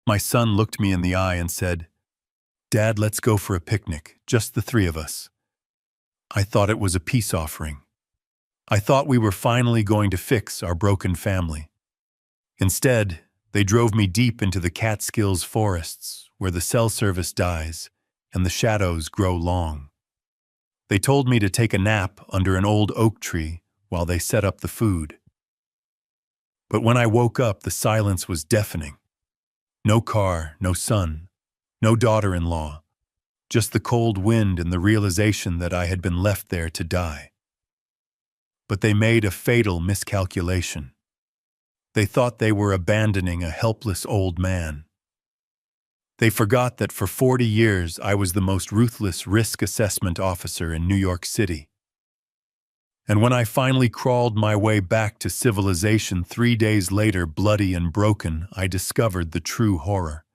My son looked me in the eye and said, "Dad, let's go for a picnic, just the three of us." I thought it was a peace offering. I thought we were finally going to fix our broken family. Instead, they drove me deep into the Catskills forests, where the cell service dies and the shadows grow long. They told me to take a nap under an old oak tree while they set up the food. But when I woke up, the silence was deafening. No car, no son, no daughter-in-law, just the cold wind and the realization that I had been left there to die. But they made a fatal miscalculation. They thought they were abandoning a helpless old man. They forgot that for 40 years I was the most ruthless risk assessment officer in New York City. And when I finally crawled my way back to civilization 3 days later, bloody and broken, I discovered the true horror.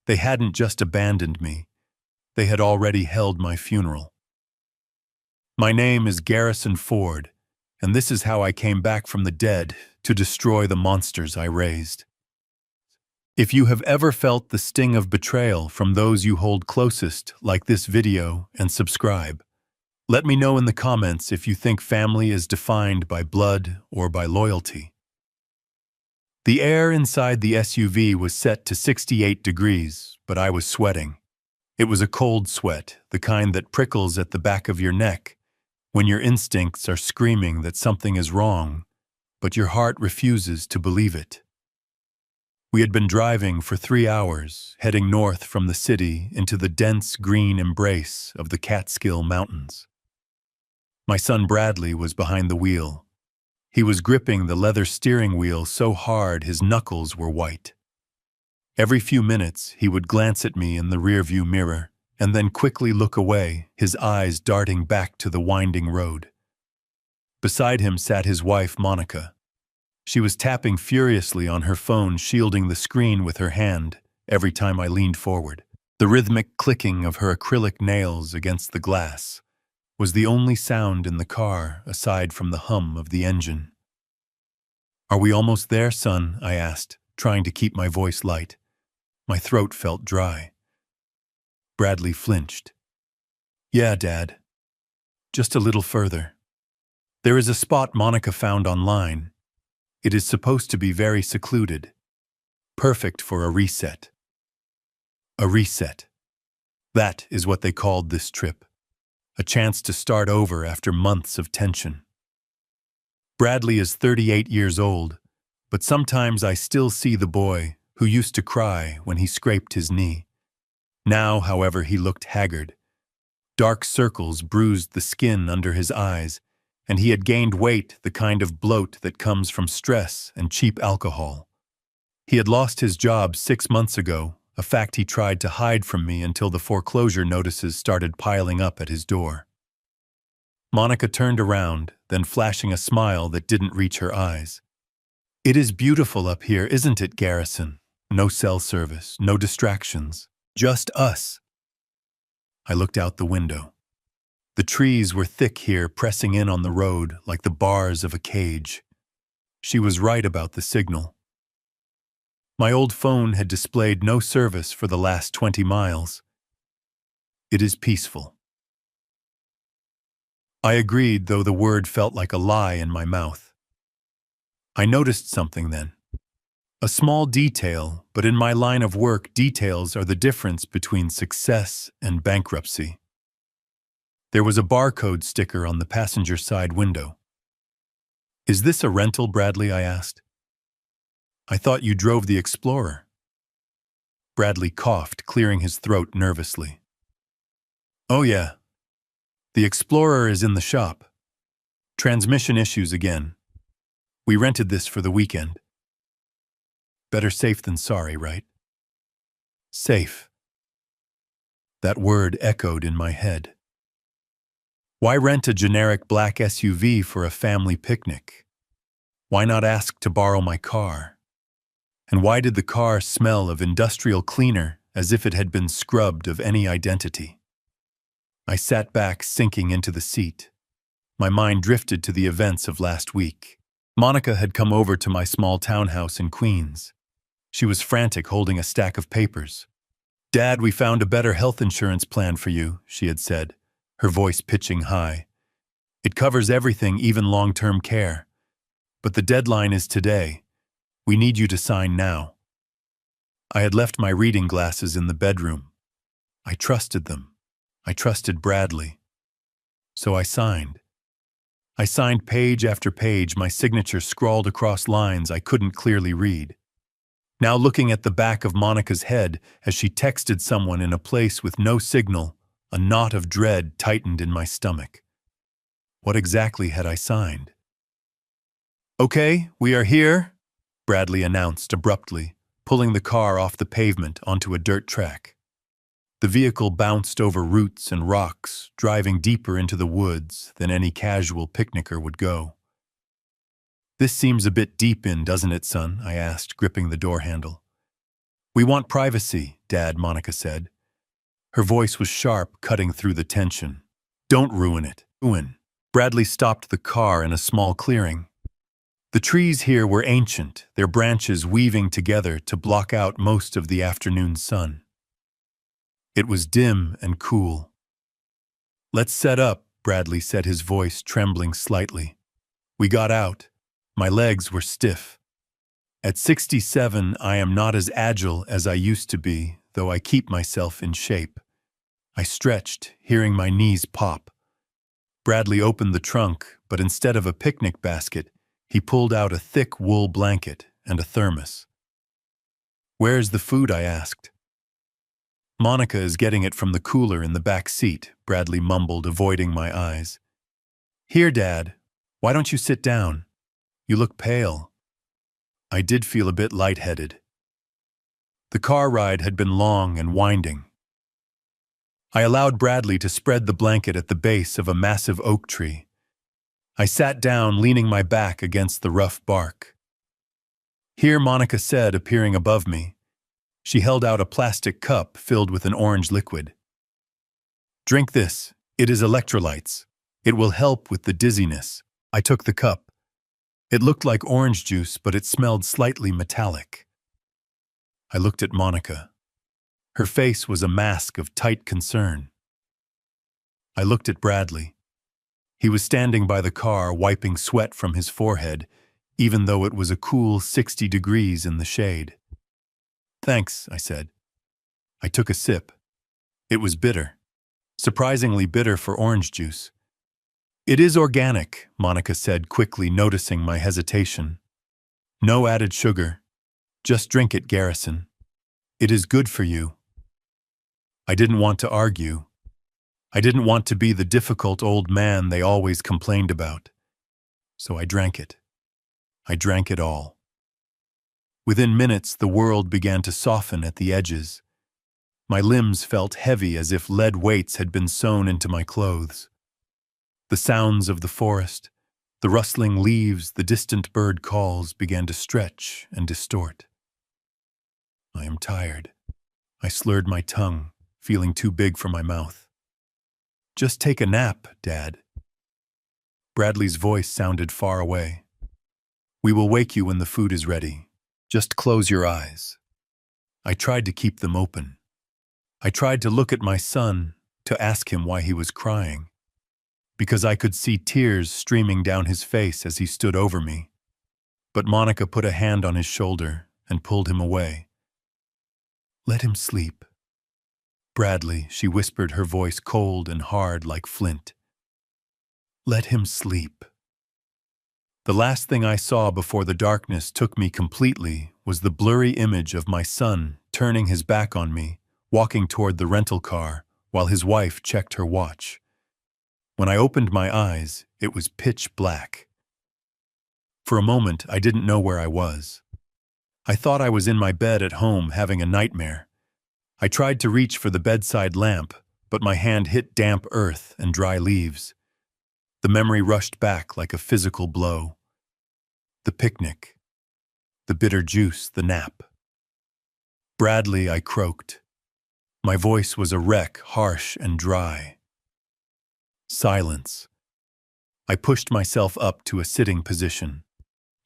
They hadn't just abandoned me. They had already held my funeral. My name is Garrison Ford, and this is how I came back from the dead to destroy the monsters I raised. If you have ever felt the sting of betrayal from those you hold closest, like this video and subscribe. Let me know in the comments if you think family is defined by blood or by loyalty. The air inside the SUV was set to 68 degrees, but I was sweating. It was a cold sweat, the kind that prickles at the back of your neck, when your instincts are screaming that something is wrong, but your heart refuses to believe it. We had been driving for 3 hours, heading north from the city into the dense green embrace of the Catskill Mountains. My son Bradley was behind the wheel. He was gripping the leather steering wheel so hard his knuckles were white. Every few minutes, he would glance at me in the rearview mirror and then quickly look away, his eyes darting back to the winding road. Beside him sat his wife, Monica. She was tapping furiously on her phone, shielding the screen with her hand every time I leaned forward. The rhythmic clicking of her acrylic nails against the glass was the only sound in the car aside from the hum of the engine. "Are we almost there, son?" I asked, trying to keep my voice light. My throat felt dry. Bradley flinched. "Yeah, Dad. Just a little further. There is a spot Monica found online. It is supposed to be very secluded. Perfect for a reset." A reset. That is what they called this trip. A chance to start over after months of tension. Bradley is 38 years old, but sometimes I still see the boy who used to cry when he scraped his knee. Now, however, he looked haggard. Dark circles bruised the skin under his eyes, and he had gained weight, the kind of bloat that comes from stress and cheap alcohol. He had lost his job 6 months ago, a fact he tried to hide from me until the foreclosure notices started piling up at his door. Monica turned around, then flashing a smile that didn't reach her eyes. "It is beautiful up here, isn't it, Garrison? No cell service, no distractions, just us." I looked out the window. The trees were thick here, pressing in on the road like the bars of a cage. She was right about the signal. My old phone had displayed no service for the last 20 miles. It is peaceful. I agreed, though the word felt like a lie in my mouth. I noticed something then. A small detail, but in my line of work, details are the difference between success and bankruptcy. There was a barcode sticker on the passenger side window. "Is this a rental, Bradley?" I asked. "I thought you drove the Explorer." Bradley coughed, clearing his throat nervously. "Oh yeah. The Explorer is in the shop. Transmission issues again. We rented this for the weekend." Better safe than sorry, right? Safe. That word echoed in my head. Why rent a generic black SUV for a family picnic? Why not ask to borrow my car? And why did the car smell of industrial cleaner as if it had been scrubbed of any identity? I sat back, sinking into the seat. My mind drifted to the events of last week. Monica had come over to my small townhouse in Queens. She was frantic, holding a stack of papers. "Dad, we found a better health insurance plan for you," she had said, her voice pitching high. "It covers everything, even long-term care. But the deadline is today. We need you to sign now." I had left my reading glasses in the bedroom. I trusted them. I trusted Bradley. So I signed. I signed page after page, my signature scrawled across lines I couldn't clearly read. Now looking at the back of Monica's head as she texted someone in a place with no signal, a knot of dread tightened in my stomach. What exactly had I signed? "Okay, we are here," Bradley announced abruptly, pulling the car off the pavement onto a dirt track. The vehicle bounced over roots and rocks, driving deeper into the woods than any casual picnicker would go. "This seems a bit deep in, doesn't it, son?" I asked, gripping the door handle. "We want privacy, Dad," Monica said. Her voice was sharp, cutting through the tension. "Don't ruin it." Bradley stopped the car in a small clearing. The trees here were ancient, their branches weaving together to block out most of the afternoon sun. It was dim and cool. "Let's set up," Bradley said, his voice trembling slightly. We got out. My legs were stiff. At 67, I am not as agile as I used to be, though I keep myself in shape. I stretched, hearing my knees pop. Bradley opened the trunk, but instead of a picnic basket, he pulled out a thick wool blanket and a thermos. "Where's the food?" I asked. "Monica is getting it from the cooler in the back seat," Bradley mumbled, avoiding my eyes. "Here, Dad. Why don't you sit down? You look pale." I did feel a bit lightheaded. The car ride had been long and winding. I allowed Bradley to spread the blanket at the base of a massive oak tree. I sat down, leaning my back against the rough bark. "Here," Monica said, appearing above me. She held out a plastic cup filled with an orange liquid. "Drink this. It is electrolytes. It will help with the dizziness." I took the cup. It looked like orange juice, but it smelled slightly metallic. I looked at Monica. Her face was a mask of tight concern. I looked at Bradley. He was standing by the car, wiping sweat from his forehead, even though it was a cool 60 degrees in the shade. "Thanks," I said. I took a sip. It was bitter. Surprisingly bitter for orange juice. "It is organic," Monica said quickly, noticing my hesitation. "No added sugar. Just drink it, Garrison. It is good for you." I didn't want to argue. I didn't want to be the difficult old man they always complained about. So I drank it. I drank it all. Within minutes, the world began to soften at the edges. My limbs felt heavy, as if lead weights had been sewn into my clothes. The sounds of the forest, the rustling leaves, the distant bird calls began to stretch and distort. "I am tired." I slurred my tongue, feeling too big for my mouth. "Just take a nap, Dad." Bradley's voice sounded far away. "We will wake you when the food is ready. Just close your eyes." I tried to keep them open. I tried to look at my son, to ask him why he was crying, because I could see tears streaming down his face as he stood over me. But Monica put a hand on his shoulder and pulled him away. "Let him sleep." "Bradley," she whispered, her voice cold and hard like flint. "Let him sleep." The last thing I saw before the darkness took me completely was the blurry image of my son turning his back on me, walking toward the rental car while his wife checked her watch. When I opened my eyes, it was pitch black. For a moment, I didn't know where I was. I thought I was in my bed at home having a nightmare. I tried to reach for the bedside lamp, but my hand hit damp earth and dry leaves. The memory rushed back like a physical blow. The picnic. The bitter juice, the nap. "Bradley," I croaked. My voice was a wreck, harsh and dry. Silence. I pushed myself up to a sitting position.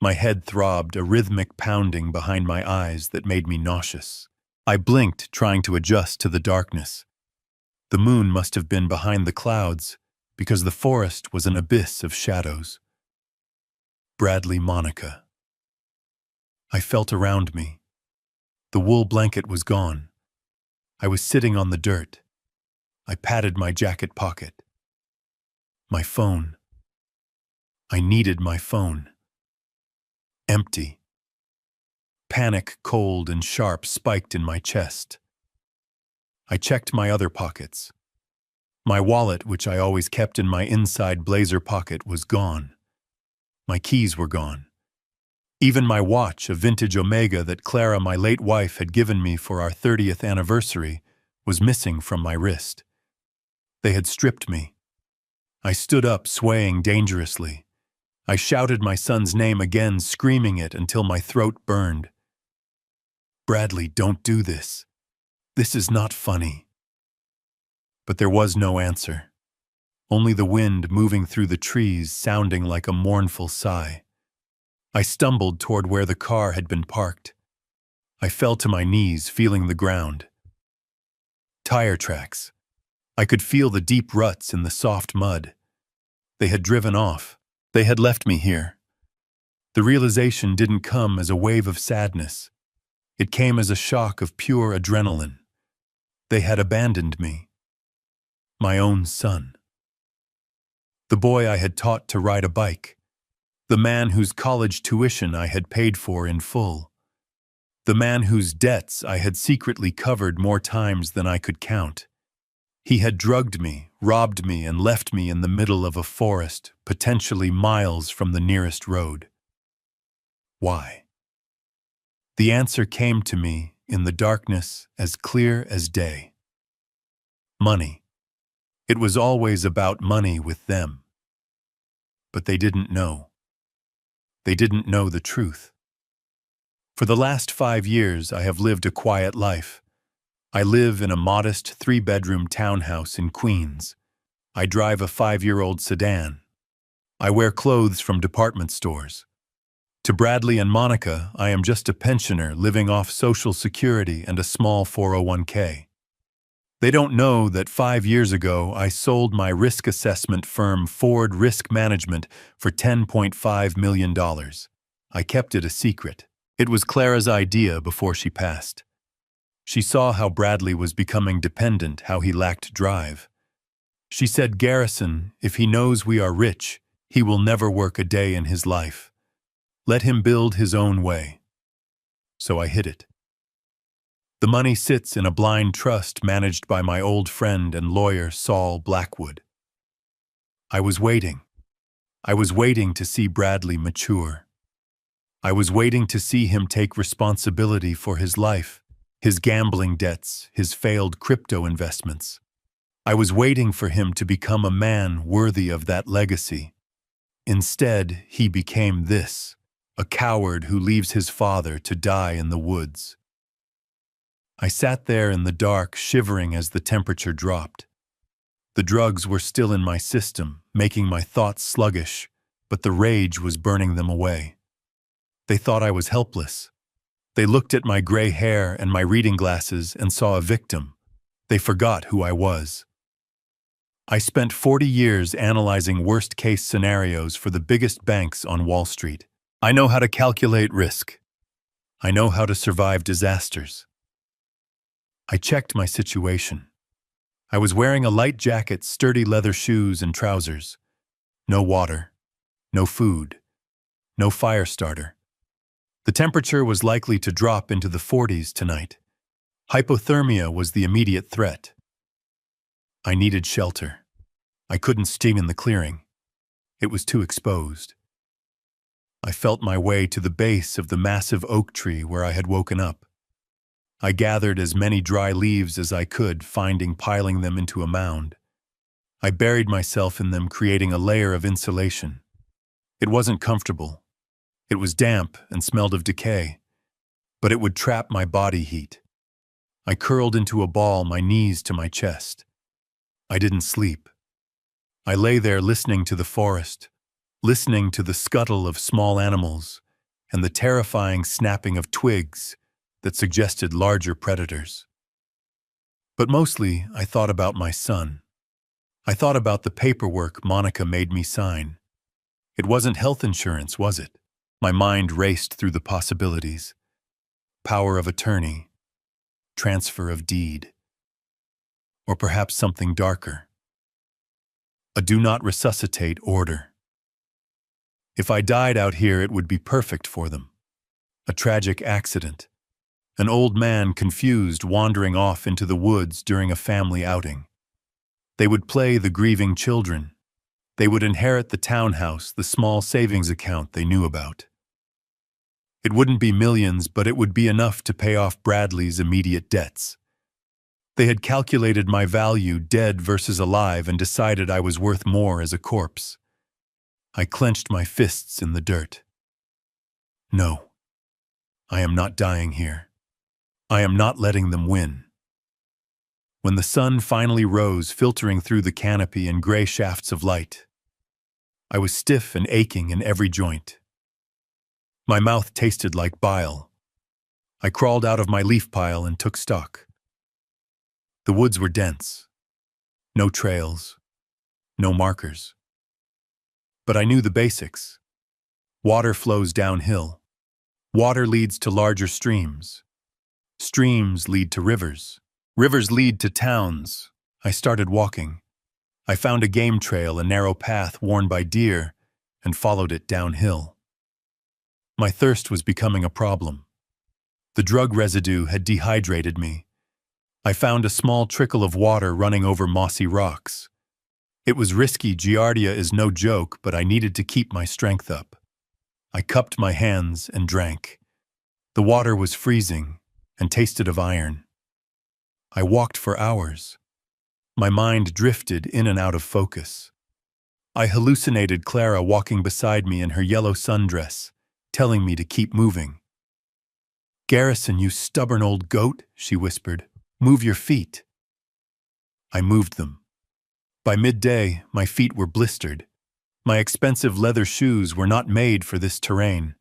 My head throbbed, a rhythmic pounding behind my eyes that made me nauseous. I blinked, trying to adjust to the darkness. The moon must have been behind the clouds, because the forest was an abyss of shadows. Bradley Monica. I felt around me. The wool blanket was gone. I was sitting on the dirt. I patted my jacket pocket. My phone. I needed my phone. Empty. Panic, cold and sharp, spiked in my chest. I checked my other pockets. My wallet, which I always kept in my inside blazer pocket, was gone. My keys were gone. Even my watch, a vintage Omega that Clara, my late wife, had given me for our 30th anniversary, was missing from my wrist. They had stripped me. I stood up, swaying dangerously. I shouted my son's name again, screaming it until my throat burned. Bradley, don't do this. This is not funny. But there was no answer. Only the wind moving through the trees, sounding like a mournful sigh. I stumbled toward where the car had been parked. I fell to my knees, feeling the ground. Tire tracks. I could feel the deep ruts in the soft mud. They had driven off. They had left me here. The realization didn't come as a wave of sadness. It came as a shock of pure adrenaline. They had abandoned me. My own son. The boy I had taught to ride a bike. The man whose college tuition I had paid for in full. The man whose debts I had secretly covered more times than I could count. He had drugged me, robbed me, and left me in the middle of a forest, potentially miles from the nearest road. Why? The answer came to me in the darkness, as clear as day. Money. It was always about money with them. But they didn't know. They didn't know the truth. For the last 5 years, I have lived a quiet life. I live in a modest 3-bedroom townhouse in Queens. I drive a 5-year-old sedan. I wear clothes from department stores. To Bradley and Monica, I am just a pensioner living off Social Security and a small 401k. They don't know that 5 years ago I sold my risk assessment firm Ford Risk Management for $10.5 million. I kept it a secret. It was Clara's idea before she passed. She saw how Bradley was becoming dependent, how he lacked drive. She said, "Garrison, if he knows we are rich, he will never work a day in his life. Let him build his own way." So I hid it. The money sits in a blind trust managed by my old friend and lawyer Saul Blackwood. I was waiting. I was waiting to see Bradley mature. I was waiting to see him take responsibility for his life, his gambling debts, his failed crypto investments. I was waiting for him to become a man worthy of that legacy. Instead, he became this, a coward who leaves his father to die in the woods. I sat there in the dark, shivering as the temperature dropped. The drugs were still in my system, making my thoughts sluggish, but the rage was burning them away. They thought I was helpless. They looked at my gray hair and my reading glasses and saw a victim. They forgot who I was. I spent 40 years analyzing worst-case scenarios for the biggest banks on Wall Street. I know how to calculate risk. I know how to survive disasters. I checked my situation. I was wearing a light jacket, sturdy leather shoes, and trousers. No water, no food, no fire starter. The temperature was likely to drop into the 40s tonight. Hypothermia was the immediate threat. I needed shelter. I couldn't steam in the clearing. It was too exposed. I felt my way to the base of the massive oak tree where I had woken up. I gathered as many dry leaves as I could, piling them into a mound. I buried myself in them, creating a layer of insulation. It wasn't comfortable. It was damp and smelled of decay, but it would trap my body heat. I curled into a ball, my knees to my chest. I didn't sleep. I lay there listening to the forest, listening to the scuttle of small animals, and the terrifying snapping of twigs that suggested larger predators. But mostly, I thought about my son. I thought about the paperwork Monica made me sign. It wasn't health insurance, was it? My mind raced through the possibilities. Power of attorney, transfer of deed, or perhaps something darker. A do not resuscitate order. If I died out here, it would be perfect for them. A tragic accident. An old man confused wandering off into the woods during a family outing. They would play the grieving children. They would inherit the townhouse, the small savings account they knew about. It wouldn't be millions, but it would be enough to pay off Bradley's immediate debts. They had calculated my value, dead versus alive, and decided I was worth more as a corpse. I clenched my fists in the dirt. No, I am not dying here. I am not letting them win. When the sun finally rose, filtering through the canopy in gray shafts of light, I was stiff and aching in every joint. My mouth tasted like bile. I crawled out of my leaf pile and took stock. The woods were dense. No trails. No markers. But I knew the basics. Water flows downhill. Water leads to larger streams. Streams lead to rivers. Rivers lead to towns. I started walking. I found a game trail, a narrow path worn by deer, and followed it downhill. My thirst was becoming a problem. The drug residue had dehydrated me. I found a small trickle of water running over mossy rocks. It was risky, Giardia is no joke, but I needed to keep my strength up. I cupped my hands and drank. The water was freezing and tasted of iron. I walked for hours. My mind drifted in and out of focus. I hallucinated Clara walking beside me in her yellow sundress, telling me to keep moving. "Garrison, you stubborn old goat," she whispered. "Move your feet." I moved them. By midday, my feet were blistered. My expensive leather shoes were not made for this terrain.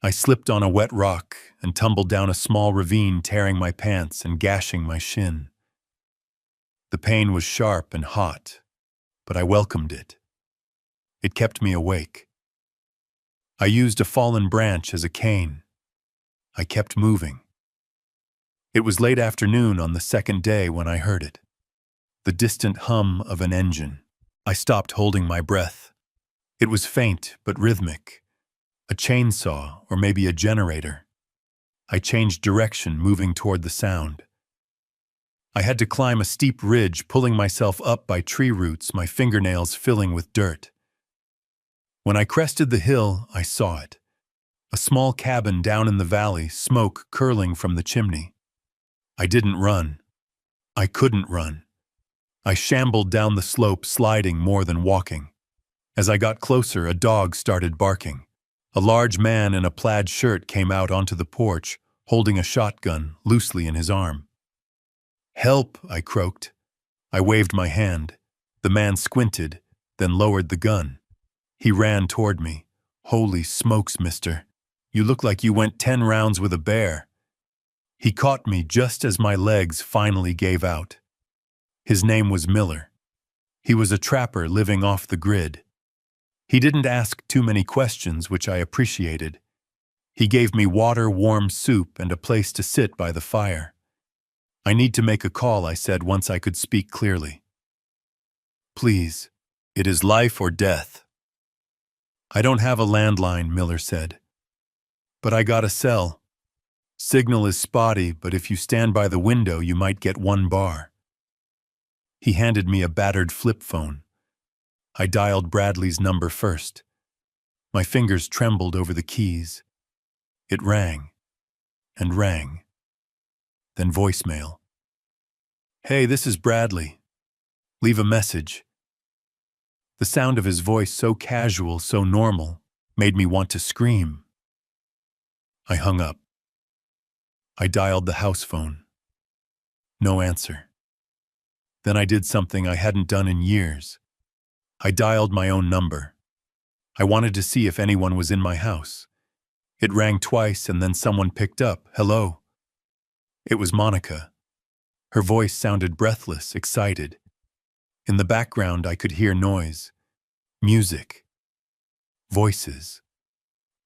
I slipped on a wet rock and tumbled down a small ravine, tearing my pants and gashing my shin. The pain was sharp and hot, but I welcomed it. It kept me awake. I used a fallen branch as a cane. I kept moving. It was late afternoon on the second day when I heard it. The distant hum of an engine. I stopped, holding my breath. It was faint but rhythmic. A chainsaw, or maybe a generator. I changed direction, moving toward the sound. I had to climb a steep ridge, pulling myself up by tree roots, my fingernails filling with dirt. When I crested the hill, I saw it. A small cabin down in the valley, smoke curling from the chimney. I didn't run. I couldn't run. I shambled down the slope, sliding more than walking. As I got closer, a dog started barking. A large man in a plaid shirt came out onto the porch, holding a shotgun loosely in his arm. "Help!" I croaked. I waved my hand. The man squinted, then lowered the gun. He ran toward me. "Holy smokes, mister. You look like you went 10 rounds with a bear." He caught me just as my legs finally gave out. His name was Miller. He was a trapper living off the grid. He didn't ask too many questions, which I appreciated. He gave me water, warm soup, and a place to sit by the fire. "I need to make a call," I said once I could speak clearly. "Please, it is life or death." "I don't have a landline," Miller said. "But I got a cell. Signal is spotty, but if you stand by the window, you might get 1 bar. He handed me a battered flip phone. I dialed Bradley's number first. My fingers trembled over the keys. It rang and rang. Then voicemail. "Hey, this is Bradley. Leave a message." The sound of his voice, so casual, so normal, made me want to scream. I hung up. I dialed the house phone. No answer. Then I did something I hadn't done in years. I dialed my own number. I wanted to see if anyone was in my house. It rang twice and then someone picked up. Hello? It was Monica. Her voice sounded breathless, excited. In the background, I could hear noise, music, voices,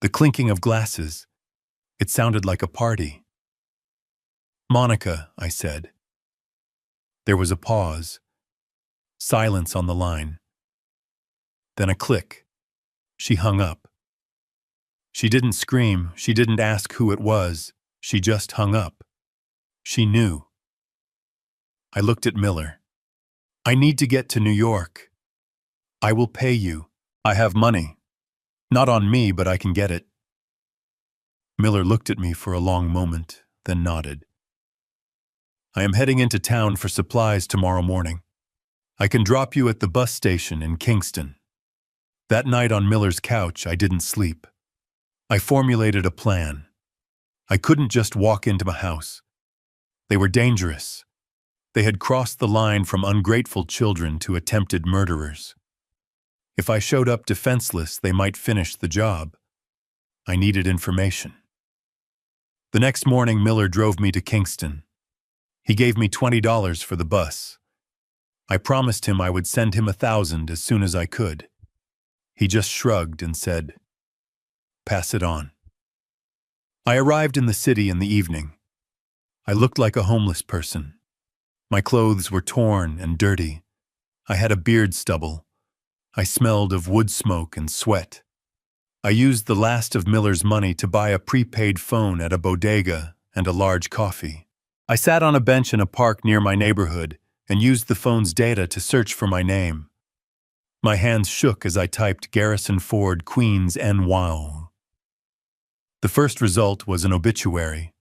the clinking of glasses. It sounded like a party. Monica, I said. There was a pause, silence on the line. Then a click. She hung up. She didn't scream, she didn't ask who it was, she just hung up. She knew. I looked at Miller. I need to get to New York. I will pay you. I have money. Not on me, but I can get it. Miller looked at me for a long moment, then nodded. I am heading into town for supplies tomorrow morning. I can drop you at the bus station in Kingston. That night on Miller's couch, I didn't sleep. I formulated a plan. I couldn't just walk into my house. They were dangerous. They had crossed the line from ungrateful children to attempted murderers. If I showed up defenseless, they might finish the job. I needed information. The next morning, Miller drove me to Kingston. He gave me $20 for the bus. I promised him I would send him $1,000 as soon as I could. He just shrugged and said, "Pass it on." I arrived in the city in the evening. I looked like a homeless person. My clothes were torn and dirty. I had a beard stubble. I smelled of wood smoke and sweat. I used the last of Miller's money to buy a prepaid phone at a bodega and a large coffee. I sat on a bench in a park near my neighborhood and used the phone's data to search for my name. My hands shook as I typed Garrison Ford, Queens, NY. The first result was an obituary.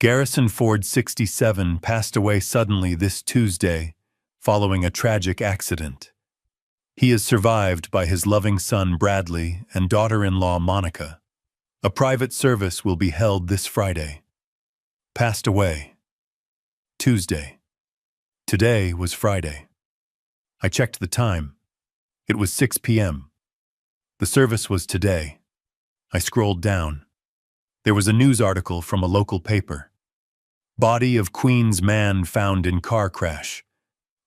Garrison Ford, 67, passed away suddenly this Tuesday following a tragic accident. He is survived by his loving son Bradley and daughter-in-law Monica. A private service will be held this Friday. Passed away. Tuesday. Today was Friday. I checked the time. It was 6 p.m. The service was today. I scrolled down. There was a news article from a local paper. Body of Queens man found in car crash.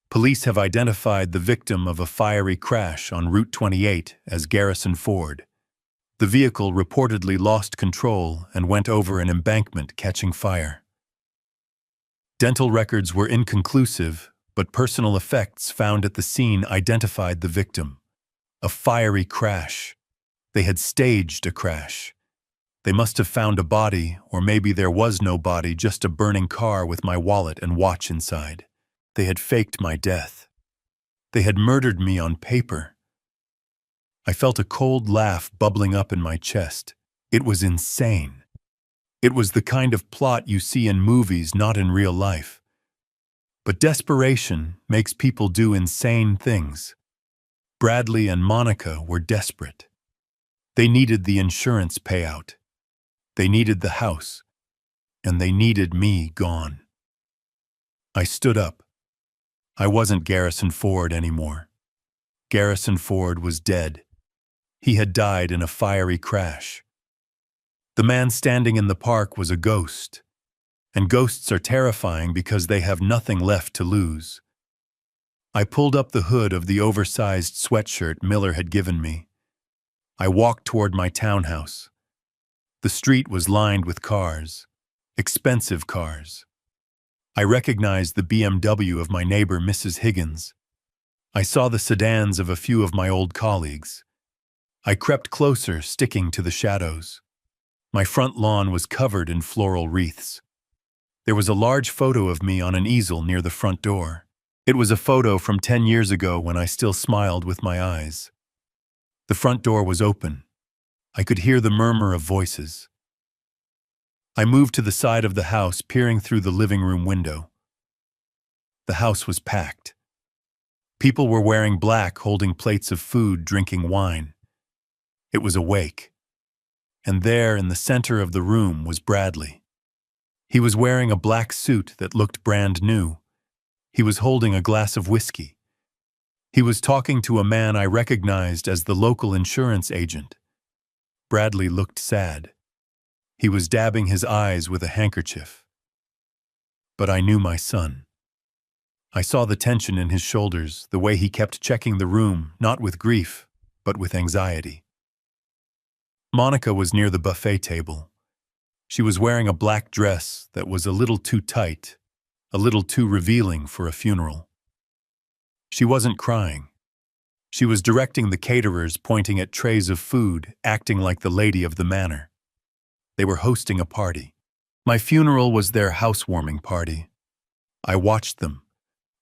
Police have identified the victim of a fiery crash on Route 28 as Garrison Ford. The vehicle reportedly lost control and went over an embankment, catching fire. Dental records were inconclusive, but personal effects found at the scene identified the victim. A fiery crash. They had staged a crash. They must have found a body, or maybe there was no body, just a burning car with my wallet and watch inside. They had faked my death. They had murdered me on paper. I felt a cold laugh bubbling up in my chest. It was insane. It was the kind of plot you see in movies, not in real life. But desperation makes people do insane things. Bradley and Monica were desperate. They needed the insurance payout. They needed the house. And they needed me gone. I stood up. I wasn't Garrison Ford anymore. Garrison Ford was dead. He had died in a fiery crash. The man standing in the park was a ghost. And ghosts are terrifying because they have nothing left to lose. I pulled up the hood of the oversized sweatshirt Miller had given me. I walked toward my townhouse. The street was lined with cars, expensive cars. I recognized the BMW of my neighbor, Mrs. Higgins. I saw the sedans of a few of my old colleagues. I crept closer, sticking to the shadows. My front lawn was covered in floral wreaths. There was a large photo of me on an easel near the front door. It was a photo from 10 years ago when I still smiled with my eyes. The front door was open. I could hear the murmur of voices. I moved to the side of the house, peering through the living room window. The house was packed. People were wearing black, holding plates of food, drinking wine. It was a wake. And there, in the center of the room, was Bradley. He was wearing a black suit that looked brand new. He was holding a glass of whiskey. He was talking to a man I recognized as the local insurance agent. Bradley looked sad. He was dabbing his eyes with a handkerchief. But I knew my son. I saw the tension in his shoulders, the way he kept checking the room, not with grief, but with anxiety. Monica was near the buffet table. She was wearing a black dress that was a little too tight, a little too revealing for a funeral. She wasn't crying. She was directing the caterers, pointing at trays of food, acting like the lady of the manor. They were hosting a party. My funeral was their housewarming party. I watched them.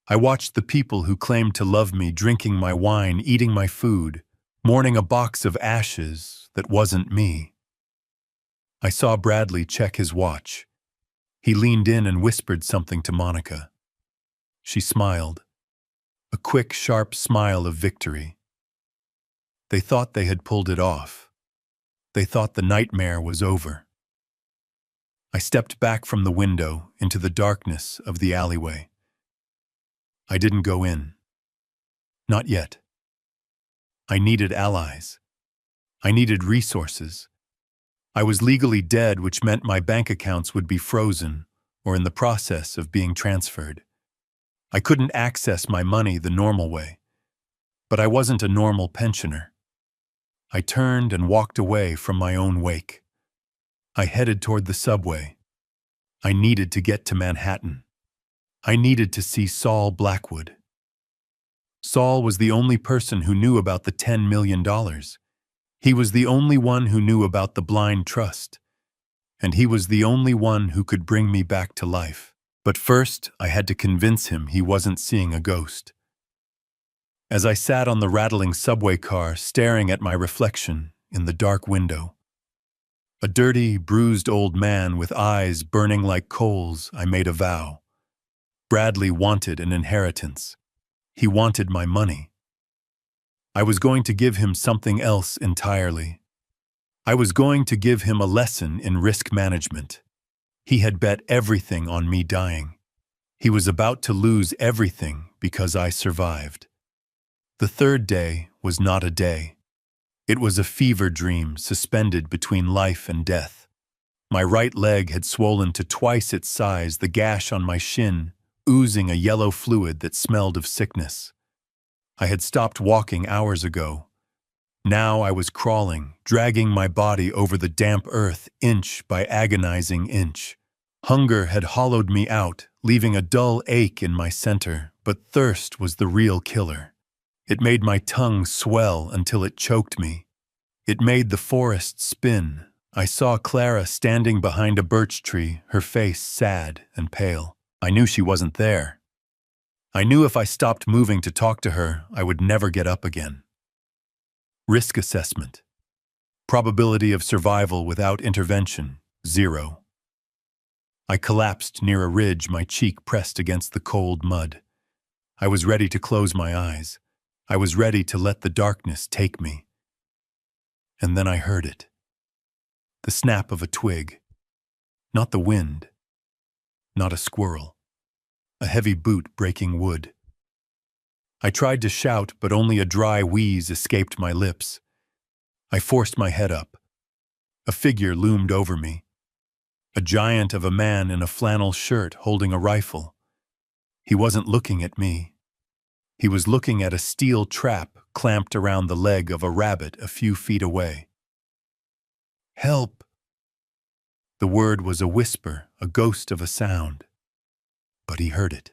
I watched the people who claimed to love me drinking my wine, eating my food, mourning a box of ashes that wasn't me. I saw Bradley check his watch. He leaned in and whispered something to Monica. She smiled. A quick, sharp smile of victory. They thought they had pulled it off. They thought the nightmare was over. I stepped back from the window into the darkness of the alleyway. I didn't go in. Not yet. I needed allies. I needed resources. I was legally dead, which meant my bank accounts would be frozen or in the process of being transferred. I couldn't access my money the normal way, but I wasn't a normal pensioner. I turned and walked away from my own wake. I headed toward the subway. I needed to get to Manhattan. I needed to see Saul Blackwood. Saul was the only person who knew about the $10 million. He was the only one who knew about the blind trust. And he was the only one who could bring me back to life. But first, I had to convince him he wasn't seeing a ghost. As I sat on the rattling subway car, staring at my reflection in the dark window, a dirty, bruised old man with eyes burning like coals, I made a vow. Bradley wanted an inheritance. He wanted my money. I was going to give him something else entirely. I was going to give him a lesson in risk management. He had bet everything on me dying. He was about to lose everything because I survived. The third day was not a day. It was a fever dream suspended between life and death. My right leg had swollen to twice its size, the gash on my shin oozing a yellow fluid that smelled of sickness. I had stopped walking hours ago. Now I was crawling, dragging my body over the damp earth inch by agonizing inch. Hunger had hollowed me out, leaving a dull ache in my center, but thirst was the real killer. It made my tongue swell until it choked me. It made the forest spin. I saw Clara standing behind a birch tree, her face sad and pale. I knew she wasn't there. I knew if I stopped moving to talk to her, I would never get up again. Risk assessment. Probability of survival without intervention, 0. I collapsed near a ridge, my cheek pressed against the cold mud. I was ready to close my eyes. I was ready to let the darkness take me. And then I heard it. The snap of a twig. Not the wind. Not a squirrel. A heavy boot breaking wood. I tried to shout, but only a dry wheeze escaped my lips. I forced my head up. A figure loomed over me. A giant of a man in a flannel shirt holding a rifle. He wasn't looking at me. He was looking at a steel trap clamped around the leg of a rabbit a few feet away. Help! The word was a whisper, a ghost of a sound. But he heard it.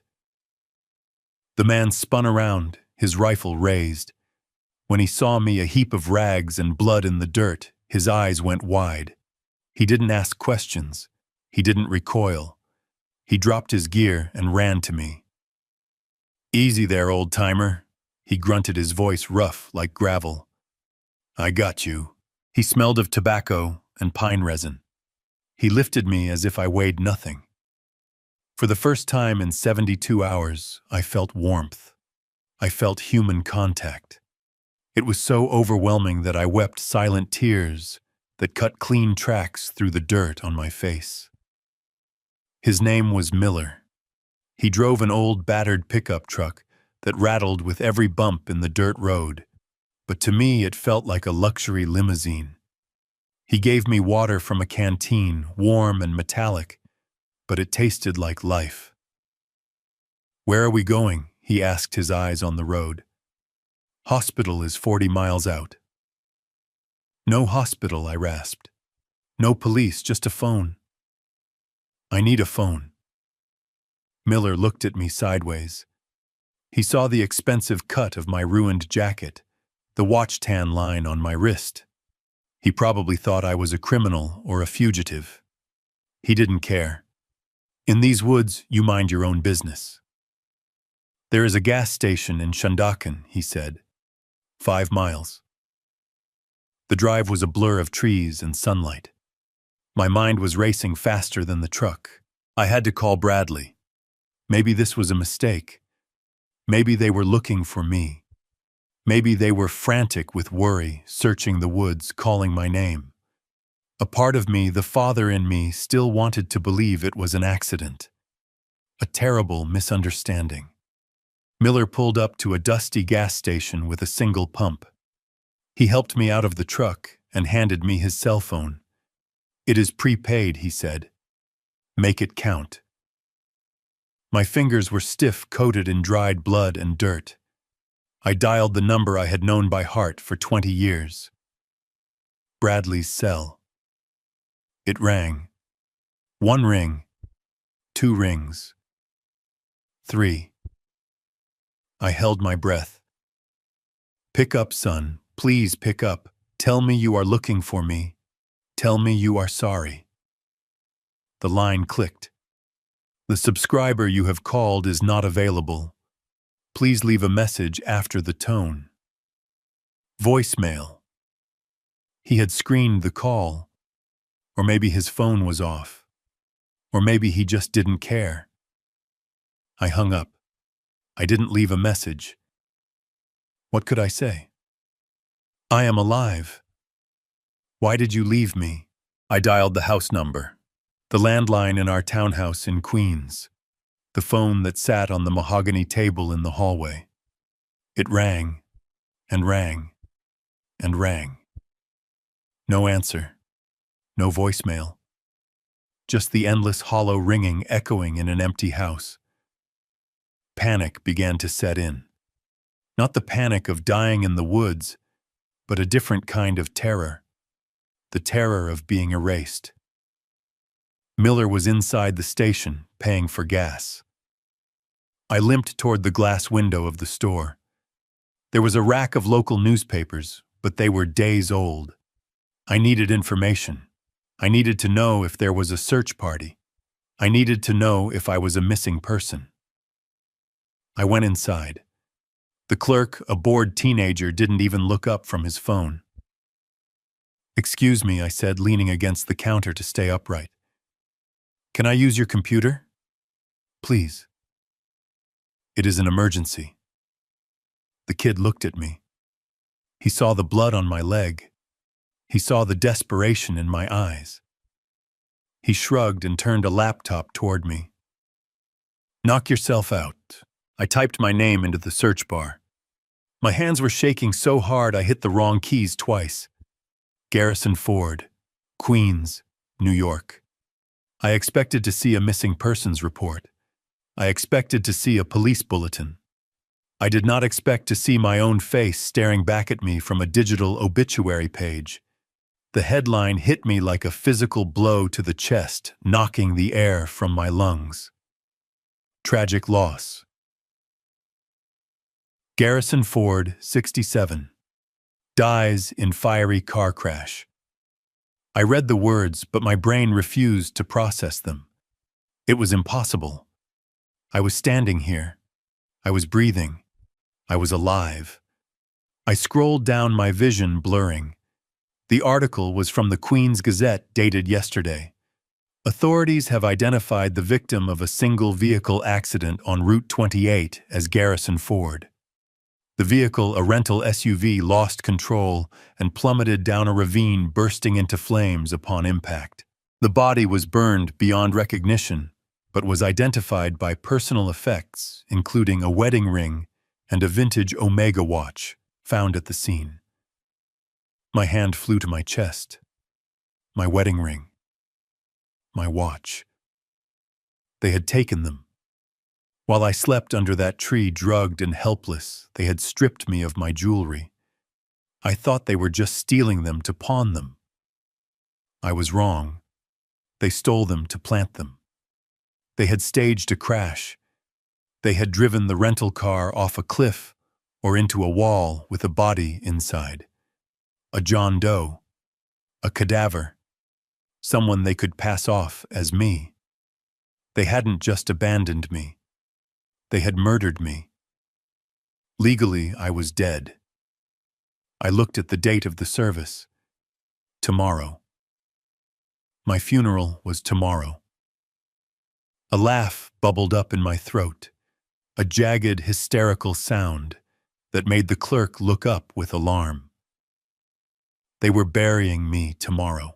The man spun around, his rifle raised. When he saw me, a heap of rags and blood in the dirt, his eyes went wide. He didn't ask questions. He didn't recoil. He dropped his gear and ran to me. "Easy there, old-timer," he grunted, his voice rough like gravel. "I got you." He smelled of tobacco and pine resin. He lifted me as if I weighed nothing. For the first time in 72 hours, I felt warmth. I felt human contact. It was so overwhelming that I wept silent tears that cut clean tracks through the dirt on my face. His name was Miller. He drove an old battered pickup truck that rattled with every bump in the dirt road, but to me it felt like a luxury limousine. He gave me water from a canteen, warm and metallic, but it tasted like life. "Where are we going?" he asked, his eyes on the road. "Hospital is 40 miles out." "No hospital," I rasped. "No police, just a phone." "I need a phone." Miller looked at me sideways. He saw the expensive cut of my ruined jacket, the watch-tan line on my wrist. He probably thought I was a criminal or a fugitive. He didn't care. "In these woods, you mind your own business." "There is a gas station in Shandaken," he said. 5 miles. The drive was a blur of trees and sunlight. My mind was racing faster than the truck. I had to call Bradley. Maybe this was a mistake. Maybe they were looking for me. Maybe they were frantic with worry, searching the woods, calling my name. A part of me, the father in me, still wanted to believe it was an accident. A terrible misunderstanding. Miller pulled up to a dusty gas station with a single pump. He helped me out of the truck and handed me his cell phone. "It is prepaid," he said. "Make it count." My fingers were stiff, coated in dried blood and dirt. I dialed the number I had known by heart for 20 years. Bradley's cell. It rang. 1 ring. 2 rings. 3. I held my breath. "Pick up, son. Please pick up. Tell me you are looking for me. Tell me you are sorry." The line clicked. "The subscriber you have called is not available. Please leave a message after the tone." Voicemail. He had screened the call. Or maybe his phone was off. Or maybe he just didn't care. I hung up. I didn't leave a message. What could I say? "I am alive." "Why did you leave me?" I dialed the house number. The landline in our townhouse in Queens. The phone that sat on the mahogany table in the hallway. It rang, and rang, and rang. No answer. No voicemail. Just the endless hollow ringing echoing in an empty house. Panic began to set in. Not the panic of dying in the woods, but a different kind of terror. The terror of being erased. Miller was inside the station, paying for gas. I limped toward the glass window of the store. There was a rack of local newspapers, but they were days old. I needed information. I needed to know if there was a search party. I needed to know if I was a missing person. I went inside. The clerk, a bored teenager, didn't even look up from his phone. "Excuse me," I said, leaning against the counter to stay upright. "Can I use your computer?" "Please." "It is an emergency." The kid looked at me. He saw the blood on my leg. He saw the desperation in my eyes. He shrugged and turned a laptop toward me. "Knock yourself out." I typed my name into the search bar. My hands were shaking so hard I hit the wrong keys twice. Garrison Ford, Queens, New York. I expected to see a missing persons report. I expected to see a police bulletin. I did not expect to see my own face staring back at me from a digital obituary page. The headline hit me like a physical blow to the chest, knocking the air from my lungs. Tragic loss. Garrison Ford, 67. Dies in fiery car crash. I read the words, but my brain refused to process them. It was impossible. I was standing here. I was breathing. I was alive. I scrolled down, my vision blurring. The article was from the Queens Gazette, dated yesterday. Authorities have identified the victim of a single vehicle accident on Route 28 as Garrison Ford. The vehicle, a rental SUV, lost control and plummeted down a ravine, bursting into flames upon impact. The body was burned beyond recognition, but was identified by personal effects, including a wedding ring and a vintage Omega watch found at the scene. My hand flew to my chest. my wedding ring, my watch. They had taken them. While I slept under that tree, drugged and helpless, they had stripped me of my jewelry. I thought they were just stealing them to pawn them. I was wrong. They stole them to plant them. They had staged a crash. They had driven the rental car off a cliff or into a wall with a body inside. A John Doe. A cadaver. Someone they could pass off as me. They hadn't just abandoned me. They had murdered me. Legally, I was dead. I looked at the date of the service. Tomorrow. My funeral was tomorrow. A laugh bubbled up in my throat, a jagged, hysterical sound that made the clerk look up with alarm. They were burying me tomorrow.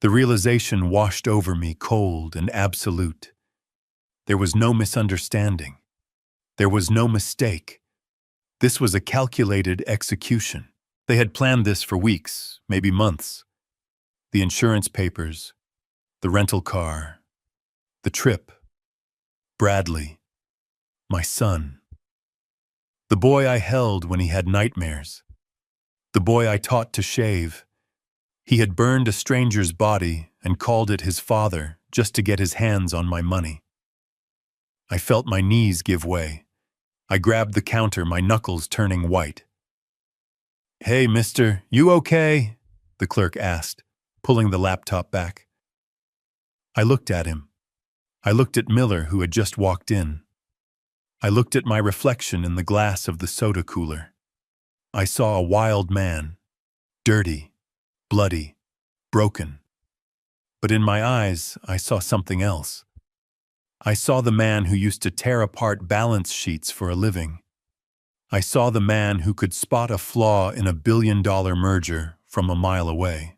The realization washed over me cold and absolute. There was no misunderstanding. There was no mistake. This was a calculated execution. They had planned this for weeks, maybe months. The insurance papers, the rental car, the trip, Bradley, my son. The boy I held when he had nightmares. The boy I taught to shave. He had burned a stranger's body and called it his father just to get his hands on my money. I felt my knees give way. I grabbed the counter, my knuckles turning white. "Hey, mister, you okay?" the clerk asked, pulling the laptop back. I looked at him. I looked at Miller, who had just walked in. I looked at my reflection in the glass of the soda cooler. I saw a wild man, dirty, bloody, broken. But in my eyes, I saw something else. I saw the man who used to tear apart balance sheets for a living. I saw the man who could spot a flaw in a billion-dollar merger from a mile away.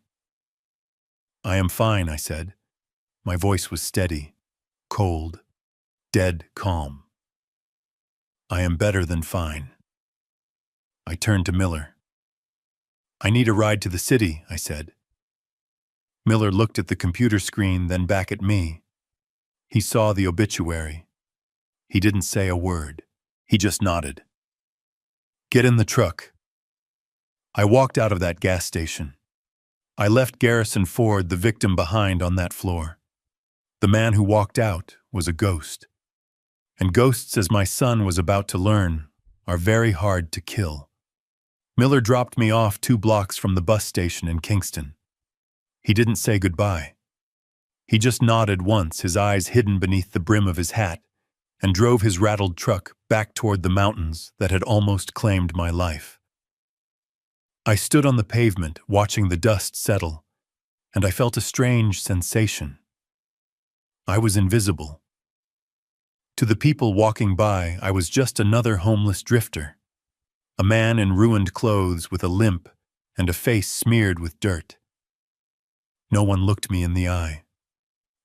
"I am fine," I said. My voice was steady, cold, dead calm. "I am better than fine." I turned to Miller. "I need a ride to the city," I said. Miller looked at the computer screen, then back at me. He saw the obituary. He didn't say a word. He just nodded. "Get in the truck." I walked out of that gas station. I left Garrison Ford, the victim, behind on that floor. The man who walked out was a ghost. And ghosts, as my son was about to learn, are very hard to kill. Miller dropped me off 2 blocks from the bus station in Kingston. He didn't say goodbye. He just nodded once, his eyes hidden beneath the brim of his hat, and drove his rattled truck back toward the mountains that had almost claimed my life. I stood on the pavement, watching the dust settle, and I felt a strange sensation. I was invisible. To the people walking by, I was just another homeless drifter, a man in ruined clothes with a limp and a face smeared with dirt. No one looked me in the eye.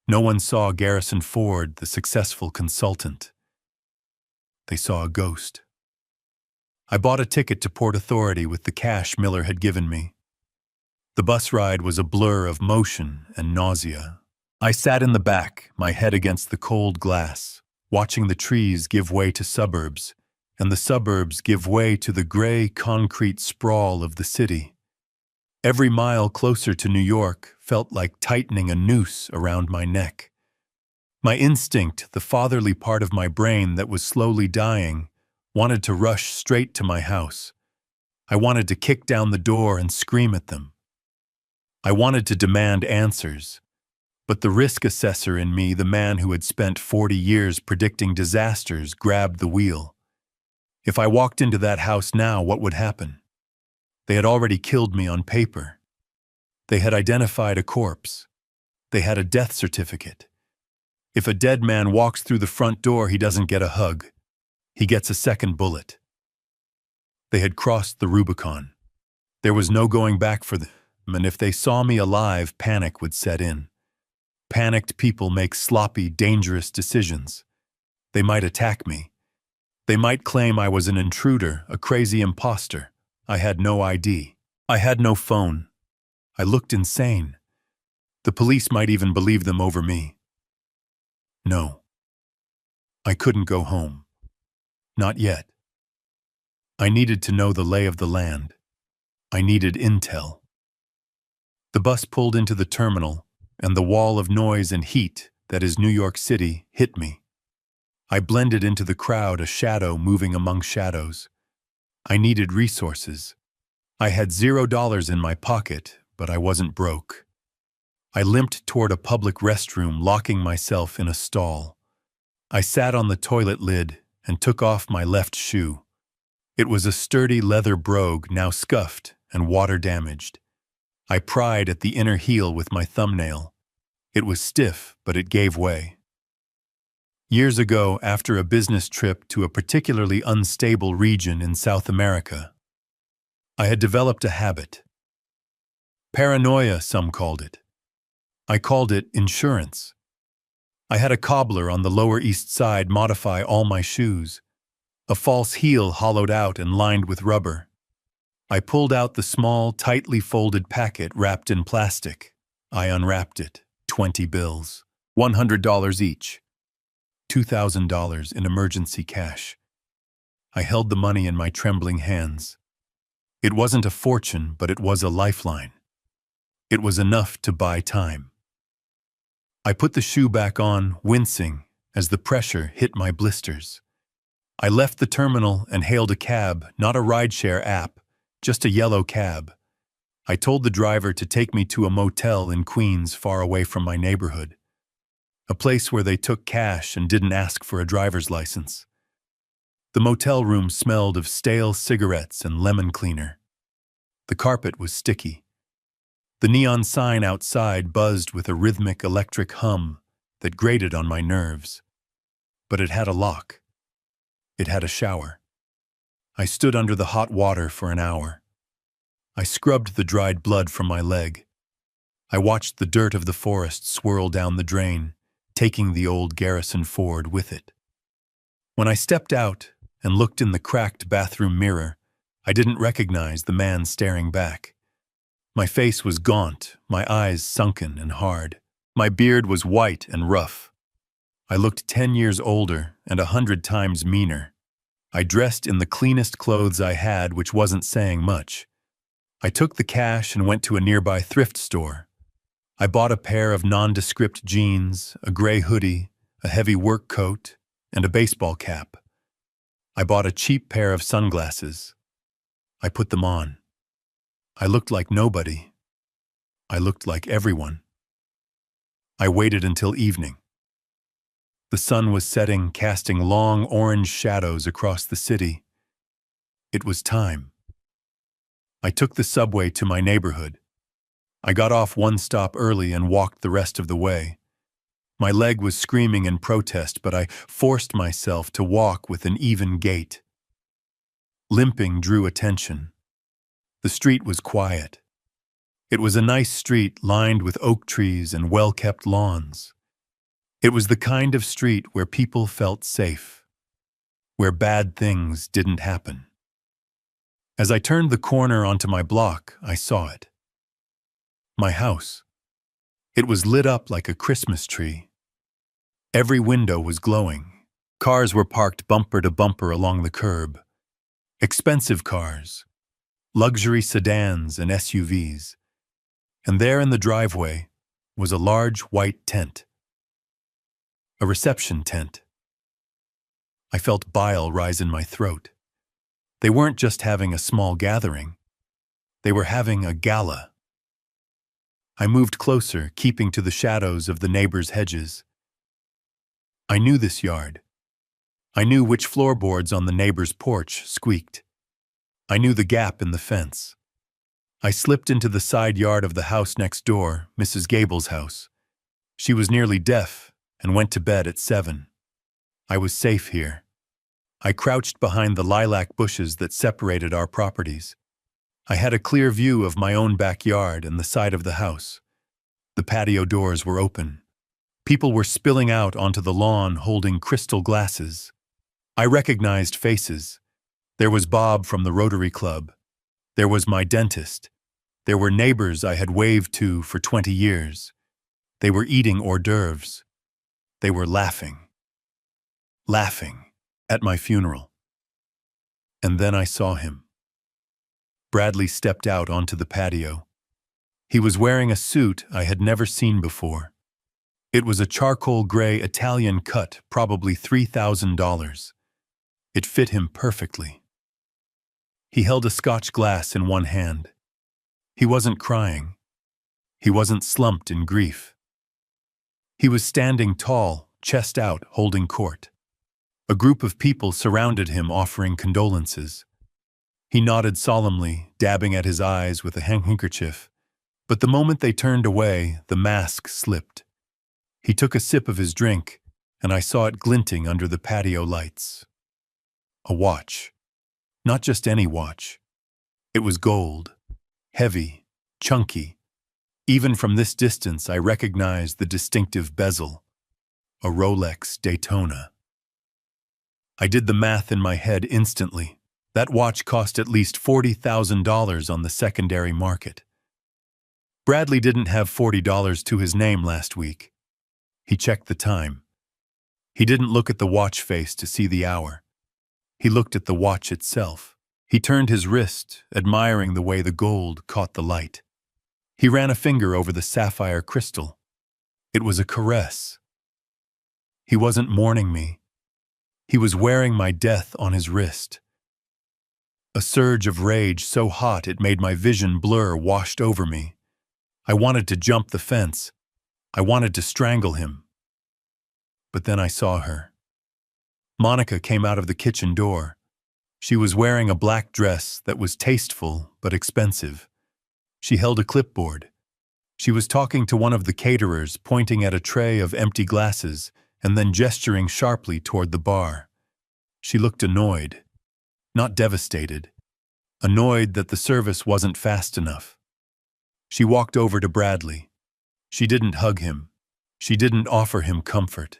No one saw Garrison Ford, the successful consultant. They saw a ghost. I bought a ticket to Port Authority with the cash Miller had given me. The bus ride was a blur of motion and nausea. I sat in the back, my head against the cold glass, watching the trees give way to suburbs, and the suburbs give way to the gray concrete sprawl of the city. Every mile closer to New York felt like tightening a noose around my neck. My instinct, the fatherly part of my brain that was slowly dying, wanted to rush straight to my house. I wanted to kick down the door and scream at them. I wanted to demand answers. But the risk assessor in me, the man who had spent 40 years predicting disasters, grabbed the wheel. If I walked into that house now, what would happen? They had already killed me on paper. They had identified a corpse. They had a death certificate. If a dead man walks through the front door, he doesn't get a hug. He gets a second bullet. They had crossed the Rubicon. There was no going back for them, and if they saw me alive, panic would set in. Panicked people make sloppy, dangerous decisions. They might attack me. They might claim I was an intruder, a crazy imposter. I had no ID. I had no phone. I looked insane. The police might even believe them over me. No, I couldn't go home. Not yet. I needed to know the lay of the land. I needed intel. The bus pulled into the terminal, and the wall of noise and heat that is New York City hit me. I blended into the crowd, a shadow moving among shadows. I needed resources. I had $0 in my pocket, but I wasn't broke. I limped toward a public restroom, locking myself in a stall. I sat on the toilet lid and took off my left shoe. It was a sturdy leather brogue, now scuffed and water-damaged. I pried at the inner heel with my thumbnail. It was stiff, but it gave way. Years ago, after a business trip to a particularly unstable region in South America, I had developed a habit. Paranoia, some called it. I called it insurance. I had a cobbler on the Lower East Side modify all my shoes, a false heel hollowed out and lined with rubber. I pulled out the small, tightly folded packet wrapped in plastic. I unwrapped it. 20 bills, $100 each, $2,000 in emergency cash. I held the money in my trembling hands. It wasn't a fortune, but it was a lifeline. It was enough to buy time. I put the shoe back on, wincing, as the pressure hit my blisters. I left the terminal and hailed a cab, not a rideshare app, just a yellow cab. I told the driver to take me to a motel in Queens far away from my neighborhood, a place where they took cash and didn't ask for a driver's license. The motel room smelled of stale cigarettes and lemon cleaner. The carpet was sticky. The neon sign outside buzzed with a rhythmic electric hum that grated on my nerves. But it had a lock. It had a shower. I stood under the hot water for an hour. I scrubbed the dried blood from my leg. I watched the dirt of the forest swirl down the drain, taking the old Garrison Ford with it. When I stepped out and looked in the cracked bathroom mirror, I didn't recognize the man staring back. My face was gaunt, my eyes sunken and hard. My beard was white and rough. I looked 10 years older and 100 times meaner. I dressed in the cleanest clothes I had, which wasn't saying much. I took the cash and went to a nearby thrift store. I bought a pair of nondescript jeans, a gray hoodie, a heavy work coat, and a baseball cap. I bought a cheap pair of sunglasses. I put them on. I looked like nobody. I looked like everyone. I waited until evening. The sun was setting, casting long orange shadows across the city. It was time. I took the subway to my neighborhood. I got off one stop early and walked the rest of the way. My leg was screaming in protest, but I forced myself to walk with an even gait. Limping drew attention. The street was quiet. It was a nice street lined with oak trees and well-kept lawns. It was the kind of street where people felt safe, where bad things didn't happen. As I turned the corner onto my block, I saw it. My house. It was lit up like a Christmas tree. Every window was glowing. Cars were parked bumper to bumper along the curb. Expensive cars, luxury sedans and SUVs. And there in the driveway was a large white tent. A reception tent. I felt bile rise in my throat. They weren't just having a small gathering. They were having a gala. I moved closer, keeping to the shadows of the neighbors' hedges. I knew this yard. I knew which floorboards on the neighbor's porch squeaked. I knew the gap in the fence. I slipped into the side yard of the house next door, Mrs. Gable's house. She was nearly deaf and went to bed at 7. I was safe here. I crouched behind the lilac bushes that separated our properties. I had a clear view of my own backyard and the side of the house. The patio doors were open. People were spilling out onto the lawn holding crystal glasses. I recognized faces. There was Bob from the Rotary Club. There was my dentist. There were neighbors I had waved to for 20 years. They were eating hors d'oeuvres. They were laughing at my funeral. And then I saw him. Bradley stepped out onto the patio. He was wearing a suit I had never seen before. It was a charcoal gray Italian cut, probably $3,000. It fit him perfectly. He held a Scotch glass in one hand. He wasn't crying. He wasn't slumped in grief. He was standing tall, chest out, holding court. A group of people surrounded him, offering condolences. He nodded solemnly, dabbing at his eyes with a handkerchief. But the moment they turned away, the mask slipped. He took a sip of his drink, and I saw it glinting under the patio lights. A watch. Not just any watch. It was gold. Heavy. Chunky. Even from this distance, I recognized the distinctive bezel. A Rolex Daytona. I did the math in my head instantly. That watch cost at least $40,000 on the secondary market. Bradley didn't have $40 to his name last week. He checked the time. He didn't look at the watch face to see the hour. He looked at the watch itself. He turned his wrist, admiring the way the gold caught the light. He ran a finger over the sapphire crystal. It was a caress. He wasn't mourning me. He was wearing my death on his wrist. A surge of rage so hot it made my vision blur washed over me. I wanted to jump the fence. I wanted to strangle him. But then I saw her. Monica came out of the kitchen door. She was wearing a black dress that was tasteful but expensive. She held a clipboard. She was talking to one of the caterers, pointing at a tray of empty glasses and then gesturing sharply toward the bar. She looked annoyed, not devastated, annoyed that the service wasn't fast enough. She walked over to Bradley. She didn't hug him. She didn't offer him comfort.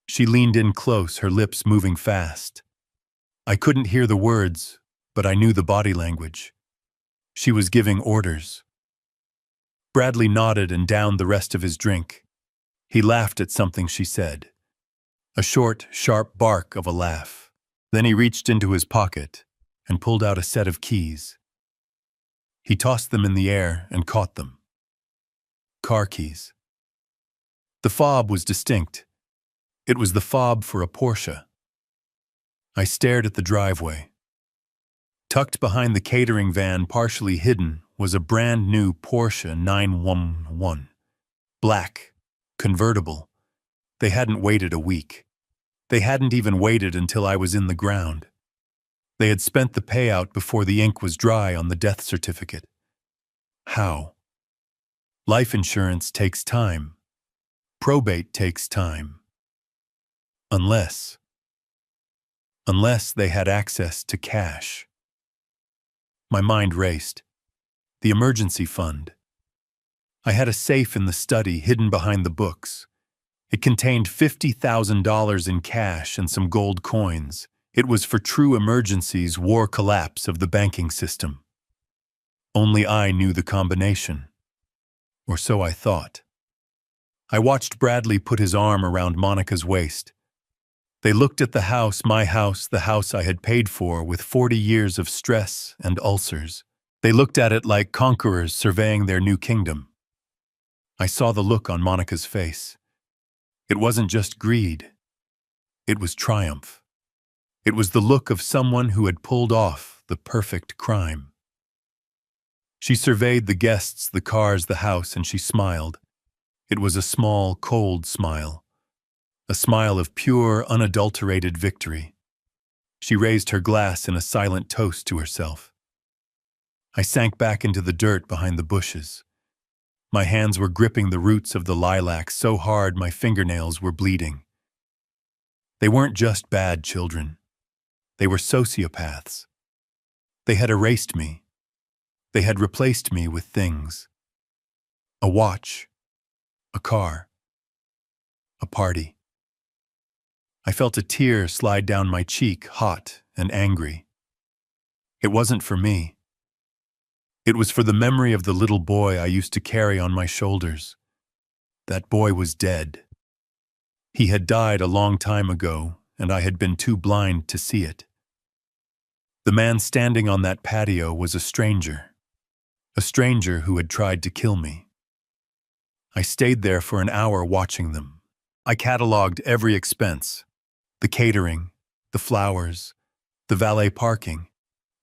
She leaned in close, her lips moving fast. I couldn't hear the words, but I knew the body language. She was giving orders. Bradley nodded and downed the rest of his drink. He laughed at something she said. A short, sharp bark of a laugh. Then he reached into his pocket and pulled out a set of keys. He tossed them in the air and caught them. Car keys. The fob was distinct. It was the fob for a Porsche. I stared at the driveway. Tucked behind the catering van, partially hidden, was a brand new Porsche 911. Black, convertible. They hadn't waited a week. They hadn't even waited until I was in the ground. They had spent the payout before the ink was dry on the death certificate. How? Life insurance takes time. Probate takes time. Unless they had access to cash. My mind raced. The emergency fund. I had a safe in the study hidden behind the books. It contained $50,000 in cash and some gold coins. It was for true emergencies, war, collapse of the banking system. Only I knew the combination. Or so I thought. I watched Bradley put his arm around Monica's waist. They looked at the house, my house, the house I had paid for with 40 years of stress and ulcers. They looked at it like conquerors surveying their new kingdom. I saw the look on Monica's face. It wasn't just greed. It was triumph. It was the look of someone who had pulled off the perfect crime. She surveyed the guests, the cars, the house, and she smiled. It was a small, cold smile. A smile of pure, unadulterated victory. She raised her glass in a silent toast to herself. I sank back into the dirt behind the bushes. My hands were gripping the roots of the lilac so hard my fingernails were bleeding. They weren't just bad children. They were sociopaths. They had erased me. They had replaced me with things. A watch. A car. A party. I felt a tear slide down my cheek, hot and angry. It wasn't for me. It was for the memory of the little boy I used to carry on my shoulders. That boy was dead. He had died a long time ago, and I had been too blind to see it. The man standing on that patio was a stranger who had tried to kill me. I stayed there for an hour watching them. I cataloged every expense: the catering, the flowers, the valet parking.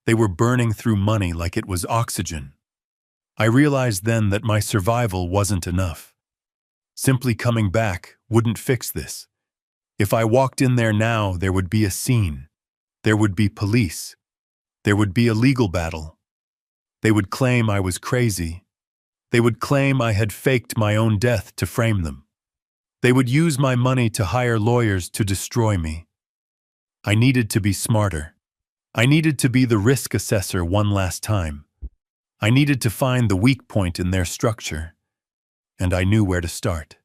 They were burning through money like it was oxygen. I realized then that my survival wasn't enough. Simply coming back wouldn't fix this. If I walked in there now, there would be a scene. There would be police. There would be a legal battle. They would claim I was crazy. They would claim I had faked my own death to frame them. They would use my money to hire lawyers to destroy me. I needed to be smarter. I needed to be the risk assessor one last time. I needed to find the weak point in their structure, and I knew where to start.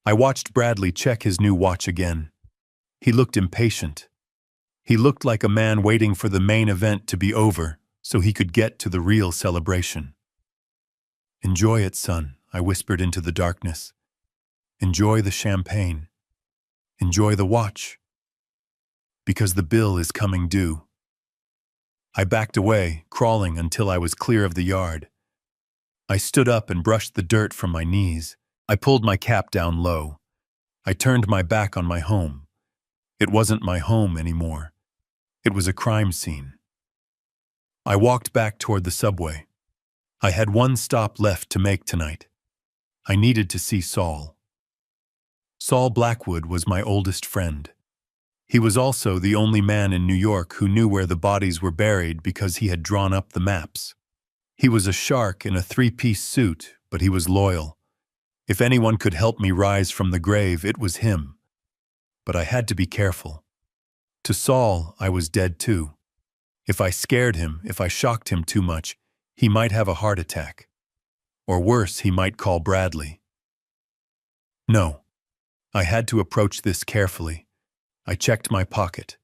I watched Bradley check his new watch again. He looked impatient. He looked like a man waiting for the main event to be over so he could get to the real celebration. "Enjoy it, son," I whispered into the darkness. "Enjoy the champagne. Enjoy the watch. Because the bill is coming due." I backed away, crawling until I was clear of the yard. I stood up and brushed the dirt from my knees. I pulled my cap down low. I turned my back on my home. It wasn't my home anymore. It was a crime scene. I walked back toward the subway. I had one stop left to make tonight. I needed to see Saul. Saul Blackwood was my oldest friend. He was also the only man in New York who knew where the bodies were buried because he had drawn up the maps. He was a shark in a three-piece suit, but he was loyal. If anyone could help me rise from the grave, it was him. But I had to be careful. To Saul, I was dead too. If I scared him, if I shocked him too much, he might have a heart attack. Or worse, he might call Bradley. No, I had to approach this carefully. I checked my pocket.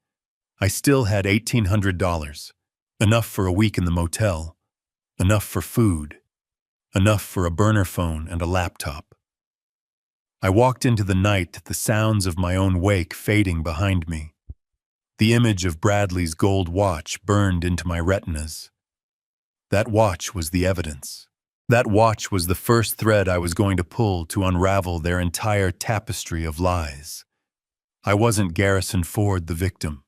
I still had $1,800, enough for a week in the motel, enough for food, enough for a burner phone and a laptop. I walked into the night, the sounds of my own wake fading behind me. The image of Bradley's gold watch burned into my retinas. That watch was the evidence. That watch was the first thread I was going to pull to unravel their entire tapestry of lies. I wasn't Garrison Ford, the victim.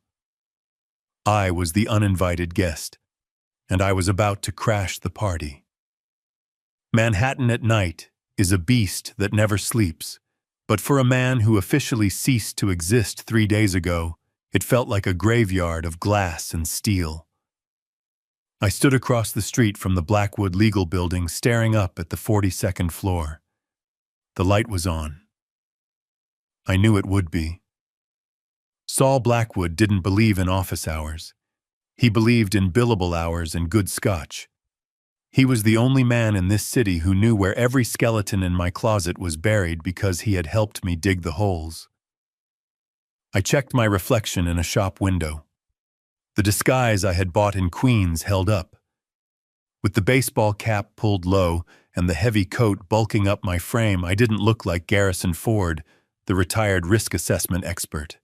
I was the uninvited guest, and I was about to crash the party. Manhattan at night is a beast that never sleeps, but for a man who officially ceased to exist 3 days ago, it felt like a graveyard of glass and steel. I stood across the street from the Blackwood Legal Building, staring up at the 42nd floor. The light was on. I knew it would be. Saul Blackwood didn't believe in office hours. He believed in billable hours and good scotch. He was the only man in this city who knew where every skeleton in my closet was buried because he had helped me dig the holes. I checked my reflection in a shop window. The disguise I had bought in Queens held up. With the baseball cap pulled low and the heavy coat bulking up my frame, I didn't look like Garrison Ford, the retired risk assessment expert.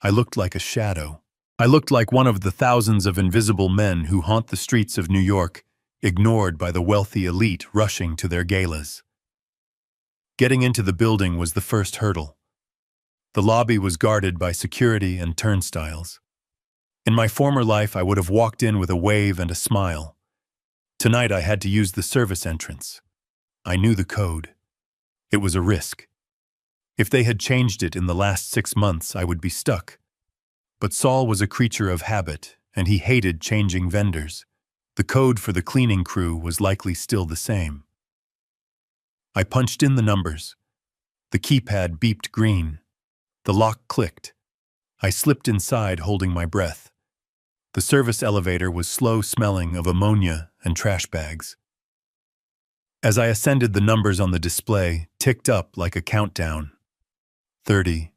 I looked like a shadow. I looked like one of the thousands of invisible men who haunt the streets of New York, ignored by the wealthy elite rushing to their galas. Getting into the building was the first hurdle. The lobby was guarded by security and turnstiles. In my former life, I would have walked in with a wave and a smile. Tonight, I had to use the service entrance. I knew the code. It was a risk. If they had changed it in the last 6 months, I would be stuck. But Saul was a creature of habit, and he hated changing vendors. The code for the cleaning crew was likely still the same. I punched in the numbers. The keypad beeped green. The lock clicked. I slipped inside, holding my breath. The service elevator was slow-smelling of ammonia and trash bags. As I ascended, the numbers on the display ticked up like a countdown. 30,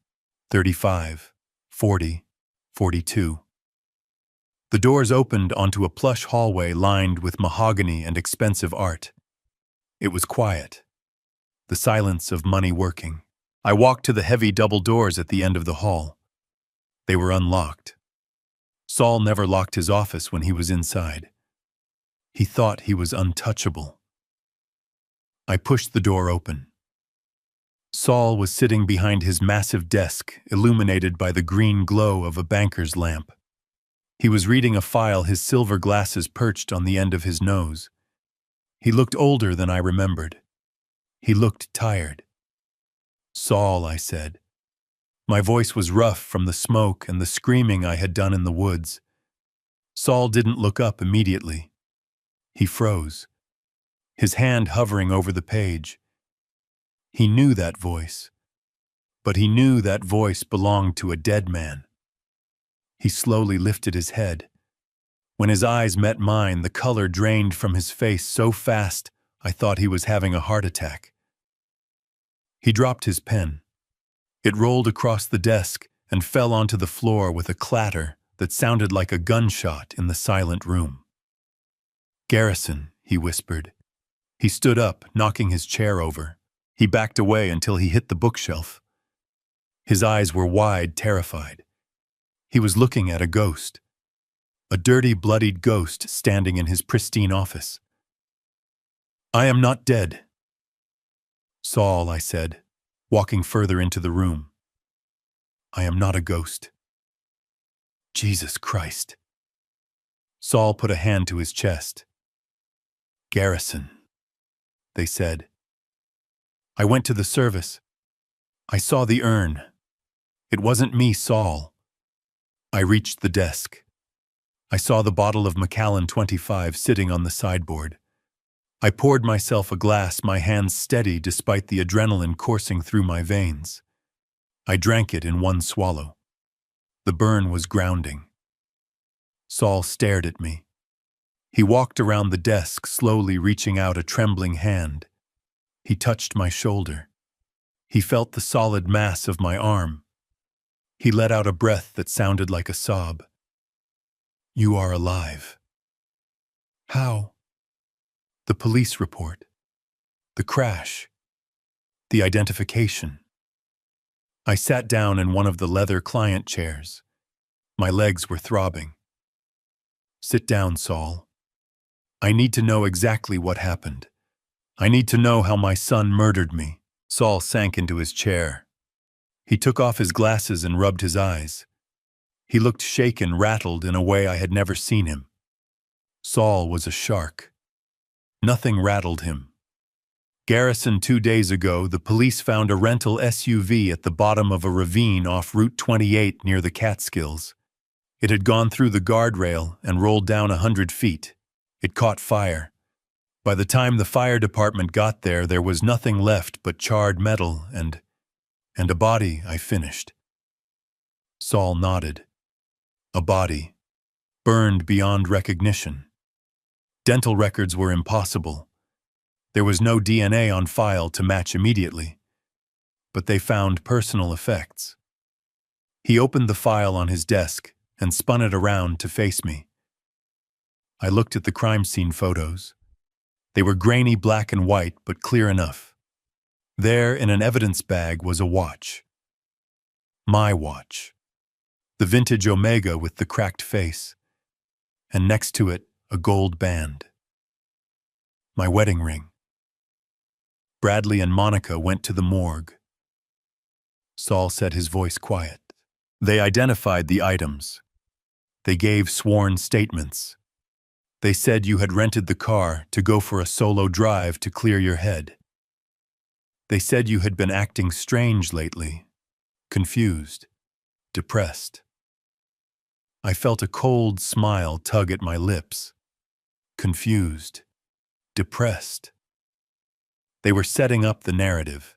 35, 40, 42. The doors opened onto a plush hallway lined with mahogany and expensive art. It was quiet. the silence of money working. I walked to the heavy double doors at the end of the hall. They were unlocked. Saul never locked his office when he was inside. He thought he was untouchable. I pushed the door open. Saul was sitting behind his massive desk, illuminated by the green glow of a banker's lamp. He was reading a file, his silver glasses perched on the end of his nose. He looked older than I remembered. He looked tired. "Saul," I said. My voice was rough from the smoke and the screaming I had done in the woods. Saul didn't look up immediately. He froze, his hand hovering over the page. He knew that voice, but he knew that voice belonged to a dead man. He slowly lifted his head. When his eyes met mine, the color drained from his face so fast I thought he was having a heart attack. He dropped his pen. It rolled across the desk and fell onto the floor with a clatter that sounded like a gunshot in the silent room. "Garrison," he whispered. He stood up, knocking his chair over. He backed away until he hit the bookshelf. His eyes were wide, terrified. He was looking at a ghost. A dirty, bloodied ghost standing in his pristine office. "I am not dead." "Saul," I said, walking further into the room. "I am not a ghost." Jesus Christ. Saul put a hand to his chest. "Garrison," they said. I went to the service. I saw the urn. It wasn't me, Saul. I reached the desk. I saw the bottle of Macallan 25 sitting on the sideboard. I poured myself a glass, my hands steady despite the adrenaline coursing through my veins. I drank it in one swallow. The burn was grounding. Saul stared at me. He walked around the desk, slowly reaching out a trembling hand. He touched my shoulder. He felt the solid mass of my arm. He let out a breath that sounded like a sob. "You are alive." "How?" "The police report. The crash. The identification." I sat down in one of the leather client chairs. My legs were throbbing. "Sit down, Saul. I need to know exactly what happened. I need to know how my son murdered me." Saul sank into his chair. He took off his glasses and rubbed his eyes. He looked shaken, rattled in a way I had never seen him. Saul was a shark. Nothing rattled him. "Garrison, 2 days ago, the police found a rental SUV at the bottom of a ravine off Route 28 near the Catskills. It had gone through the guardrail and rolled down 100 feet. It caught fire. By the time the fire department got there, there was nothing left but charred metal and a body," I finished. Saul nodded. A body. Burned beyond recognition. Dental records were impossible. There was no DNA on file to match immediately. But they found personal effects. He opened the file on his desk and spun it around to face me. I looked at the crime scene photos. They were grainy black and white, but clear enough. There, in an evidence bag, was a watch. My watch. The vintage Omega with the cracked face. And next to it, a gold band. My wedding ring. Bradley and Monica went to the morgue. Saul said, his voice quiet. "They identified the items. They gave sworn statements. They said you had rented the car to go for a solo drive to clear your head. They said you had been acting strange lately, confused, depressed." I felt a cold smile tug at my lips. Confused, depressed. They were setting up the narrative.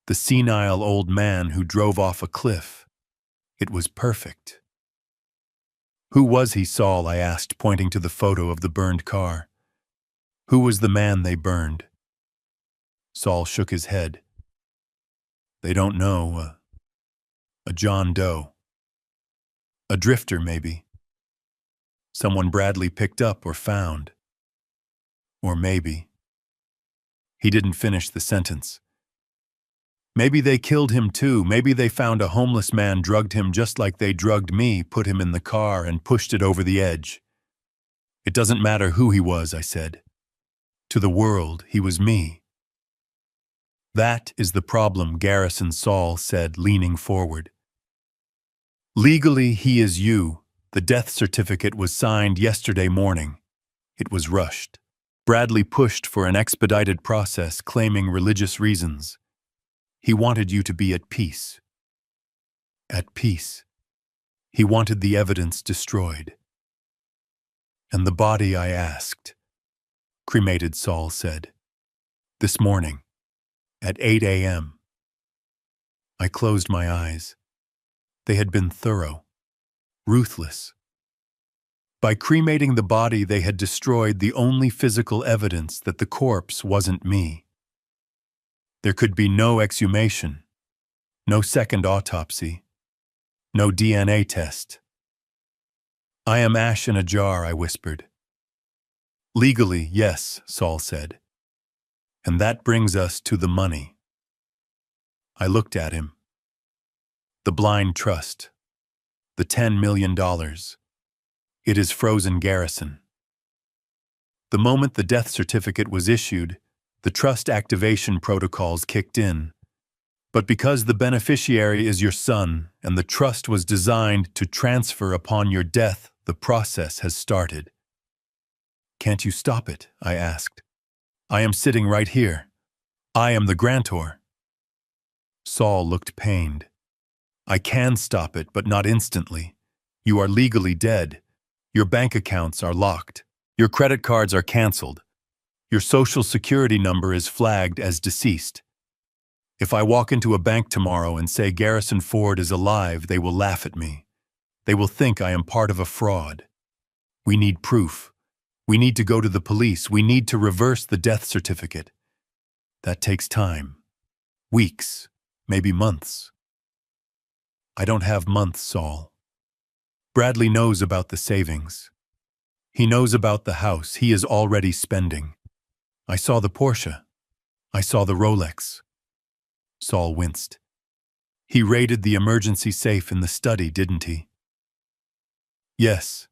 The senile old man who drove off a cliff. It was perfect. "Who was he, Saul?" I asked, pointing to the photo of the burned car. "Who was the man they burned?" Saul shook his head. "They don't know. A John Doe. A drifter, maybe. Someone Bradley picked up or found. Or maybe." He didn't finish the sentence. Maybe they killed him too. Maybe they found a homeless man, drugged him just like they drugged me, put him in the car and pushed it over the edge. It doesn't matter who he was, I said. To the world, he was me. That is the problem, Garrison Saul said, leaning forward. Legally, he is you. The death certificate was signed yesterday morning. It was rushed. Bradley pushed for an expedited process, claiming religious reasons. He wanted you to be at peace. At peace. He wanted the evidence destroyed. And the body, I asked. Cremated, Saul said. This morning, at 8 a.m. I closed my eyes. They had been thorough, ruthless. By cremating the body, they had destroyed the only physical evidence that the corpse wasn't me. There could be no exhumation, no second autopsy, no DNA test. I am ash in a jar, I whispered. Legally, yes, Saul said. And that brings us to the money. I looked at him. The blind trust. The $10 million. It is frozen, Garrison. The moment the death certificate was issued, the trust activation protocols kicked in. But because the beneficiary is your son and the trust was designed to transfer upon your death, the process has started. Can't you stop it? I asked. I am sitting right here. I am the grantor. Saul looked pained. I can stop it, but not instantly. You are legally dead. Your bank accounts are locked. Your credit cards are canceled. Your social security number is flagged as deceased. If I walk into a bank tomorrow and say Garrison Ford is alive, they will laugh at me. They will think I am part of a fraud. We need proof. We need to go to the police. We need to reverse the death certificate. That takes time. Weeks, maybe months. I don't have months, Saul. Bradley knows about the savings. He knows about the house he is already spending. I saw the Porsche. I saw the Rolex. Saul winced. He raided the emergency safe in the study, didn't he? Yes.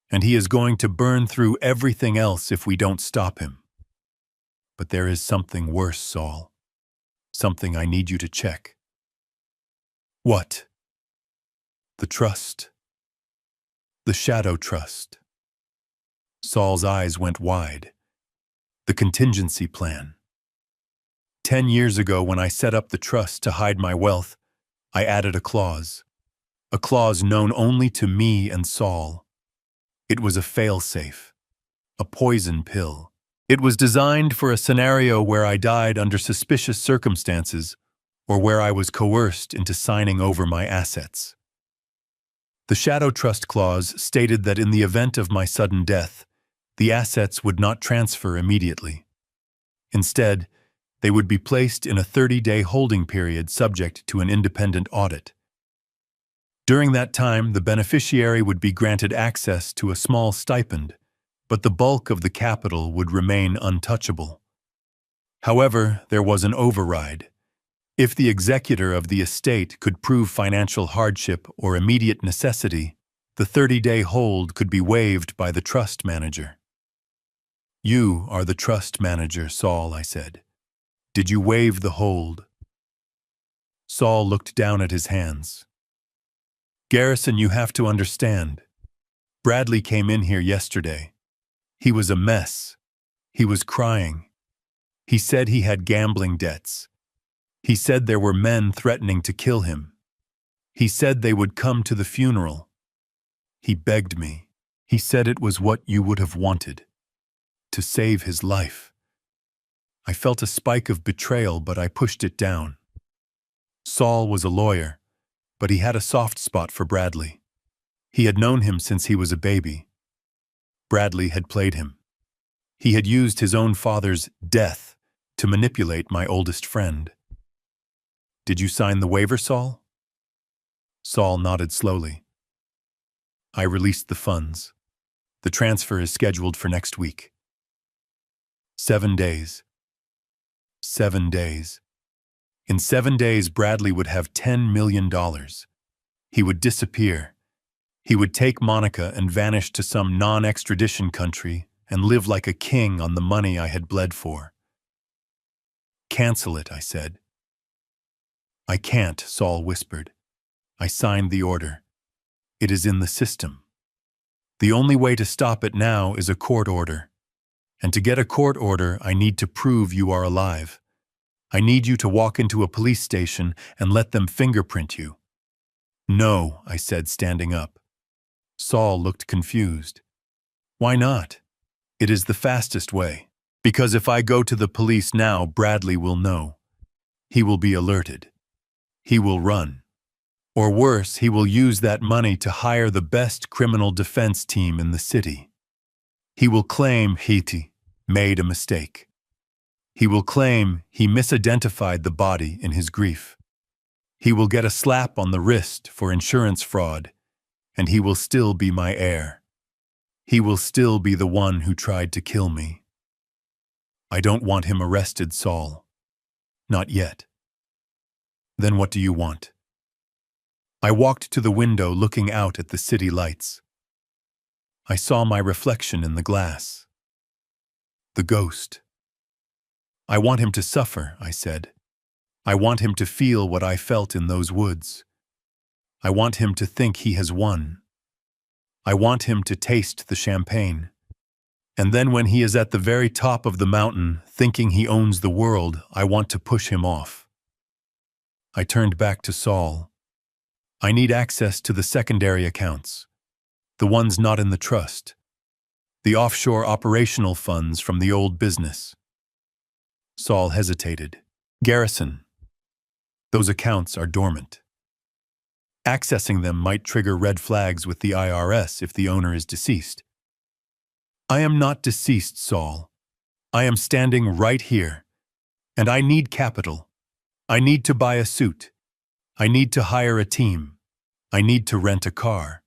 And he is going to burn through everything else if we don't stop him. But there is something worse, Saul. Something I need you to check. What? The trust. The shadow trust. Saul's eyes went wide. The contingency plan. 10 years ago, when I set up the trust to hide my wealth, I added a clause known only to me and Saul. It was a fail-safe, a poison pill. It was designed for a scenario where I died under suspicious circumstances or where I was coerced into signing over my assets. The shadow trust clause stated that in the event of my sudden death, the assets would not transfer immediately. Instead, they would be placed in a 30-day holding period subject to an independent audit. During that time, the beneficiary would be granted access to a small stipend, but the bulk of the capital would remain untouchable. However, there was an override. If the executor of the estate could prove financial hardship or immediate necessity, the 30-day hold could be waived by the trust manager. You are the trust manager, Saul, I said. Did you waive the hold? Saul looked down at his hands. Garrison, you have to understand. Bradley came in here yesterday. He was a mess. He was crying. He said he had gambling debts. He said there were men threatening to kill him. He said they would come to the funeral. He begged me. He said it was what you would have wanted. To save his life. I felt a spike of betrayal, but I pushed it down. Saul was a lawyer, but he had a soft spot for Bradley. He had known him since he was a baby. Bradley had played him. He had used his own father's death to manipulate my oldest friend. Did you sign the waiver, Saul? Saul nodded slowly. I released the funds. The transfer is scheduled for next week. 7 days. 7 days. In 7 days, Bradley would have $10 million. He would disappear. He would take Monica and vanish to some non-extradition country and live like a king on the money I had bled for. "Cancel it," I said. "I can't," Saul whispered. "I signed the order. It is in the system. The only way to stop it now is a court order. And to get a court order, I need to prove you are alive. I need you to walk into a police station and let them fingerprint you." "No," I said, standing up. Saul looked confused. "Why not?" "It is the fastest way. Because if I go to the police now, Bradley will know. He will be alerted. He will run. Or worse, he will use that money to hire the best criminal defense team in the city. He will claim he made a mistake. He will claim he misidentified the body in his grief. He will get a slap on the wrist for insurance fraud, and he will still be my heir. He will still be the one who tried to kill me. I don't want him arrested, Saul. Not yet." "Then what do you want?" I walked to the window looking out at the city lights. I saw my reflection in the glass. The ghost. "I want him to suffer," I said. "I want him to feel what I felt in those woods. I want him to think he has won. I want him to taste the champagne. And then when he is at the very top of the mountain, thinking he owns the world, I want to push him off." I turned back to Saul. "I need access to the secondary accounts, the ones not in the trust, the offshore operational funds from the old business." Saul hesitated. "Garrison, those accounts are dormant. Accessing them might trigger red flags with the IRS if the owner is deceased." "I am not deceased, Saul. I am standing right here. And I need capital. I need to buy a suit. I need to hire a team. I need to rent a car.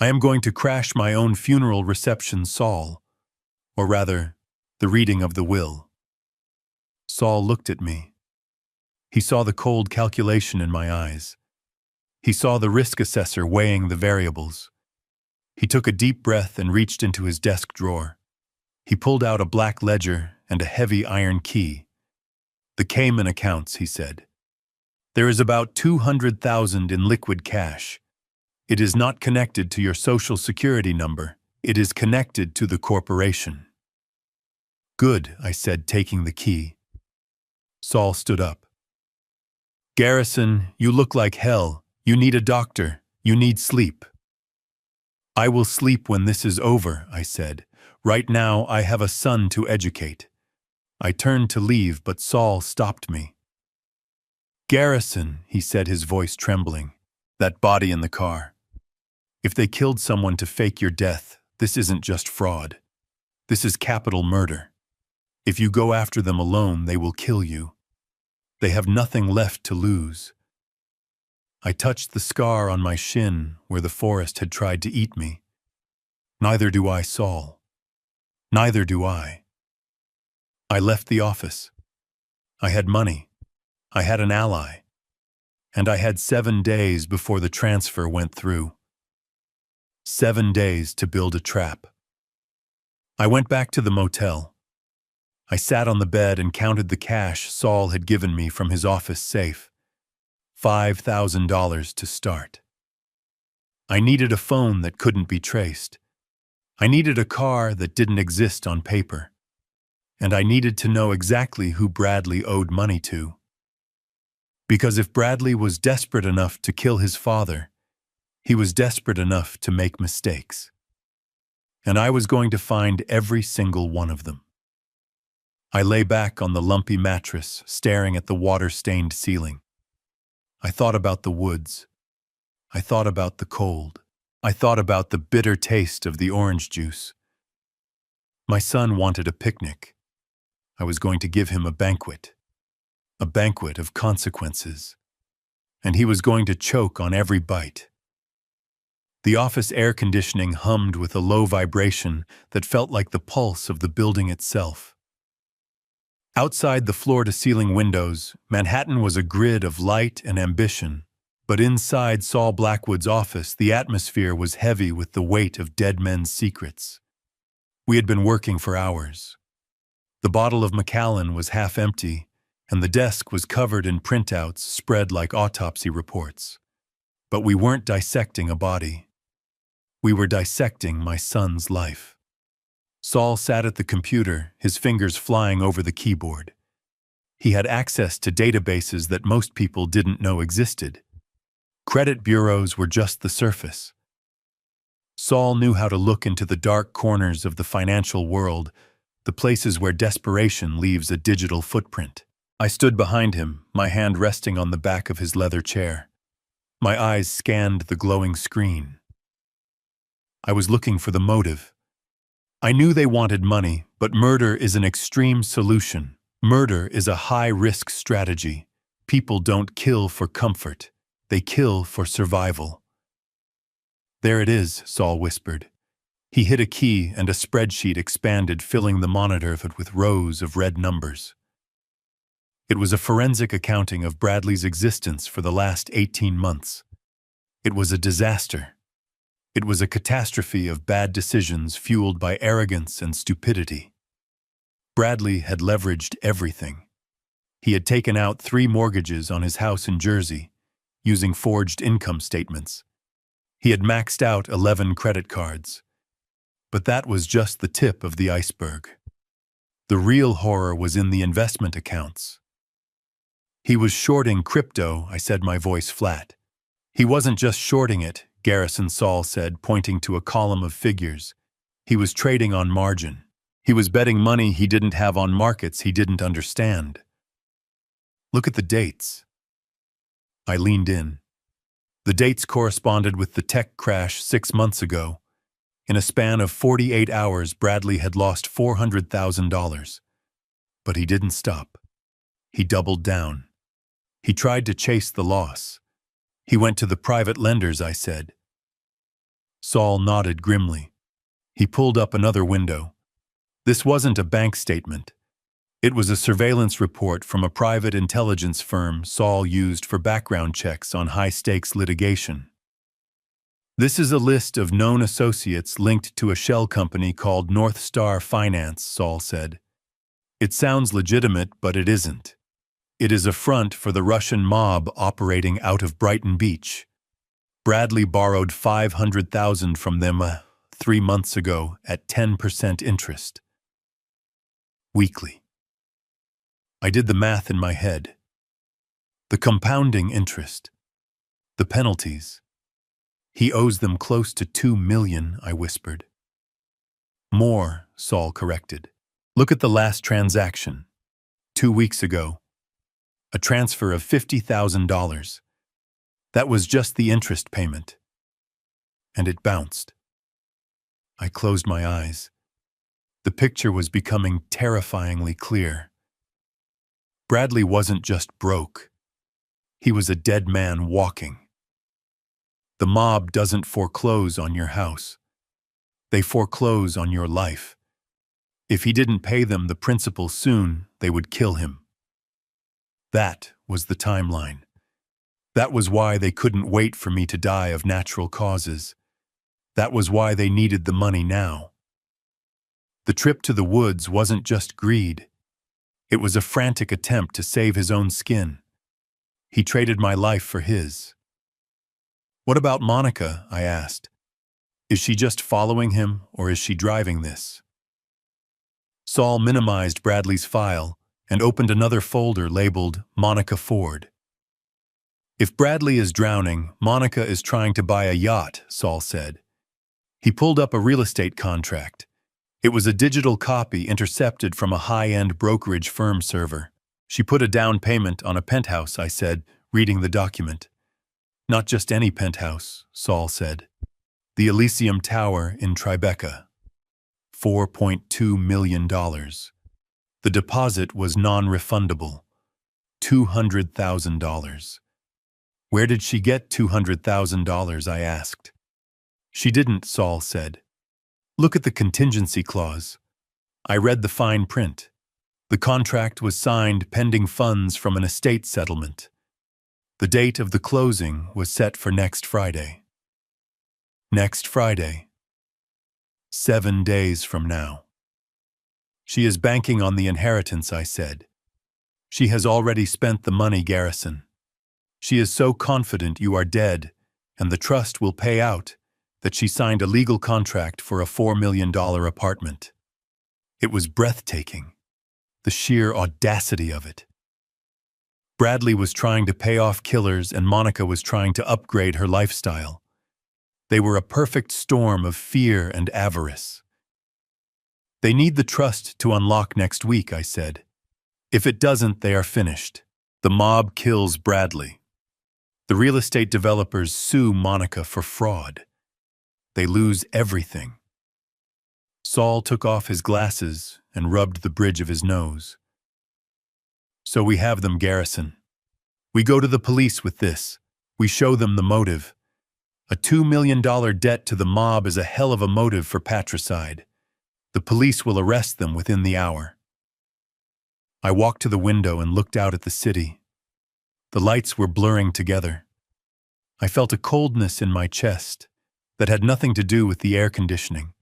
I am going to crash my own funeral reception, Saul. Or rather, the reading of the will." Saul looked at me. He saw the cold calculation in my eyes. He saw the risk assessor weighing the variables. He took a deep breath and reached into his desk drawer. He pulled out a black ledger and a heavy iron key. "The Cayman accounts," he said. "There is about 200,000 in liquid cash. It is not connected to your social security number. It is connected to the corporation." "Good," I said, taking the key. Saul stood up. "Garrison, you look like hell. You need a doctor. You need sleep." "I will sleep when this is over," I said. "Right now I have a son to educate." I turned to leave, but Saul stopped me. "Garrison," he said, his voice trembling, "that body in the car. If they killed someone to fake your death, this isn't just fraud. This is capital murder. If you go after them alone, they will kill you. They have nothing left to lose." I touched the scar on my shin where the forest had tried to eat me. "Neither do I, Saul. Neither do I." I left the office. I had money. I had an ally. And I had 7 days before the transfer went through. 7 days to build a trap. I went back to the motel. I sat on the bed and counted the cash Saul had given me from his office safe. $5,000 to start. I needed a phone that couldn't be traced. I needed a car that didn't exist on paper. And I needed to know exactly who Bradley owed money to. Because if Bradley was desperate enough to kill his father, he was desperate enough to make mistakes. And I was going to find every single one of them. I lay back on the lumpy mattress, staring at the water-stained ceiling. I thought about the woods. I thought about the cold. I thought about the bitter taste of the orange juice. My son wanted a picnic. I was going to give him a banquet of consequences. And he was going to choke on every bite. The office air conditioning hummed with a low vibration that felt like the pulse of the building itself. Outside the floor-to-ceiling windows, Manhattan was a grid of light and ambition. But inside Saul Blackwood's office, the atmosphere was heavy with the weight of dead men's secrets. We had been working for hours. The bottle of Macallan was half empty, and the desk was covered in printouts spread like autopsy reports. But we weren't dissecting a body. We were dissecting my son's life. Saul sat at the computer, his fingers flying over the keyboard. He had access to databases that most people didn't know existed. Credit bureaus were just the surface. Saul knew how to look into the dark corners of the financial world, the places where desperation leaves a digital footprint. I stood behind him, my hand resting on the back of his leather chair. My eyes scanned the glowing screen. I was looking for the motive. I knew they wanted money, but murder is an extreme solution. Murder is a high-risk strategy. People don't kill for comfort. They kill for survival. There it is, Saul whispered. He hit a key and a spreadsheet expanded, filling the monitor with rows of red numbers. It was a forensic accounting of Bradley's existence for the last 18 months. It was a disaster. It was a catastrophe of bad decisions fueled by arrogance and stupidity. Bradley had leveraged everything. He had taken out 3 mortgages on his house in Jersey, using forged income statements. He had maxed out 11 credit cards. But that was just the tip of the iceberg. The real horror was in the investment accounts. He was shorting crypto, I said, my voice flat. He wasn't just shorting it, Garrison Saul said, pointing to a column of figures. He was trading on margin. He was betting money he didn't have on markets he didn't understand. Look at the dates. I leaned in. The dates corresponded with the tech crash 6 months ago. In a span of 48 hours, Bradley had lost $400,000. But he didn't stop. He doubled down. He tried to chase the loss. He went to the private lenders, I said. Saul nodded grimly. He pulled up another window. This wasn't a bank statement. It was a surveillance report from a private intelligence firm Saul used for background checks on high-stakes litigation. This is a list of known associates linked to a shell company called North Star Finance, Saul said. It sounds legitimate, but it isn't. It is a front for the Russian mob operating out of Brighton Beach. Bradley borrowed $500,000 from them 3 months ago at 10% interest. Weekly. I did the math in my head. The compounding interest. The penalties. He owes them close to $2 million, I whispered. More, Saul corrected. Look at the last transaction. 2 weeks ago. A transfer of $50,000. That was just the interest payment. And it bounced. I closed my eyes. The picture was becoming terrifyingly clear. Bradley wasn't just broke. He was a dead man walking. The mob doesn't foreclose on your house. They foreclose on your life. If he didn't pay them the principal soon, they would kill him. That was the timeline. That was why they couldn't wait for me to die of natural causes. That was why they needed the money now. The trip to the woods wasn't just greed. It was a frantic attempt to save his own skin. He traded my life for his. What about Monica? I asked. Is she just following him, or is she driving this? Saul minimized Bradley's file and opened another folder labeled Monica Ford. If Bradley is drowning, Monica is trying to buy a yacht, Saul said. He pulled up a real estate contract. It was a digital copy intercepted from a high-end brokerage firm server. She put a down payment on a penthouse, I said, reading the document. Not just any penthouse, Saul said. The Elysium Tower in Tribeca. $4.2 million. The deposit was non-refundable. $200,000. Where did she get $200,000, I asked. She didn't, Saul said. Look at the contingency clause. I read the fine print. The contract was signed pending funds from an estate settlement. The date of the closing was set for next Friday. Next Friday. 7 days from now. She is banking on the inheritance, I said. She has already spent the money, Garrison. She is so confident you are dead, and the trust will pay out, that she signed a legal contract for a $4 million apartment. It was breathtaking, the sheer audacity of it. Bradley was trying to pay off killers, and Monica was trying to upgrade her lifestyle. They were a perfect storm of fear and avarice. They need the trust to unlock next week, I said. If it doesn't, they are finished. The mob kills Bradley. The real estate developers sue Monica for fraud. They lose everything. Saul took off his glasses and rubbed the bridge of his nose. So we have them, Garrison. We go to the police with this. We show them the motive. A $2 million debt to the mob is a hell of a motive for patricide. The police will arrest them within the hour. I walked to the window and looked out at the city. The lights were blurring together. I felt a coldness in my chest that had nothing to do with the air conditioning.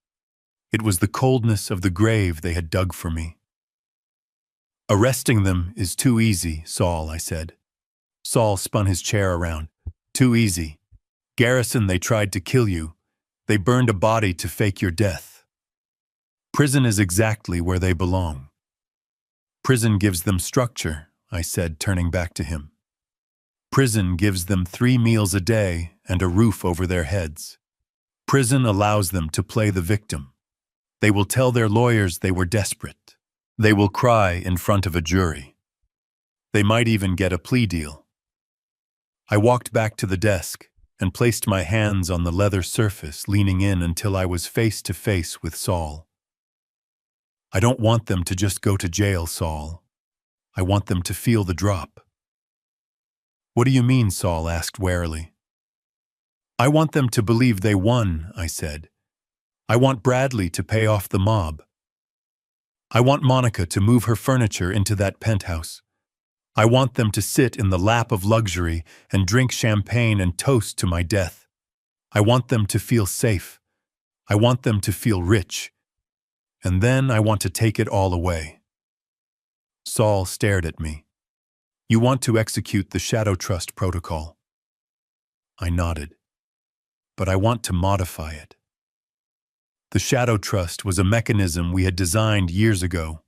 It was the coldness of the grave they had dug for me. Arresting them is too easy, Saul, I said. Saul spun his chair around. Too easy. Garrison, they tried to kill you. They burned a body to fake your death. Prison is exactly where they belong. Prison gives them structure, I said, turning back to him. Prison gives them 3 meals a day and a roof over their heads. Prison allows them to play the victim. They will tell their lawyers they were desperate. They will cry in front of a jury. They might even get a plea deal. I walked back to the desk and placed my hands on the leather surface, leaning in until I was face to face with Saul. I don't want them to just go to jail, Saul. I want them to feel the drop. What do you mean? Saul asked warily. I want them to believe they won, I said. I want Bradley to pay off the mob. I want Monica to move her furniture into that penthouse. I want them to sit in the lap of luxury and drink champagne and toast to my death. I want them to feel safe. I want them to feel rich. And then I want to take it all away. Saul stared at me. You want to execute the shadow trust protocol? I nodded. But I want to modify it. The shadow trust was a mechanism we had designed years ago.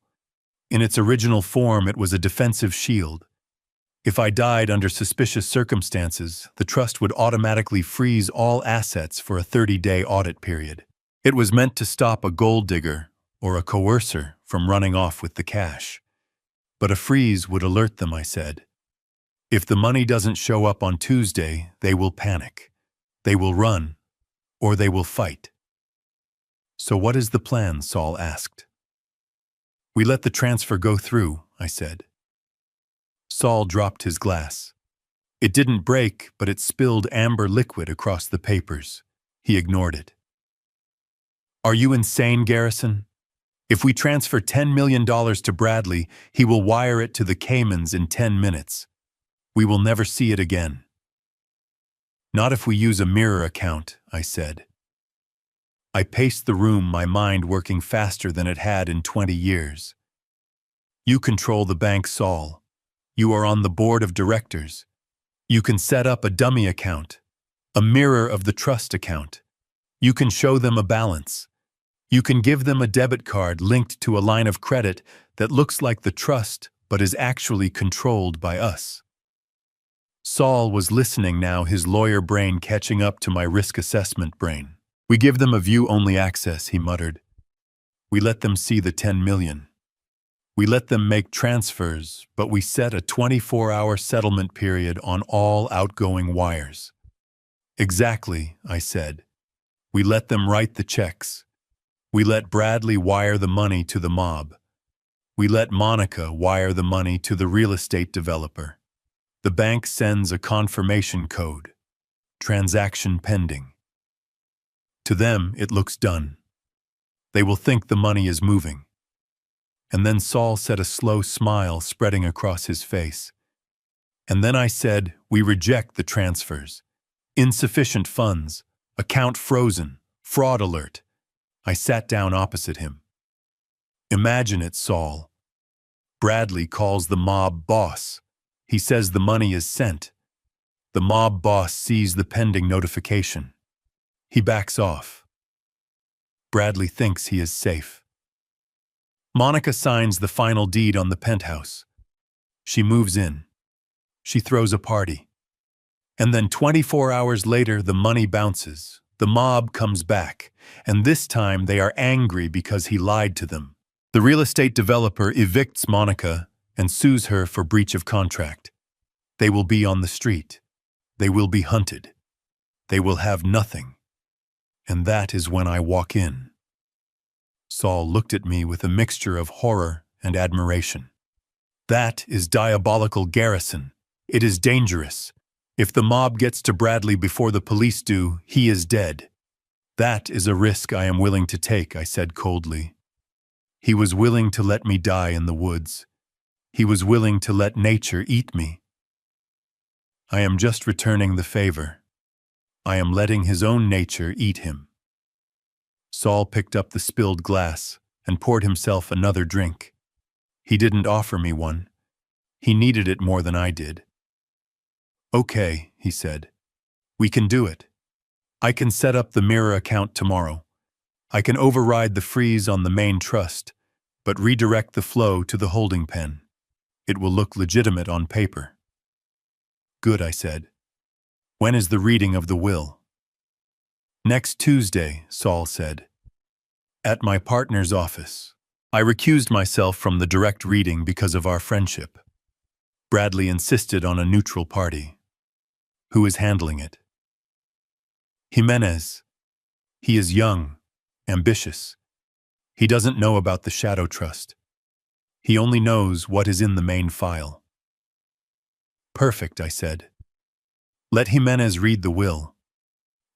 In its original form, it was a defensive shield. If I died under suspicious circumstances, the trust would automatically freeze all assets for a 30-day audit period. It was meant to stop a gold digger or a coercer from running off with the cash. But a freeze would alert them, I said. If the money doesn't show up on Tuesday, they will panic. They will run, or they will fight. So what is the plan? Saul asked. We let the transfer go through, I said. Saul dropped his glass. It didn't break, but it spilled amber liquid across the papers. He ignored it. Are you insane, Garrison? If we transfer $10 million to Bradley, he will wire it to the Caymans in 10 minutes. We will never see it again. Not if we use a mirror account, I said. I paced the room, my mind working faster than it had in 20 years. You control the bank, Saul. You are on the board of directors. You can set up a dummy account, a mirror of the trust account. You can show them a balance. You can give them a debit card linked to a line of credit that looks like the trust but is actually controlled by us. Saul was listening now, his lawyer brain catching up to my risk assessment brain. We give them a view-only access, he muttered. We let them see the 10 million. We let them make transfers, but we set a 24-hour settlement period on all outgoing wires. Exactly, I said. We let them write the checks. We let Bradley wire the money to the mob. We let Monica wire the money to the real estate developer. The bank sends a confirmation code. Transaction pending. To them, it looks done. They will think the money is moving. And then Saul said, a slow smile spreading across his face. And then I said, we reject the transfers. Insufficient funds, account frozen, fraud alert. I sat down opposite him. Imagine it, Saul. Bradley calls the mob boss. He says the money is sent. The mob boss sees the pending notification. He backs off. Bradley thinks he is safe. Monica signs the final deed on the penthouse. She moves in. She throws a party. And then 24 hours later, the money bounces. The mob comes back, and this time they are angry because he lied to them. The real estate developer evicts Monica and sues her for breach of contract. They will be on the street. They will be hunted. They will have nothing. And that is when I walk in. Saul looked at me with a mixture of horror and admiration. That is diabolical, Garrison. It is dangerous. If the mob gets to Bradley before the police do, he is dead. That is a risk I am willing to take, I said coldly. He was willing to let me die in the woods. He was willing to let nature eat me. I am just returning the favor. I am letting his own nature eat him. Saul picked up the spilled glass and poured himself another drink. He didn't offer me one. He needed it more than I did. Okay, he said. We can do it. I can set up the mirror account tomorrow. I can override the freeze on the main trust, but redirect the flow to the holding pen. It will look legitimate on paper. Good, I said. When is the reading of the will? Next Tuesday, Saul said. At my partner's office. I recused myself from the direct reading because of our friendship. Bradley insisted on a neutral party. Who is handling it? Jimenez. He is young, ambitious. He doesn't know about the shadow trust. He only knows what is in the main file. Perfect, I said. Let Jimenez read the will.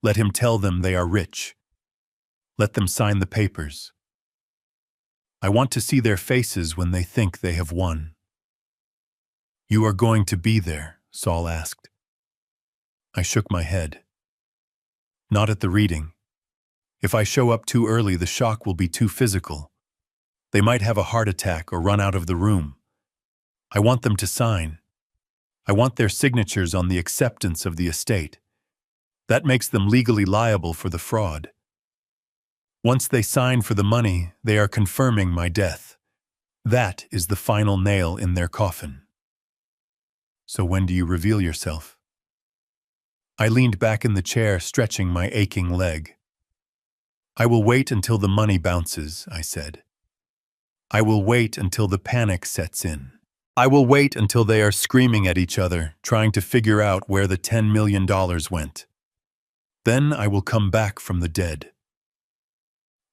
Let him tell them they are rich. Let them sign the papers. I want to see their faces when they think they have won. You are going to be there, Saul asked. I shook my head. Not at the reading. If I show up too early, the shock will be too physical. They might have a heart attack or run out of the room. I want them to sign. I want their signatures on the acceptance of the estate. That makes them legally liable for the fraud. Once they sign for the money, they are confirming my death. That is the final nail in their coffin. So when do you reveal yourself? I leaned back in the chair, stretching my aching leg. I will wait until the money bounces, I said. I will wait until the panic sets in. I will wait until they are screaming at each other, trying to figure out where the $10 million went. Then I will come back from the dead.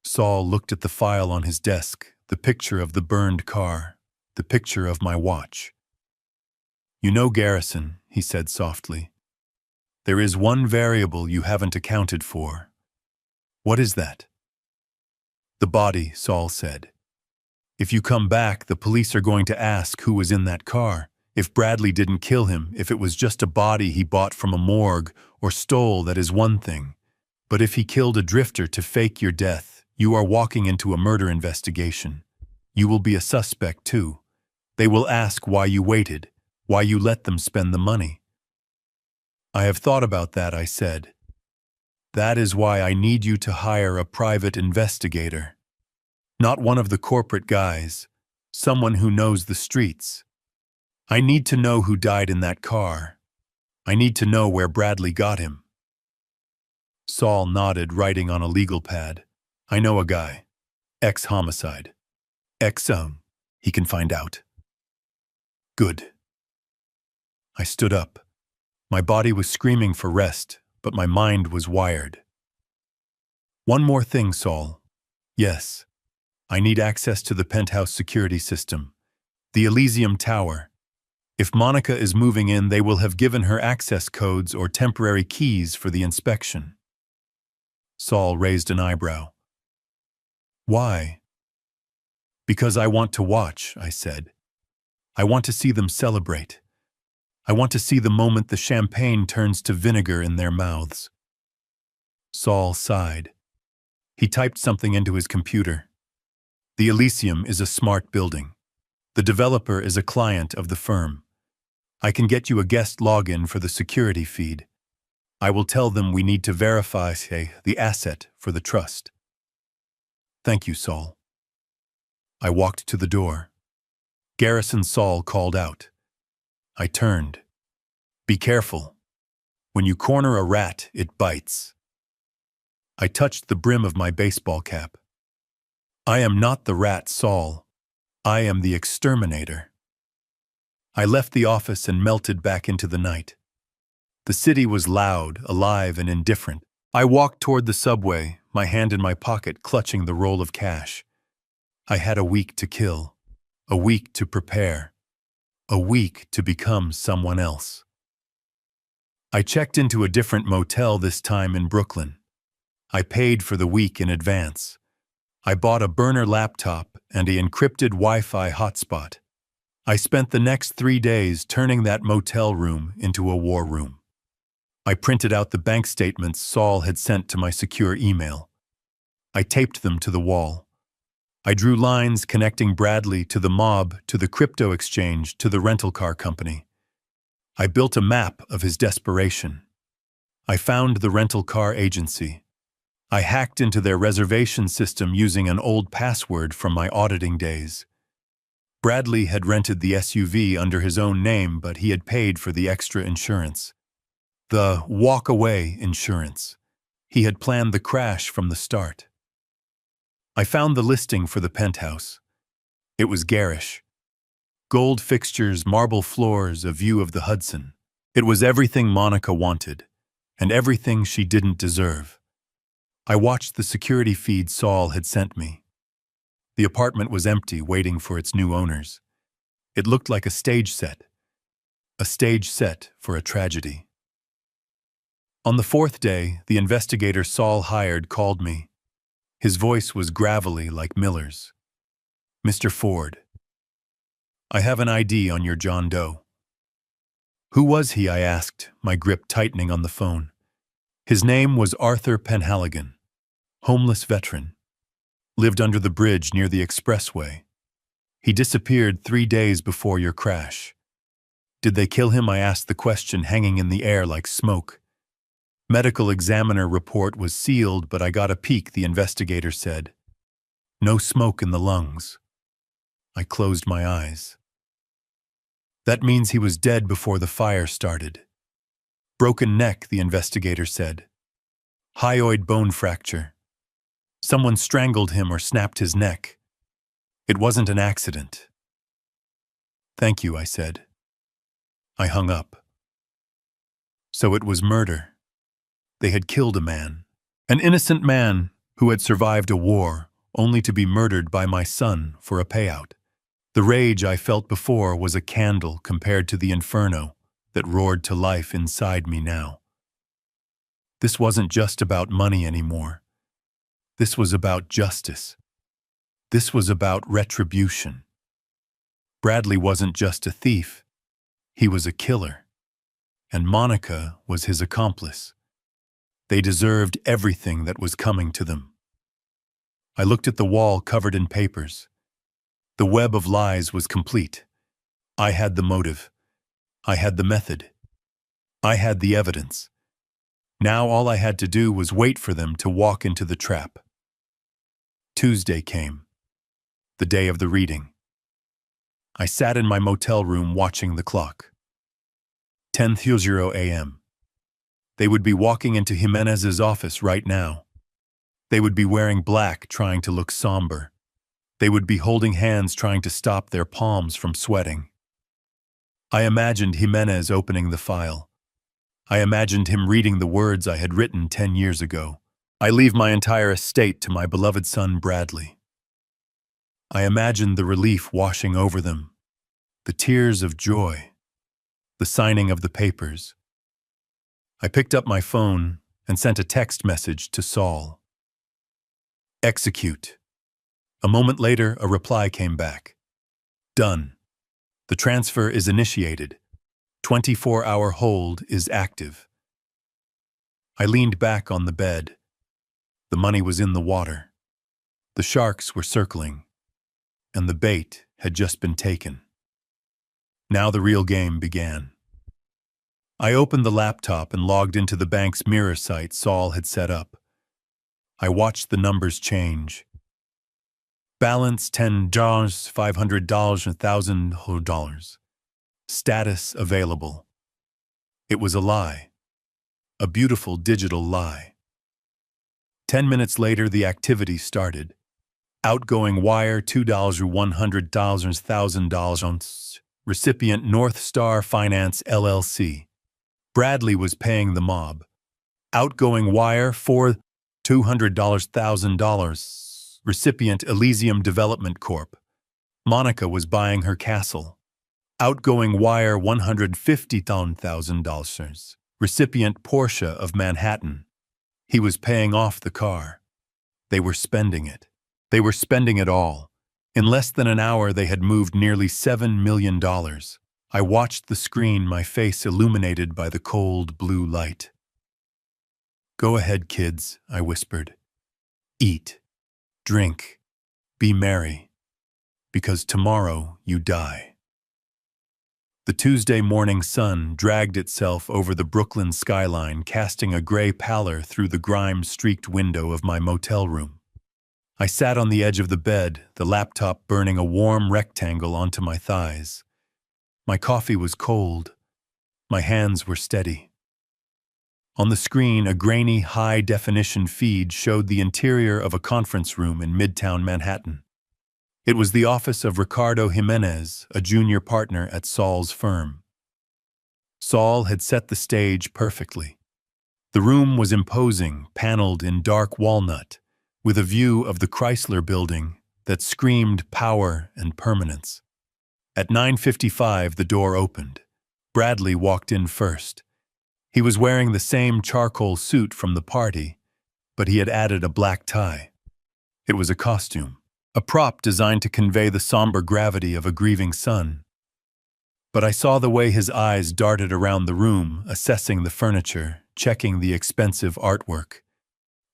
Saul looked at the file on his desk, the picture of the burned car, the picture of my watch. You know, Garrison, he said softly, there is one variable you haven't accounted for. What is that? The body, Saul said. If you come back, the police are going to ask who was in that car. If Bradley didn't kill him, if it was just a body he bought from a morgue or stole, that is one thing. But if he killed a drifter to fake your death, you are walking into a murder investigation. You will be a suspect too. They will ask why you waited, why you let them spend the money. I have thought about that, I said. That is why I need you to hire a private investigator. Not one of the corporate guys, someone who knows the streets. I need to know who died in that car. I need to know where Bradley got him. Saul nodded, writing on a legal pad. I know a guy. Ex-homicide. He can find out. Good. I stood up. My body was screaming for rest, but my mind was wired. One more thing, Saul. Yes. I need access to the penthouse security system, the Elysium Tower. If Monica is moving in, they will have given her access codes or temporary keys for the inspection. Saul raised an eyebrow. Why? Because I want to watch, I said. I want to see them celebrate. I want to see the moment the champagne turns to vinegar in their mouths. Saul sighed. He typed something into his computer. The Elysium is a smart building. The developer is a client of the firm. I can get you a guest login for the security feed. I will tell them we need to verify the asset for the trust. Thank you, Saul. I walked to the door. Garrison Saul called out. I turned. Be careful. When you corner a rat, it bites. I touched the brim of my baseball cap. I am not the rat, Saul. I am the exterminator. I left the office and melted back into the night. The city was loud, alive, and indifferent. I walked toward the subway, my hand in my pocket clutching the roll of cash. I had a week to kill, a week to prepare, a week to become someone else. I checked into a different motel this time in Brooklyn. I paid for the week in advance. I bought a burner laptop and an encrypted Wi-Fi hotspot. I spent the next 3 days turning that motel room into a war room. I printed out the bank statements Saul had sent to my secure email. I taped them to the wall. I drew lines connecting Bradley to the mob, to the crypto exchange, to the rental car company. I built a map of his desperation. I found the rental car agency. I hacked into their reservation system using an old password from my auditing days. Bradley had rented the SUV under his own name, but he had paid for the extra insurance. The walk-away insurance. He had planned the crash from the start. I found the listing for the penthouse. It was garish. Gold fixtures, marble floors, a view of the Hudson. It was everything Monica wanted, and everything she didn't deserve. I watched the security feed Saul had sent me. The apartment was empty, waiting for its new owners. It looked like a stage set for a tragedy. On the 4th day, the investigator Saul hired called me. His voice was gravelly like Miller's. Mr. Ford, I have an ID on your John Doe. Who was he? I asked, my grip tightening on the phone. His name was Arthur Penhaligon, homeless veteran. Lived under the bridge near the expressway. He disappeared 3 days before your crash. Did they kill him? I asked the question hanging in the air like smoke. Medical examiner report was sealed, but I got a peek, the investigator said. No smoke in the lungs. I closed my eyes. That means he was dead before the fire started. Broken neck, the investigator said. Hyoid bone fracture. Someone strangled him or snapped his neck. It wasn't an accident. Thank you, I said. I hung up. So it was murder. They had killed a man, an innocent man who had survived a war, only to be murdered by my son for a payout. The rage I felt before was a candle compared to the inferno that roared to life inside me now. This wasn't just about money anymore. This was about justice. This was about retribution. Bradley wasn't just a thief. He was a killer. And Monica was his accomplice. They deserved everything that was coming to them. I looked at the wall covered in papers. The web of lies was complete. I had the motive. I had the method. I had the evidence. Now all I had to do was wait for them to walk into the trap. Tuesday came, the day of the reading. I sat in my motel room watching the clock. 10:00 a.m. They would be walking into Jimenez's office right now. They would be wearing black, trying to look somber. They would be holding hands, trying to stop their palms from sweating. I imagined Jimenez opening the file. I imagined him reading the words I had written 10 years ago. I leave my entire estate to my beloved son Bradley. I imagined the relief washing over them, the tears of joy, the signing of the papers. I picked up my phone and sent a text message to Saul. Execute. A moment later, a reply came back. Done. The transfer is initiated. 24-hour hold is active. I leaned back on the bed. The money was in the water. The sharks were circling, and the bait had just been taken. Now the real game began. I opened the laptop and logged into the bank's mirror site Saul had set up. I watched the numbers change. Balance $10, $500, and $1,000. Status available. It was a lie. A beautiful digital lie. 10 minutes later, the activity started. Outgoing wire $2 or $100, $1,000. Recipient North Star Finance LLC. Bradley was paying the mob. Outgoing wire for $200, $1,000. Recipient Elysium Development Corp. Monica was buying her castle. Outgoing wire $150,000. Recipient Portia of Manhattan. He was paying off the car. They were spending it. They were spending it all. In less than an hour, they had moved nearly $7 million. I watched the screen, my face illuminated by the cold blue light. Go ahead, kids, I whispered. Eat, drink, be merry, because tomorrow you die. The Tuesday morning sun dragged itself over the Brooklyn skyline, casting a gray pallor through the grime-streaked window of my motel room. I sat on the edge of the bed, the laptop burning a warm rectangle onto my thighs. My coffee was cold. My hands were steady. On the screen, a grainy, high-definition feed showed the interior of a conference room in Midtown Manhattan. It was the office of Ricardo Jimenez, a junior partner at Saul's firm. Saul had set the stage perfectly. The room was imposing, paneled in dark walnut, with a view of the Chrysler Building that screamed power and permanence. At 9:55, the door opened. Bradley walked in first. He was wearing the same charcoal suit from the party, but he had added a black tie. It was a costume, a prop designed to convey the somber gravity of a grieving son. But I saw the way his eyes darted around the room, assessing the furniture, checking the expensive artwork.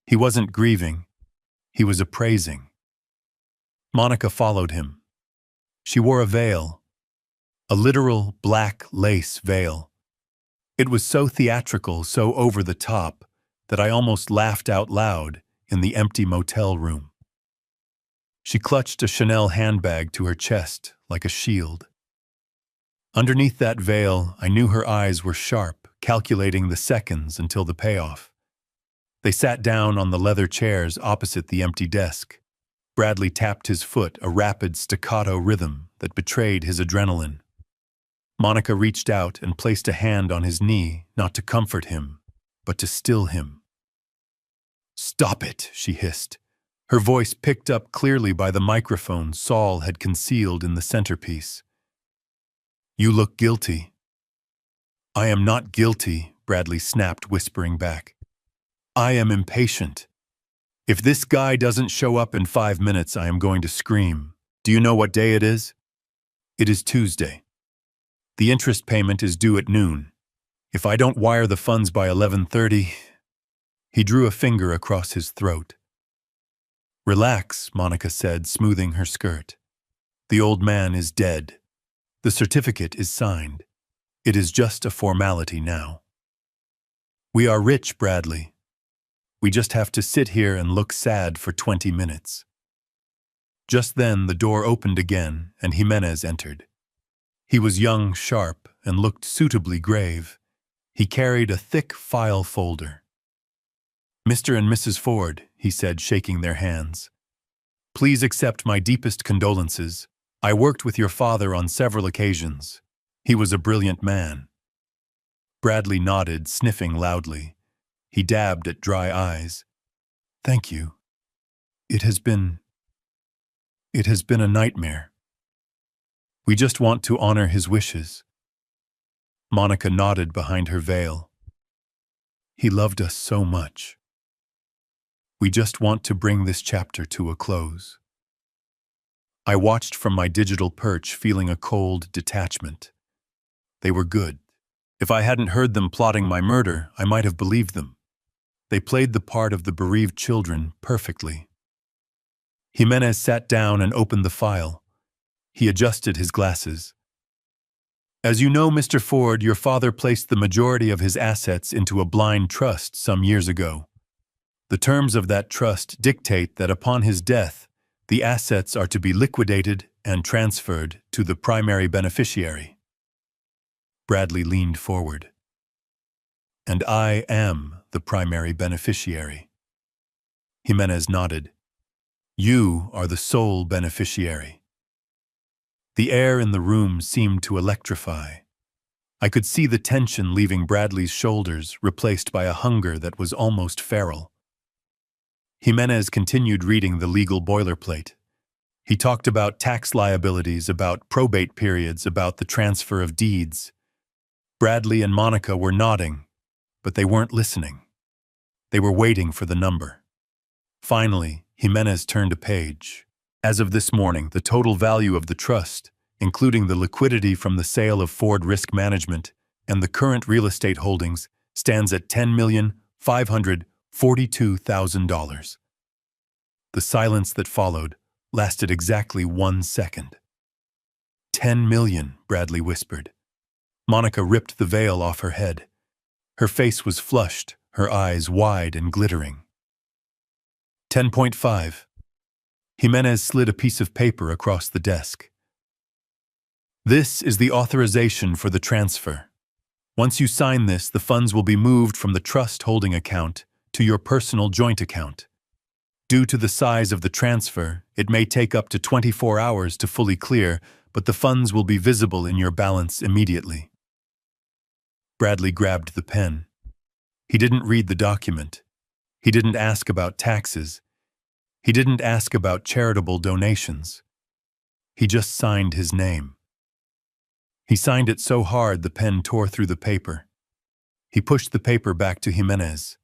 He wasn't grieving. He was appraising. Monica followed him. She wore a veil, a literal black lace veil. It was so theatrical, so over the top, that I almost laughed out loud in the empty motel room. She clutched a Chanel handbag to her chest like a shield. Underneath that veil, I knew her eyes were sharp, calculating the seconds until the payoff. They sat down on the leather chairs opposite the empty desk. Bradley tapped his foot, a rapid staccato rhythm that betrayed his adrenaline. Monica reached out and placed a hand on his knee, not to comfort him, but to still him. "Stop it," she hissed. Her voice picked up clearly by the microphone Saul had concealed in the centerpiece. "You look guilty." "I am not guilty," Bradley snapped, whispering back. "I am impatient. If this guy doesn't show up in 5 minutes, I am going to scream. Do you know what day it is?" "It is Tuesday. The interest payment is due at noon. If I don't wire the funds by 11:30... He drew a finger across his throat. "Relax," Monica said, smoothing her skirt. "The old man is dead. The certificate is signed. It is just a formality now. We are rich, Bradley. We just have to sit here and look sad for 20 minutes. Just then, the door opened again, and Jimenez entered. He was young, sharp, and looked suitably grave. He carried a thick file folder. "Mr. and Mrs. Ford," he said, shaking their hands. "Please accept my deepest condolences. I worked with your father on several occasions. He was a brilliant man." Bradley nodded, sniffing loudly. He dabbed at dry eyes. "Thank you. It has been a nightmare. We just want to honor his wishes." Monica nodded behind her veil. "He loved us so much. We just want to bring this chapter to a close." I watched from my digital perch, feeling a cold detachment. They were good. If I hadn't heard them plotting my murder, I might have believed them. They played the part of the bereaved children perfectly. Jimenez sat down and opened the file. He adjusted his glasses. As you know, Mr. Ford, your father placed the majority of his assets into a blind trust some years ago. The terms of that trust dictate that upon his death, the assets are to be liquidated and transferred to the primary beneficiary. Bradley leaned forward. And I am the primary beneficiary. Jimenez nodded. You are the sole beneficiary. The air in the room seemed to electrify. I could see the tension leaving Bradley's shoulders, replaced by a hunger that was almost feral. Jimenez continued reading the legal boilerplate. He talked about tax liabilities, about probate periods, about the transfer of deeds. Bradley and Monica were nodding, but they weren't listening. They were waiting for the number. Finally, Jimenez turned a page. As of this morning, the total value of the trust, including the liquidity from the sale of Ford Risk Management and the current real estate holdings, stands at $10,542,000. The silence that followed lasted exactly 1 second. 10 million, Bradley whispered. Monica ripped the veil off her head. Her face was flushed, her eyes wide and glittering. 10.5. Jimenez slid a piece of paper across the desk. This is the authorization for the transfer. Once you sign this, the funds will be moved from the trust holding account to your personal joint account. Due to the size of the transfer, it may take up to 24 hours to fully clear, but the funds will be visible in your balance immediately. Bradley grabbed the pen. He didn't read the document. He didn't ask about taxes. He didn't ask about charitable donations. He just signed his name. He signed it so hard the pen tore through the paper. He pushed the paper back to Jimenez.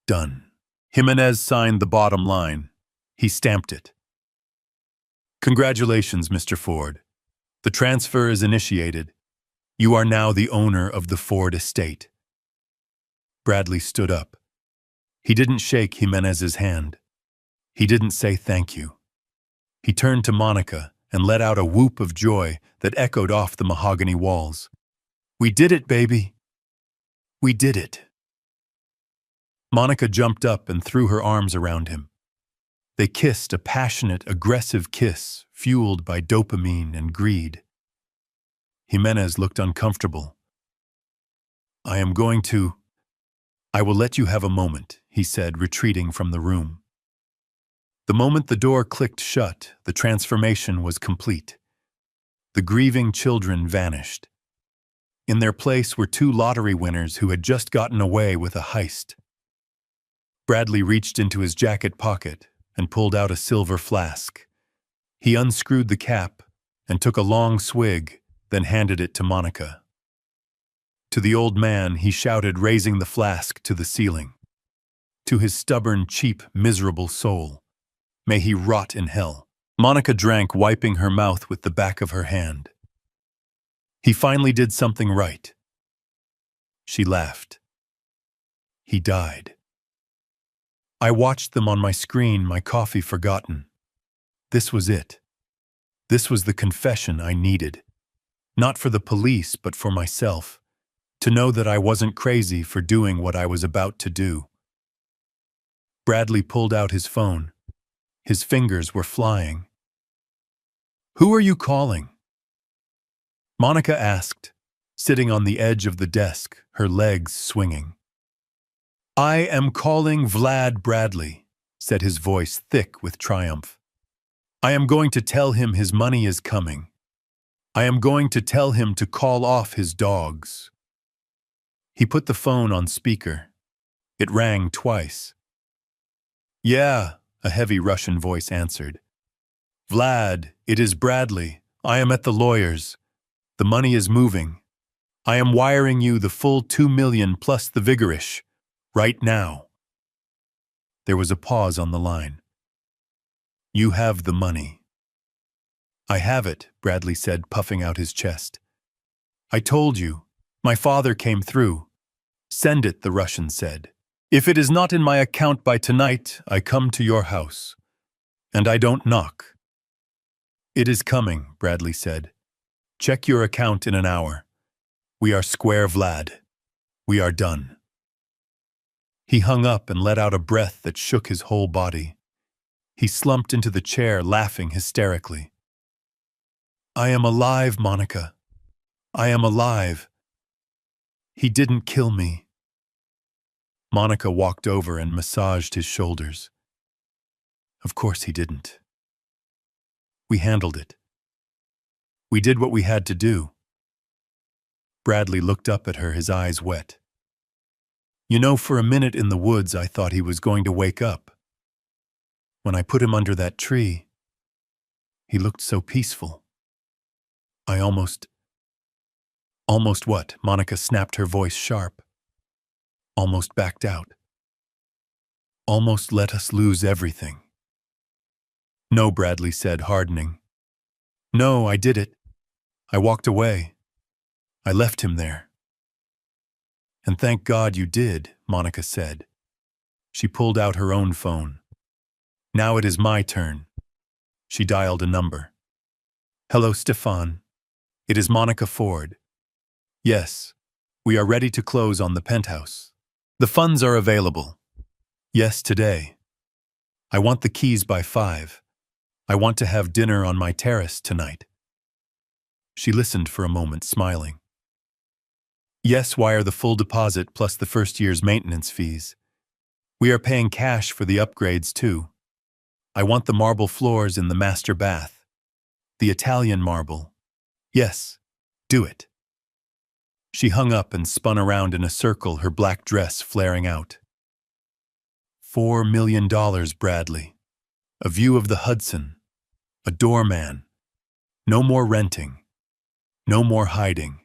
Done. Jimenez signed the bottom line. He stamped it. Congratulations, Mr. Ford. The transfer is initiated. You are now the owner of the Ford estate. Bradley stood up. He didn't shake Jimenez's hand. He didn't say thank you. He turned to Monica and let out a whoop of joy that echoed off the mahogany walls. We did it, baby. We did it. Monica jumped up and threw her arms around him. They kissed, a passionate, aggressive kiss fueled by dopamine and greed. Jimenez looked uncomfortable. I will let you have a moment, he said, retreating from the room. The moment the door clicked shut, the transformation was complete. The grieving children vanished. In their place were 2 lottery winners who had just gotten away with a heist. Bradley reached into his jacket pocket and pulled out a silver flask. He unscrewed the cap and took a long swig, then handed it to Monica. To the old man, he shouted, raising the flask to the ceiling. To his stubborn, cheap, miserable soul, may he rot in hell. Monica drank, wiping her mouth with the back of her hand. He finally did something right. She laughed. He died. I watched them on my screen, my coffee forgotten. This was it. This was the confession I needed. Not for the police, but for myself. To know that I wasn't crazy for doing what I was about to do. Bradley pulled out his phone. His fingers were flying. Who are you calling? Monica asked, sitting on the edge of the desk, her legs swinging. I am calling Vlad Bradley, said his voice thick with triumph. I am going to tell him his money is coming. I am going to tell him to call off his dogs. He put the phone on speaker. It rang twice. Yeah, a heavy Russian voice answered. Vlad, it is Bradley. I am at the lawyer's. The money is moving. I am wiring you the full 2 million plus the vigorish. Right now. There was a pause on the line. You have the money. I have it, Bradley said, puffing out his chest. I told you. My father came through. Send it, the Russian said. If it is not in my account by tonight, I come to your house. And I don't knock. It is coming, Bradley said. Check your account in an hour. We are square, Vlad. We are done. He hung up and let out a breath that shook his whole body. He slumped into the chair, laughing hysterically. I am alive, Monica. I am alive. He didn't kill me. Monica walked over and massaged his shoulders. Of course he didn't. We handled it. We did what we had to do. Bradley looked up at her, his eyes wet. You know, for a minute in the woods, I thought he was going to wake up. When I put him under that tree, he looked so peaceful. I almost what? Monica snapped, her voice sharp. Almost backed out. Almost let us lose everything. No, Bradley said, hardening. No, I did it. I walked away. I left him there. And thank God you did, Monica said. She pulled out her own phone. Now it is my turn. She dialed a number. Hello, Stefan. It is Monica Ford. Yes, we are ready to close on the penthouse. The funds are available. Yes, today. I want the keys by 5. I want to have dinner on my terrace tonight. She listened for a moment, smiling. Yes, wire the full deposit plus the first year's maintenance fees. We are paying cash for the upgrades, too. I want the marble floors in the master bath. The Italian marble. Yes, do it. She hung up and spun around in a circle, her black dress flaring out. $4 million, Bradley. A view of the Hudson. A doorman. No more renting. No more hiding.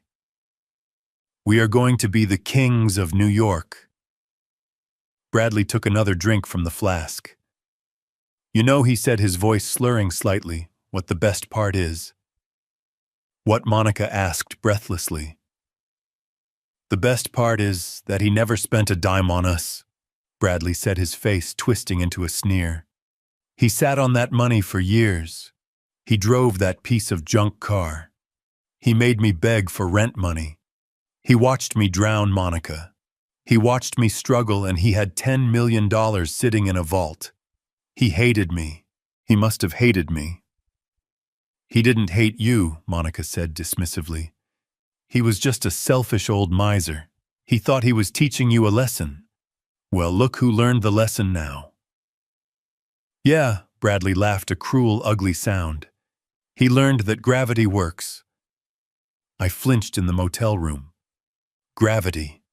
We are going to be the kings of New York. Bradley took another drink from the flask. You know, he said, his voice slurring slightly, what the best part is. What? Monica asked breathlessly. The best part is that he never spent a dime on us, Bradley said, his face twisting into a sneer. He sat on that money for years. He drove that piece of junk car. He made me beg for rent money. He watched me drown, Monica. He watched me struggle, and he had $10 million sitting in a vault. He hated me. He must have hated me. He didn't hate you, Monica said dismissively. He was just a selfish old miser. He thought he was teaching you a lesson. Well, look who learned the lesson now. Yeah, Bradley laughed, a cruel, ugly sound. He learned that gravity works. I flinched in the motel room. Gravity.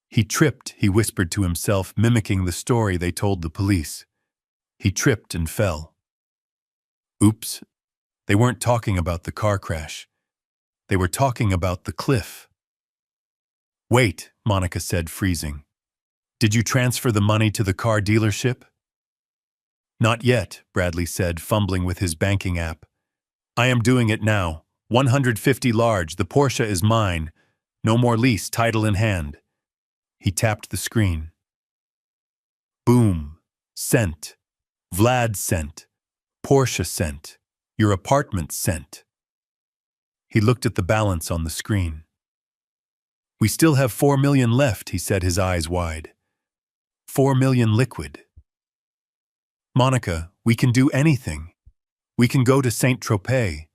He tripped, he whispered to himself, mimicking the story they told the police. He tripped and fell. Oops. They weren't talking about the car crash. They were talking about the cliff. Wait, Monica said, freezing. Did you transfer the money to the car dealership? Not yet, Bradley said, fumbling with his banking app. I am doing it now. 150 large, the Porsche is mine. No more lease, title in hand. He tapped the screen. Boom. Sent. Vlad sent. Porsche sent. Your apartment sent. He looked at the balance on the screen. We still have 4 million left, he said, his eyes wide. 4 million liquid. Monica, we can do anything. We can go to Saint-Tropez.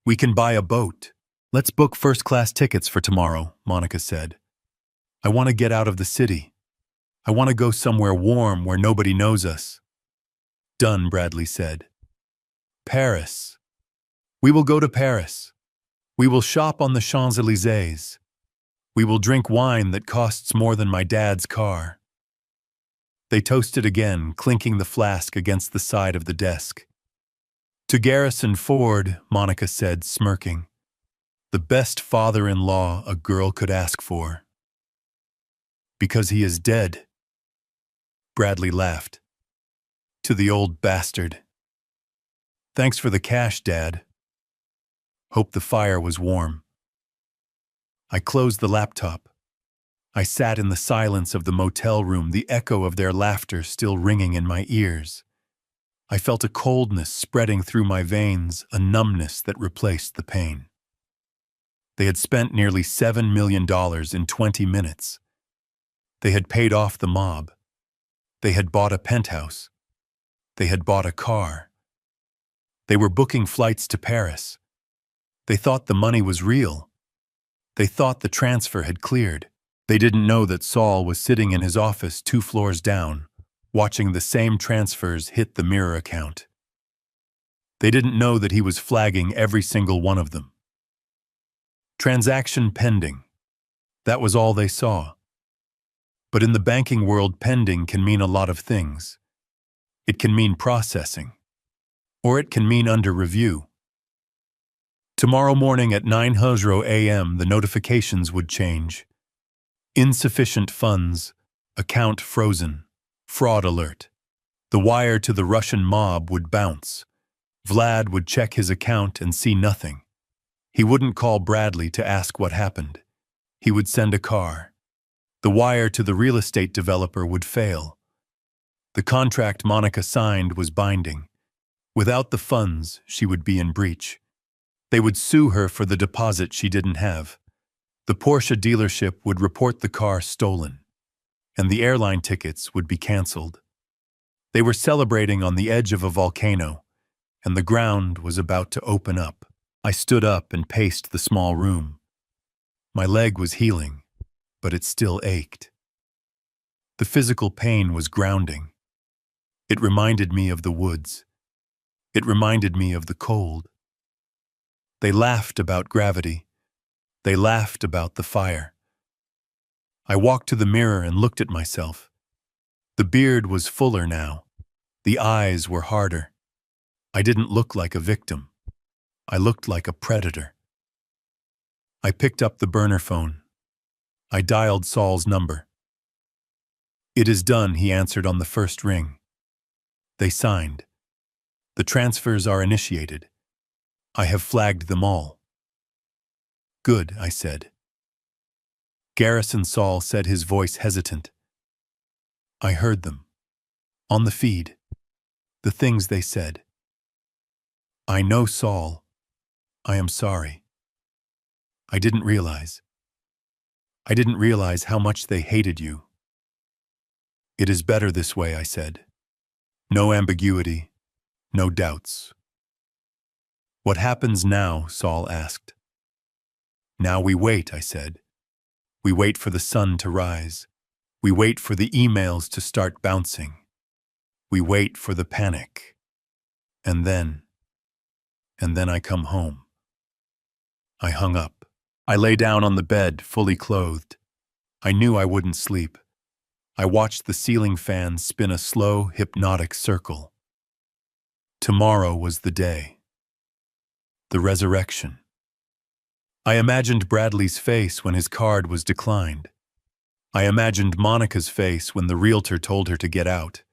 We can buy a boat. Let's book first-class tickets for tomorrow, Monica said. I want to get out of the city. I want to go somewhere warm where nobody knows us. Done, Bradley said. Paris. We will go to Paris. We will shop on the Champs-Élysées. We will drink wine that costs more than my dad's car. They toasted again, clinking the flask against the side of the desk. To Garrison Ford, Monica said, smirking. The best father-in-law a girl could ask for. Because he is dead. Bradley laughed. To the old bastard. Thanks for the cash, Dad. Hope the fire was warm. I closed the laptop. I sat in the silence of the motel room, the echo of their laughter still ringing in my ears. I felt a coldness spreading through my veins, a numbness that replaced the pain. They had spent nearly $7 million in 20 minutes. They had paid off the mob. They had bought a penthouse. They had bought a car. They were booking flights to Paris. They thought the money was real. They thought the transfer had cleared. They didn't know that Saul was sitting in his office 2 floors down, watching the same transfers hit the mirror account. They didn't know that he was flagging every single one of them. Transaction pending. That was all they saw. But in the banking world, pending can mean a lot of things. It can mean processing. Or it can mean under review. Tomorrow morning at 9:00 a.m., the notifications would change. Insufficient funds, account frozen, fraud alert. The wire to the Russian mob would bounce. Vlad would check his account and see nothing. He wouldn't call Bradley to ask what happened. He would send a car. The wire to the real estate developer would fail. The contract Monica signed was binding. Without the funds, she would be in breach. They would sue her for the deposit she didn't have. The Porsche dealership would report the car stolen, and the airline tickets would be canceled. They were celebrating on the edge of a volcano, and the ground was about to open up. I stood up and paced the small room. My leg was healing, but it still ached. The physical pain was grounding. It reminded me of the woods. It reminded me of the cold. They laughed about gravity. They laughed about the fire. I walked to the mirror and looked at myself. The beard was fuller now. The eyes were harder. I didn't look like a victim. I looked like a predator. I picked up the burner phone. I dialed Saul's number. "It is done," he answered on the first ring. They signed. "The transfers are initiated. I have flagged them all." "Good," I said. Garrison Saul said, his voice hesitant. "I heard them. On the feed. The things they said. I know, Saul. I am sorry. I didn't realize. I didn't realize how much they hated you." "It is better this way," I said. "No ambiguity, no doubts." "What happens now?" Saul asked. "Now we wait," I said. "We wait for the sun to rise. We wait for the emails to start bouncing. We wait for the panic. And then I come home." I hung up. I lay down on the bed, fully clothed. I knew I wouldn't sleep. I watched the ceiling fan spin a slow, hypnotic circle. Tomorrow was the day. The resurrection. I imagined Bradley's face when his card was declined. I imagined Monica's face when the realtor told her to get out.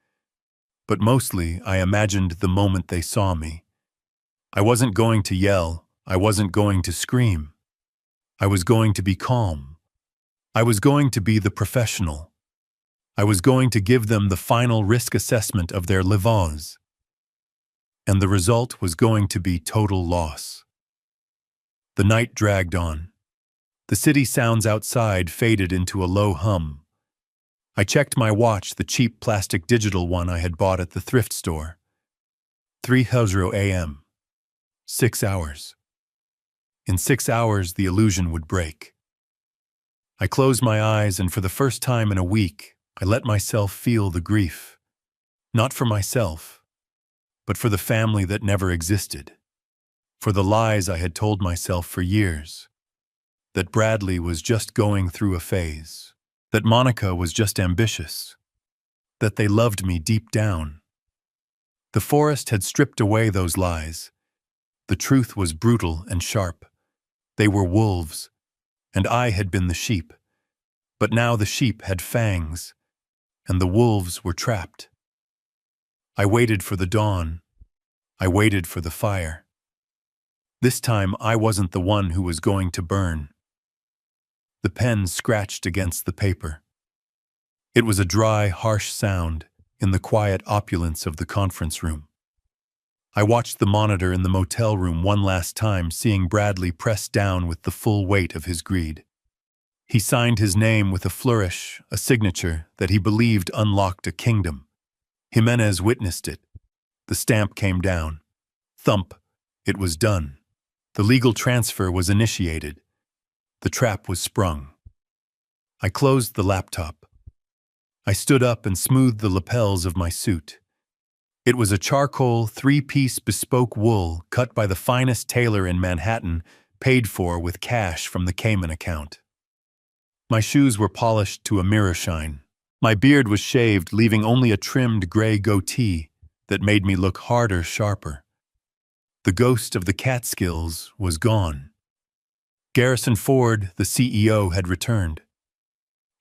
But mostly, I imagined the moment they saw me. I wasn't going to yell. I wasn't going to scream. I was going to be calm. I was going to be the professional. I was going to give them the final risk assessment of their lives. And the result was going to be total loss. The night dragged on. The city sounds outside faded into a low hum. I checked my watch, the cheap plastic digital one I had bought at the thrift store. 3:00 a.m. 6 hours. In 6 hours, the illusion would break. I closed my eyes, and for the first time in a week, I let myself feel the grief. Not for myself, but for the family that never existed. For the lies I had told myself for years. That Bradley was just going through a phase. That Monica was just ambitious. That they loved me deep down. The forest had stripped away those lies. The truth was brutal and sharp. They were wolves, and I had been the sheep. But now the sheep had fangs, and the wolves were trapped. I waited for the dawn. I waited for the fire. This time I wasn't the one who was going to burn. The pen scratched against the paper. It was a dry, harsh sound in the quiet opulence of the conference room. I watched the monitor in the motel room one last time, seeing Bradley pressed down with the full weight of his greed. He signed his name with a flourish, a signature that he believed unlocked a kingdom. Jimenez witnessed it. The stamp came down. Thump. It was done. The legal transfer was initiated. The trap was sprung. I closed the laptop. I stood up and smoothed the lapels of my suit. It was a charcoal, three-piece bespoke wool cut by the finest tailor in Manhattan, paid for with cash from the Cayman account. My shoes were polished to a mirror shine. My beard was shaved, leaving only a trimmed gray goatee that made me look harder, sharper. The ghost of the Catskills was gone. Garrison Ford, the CEO, had returned.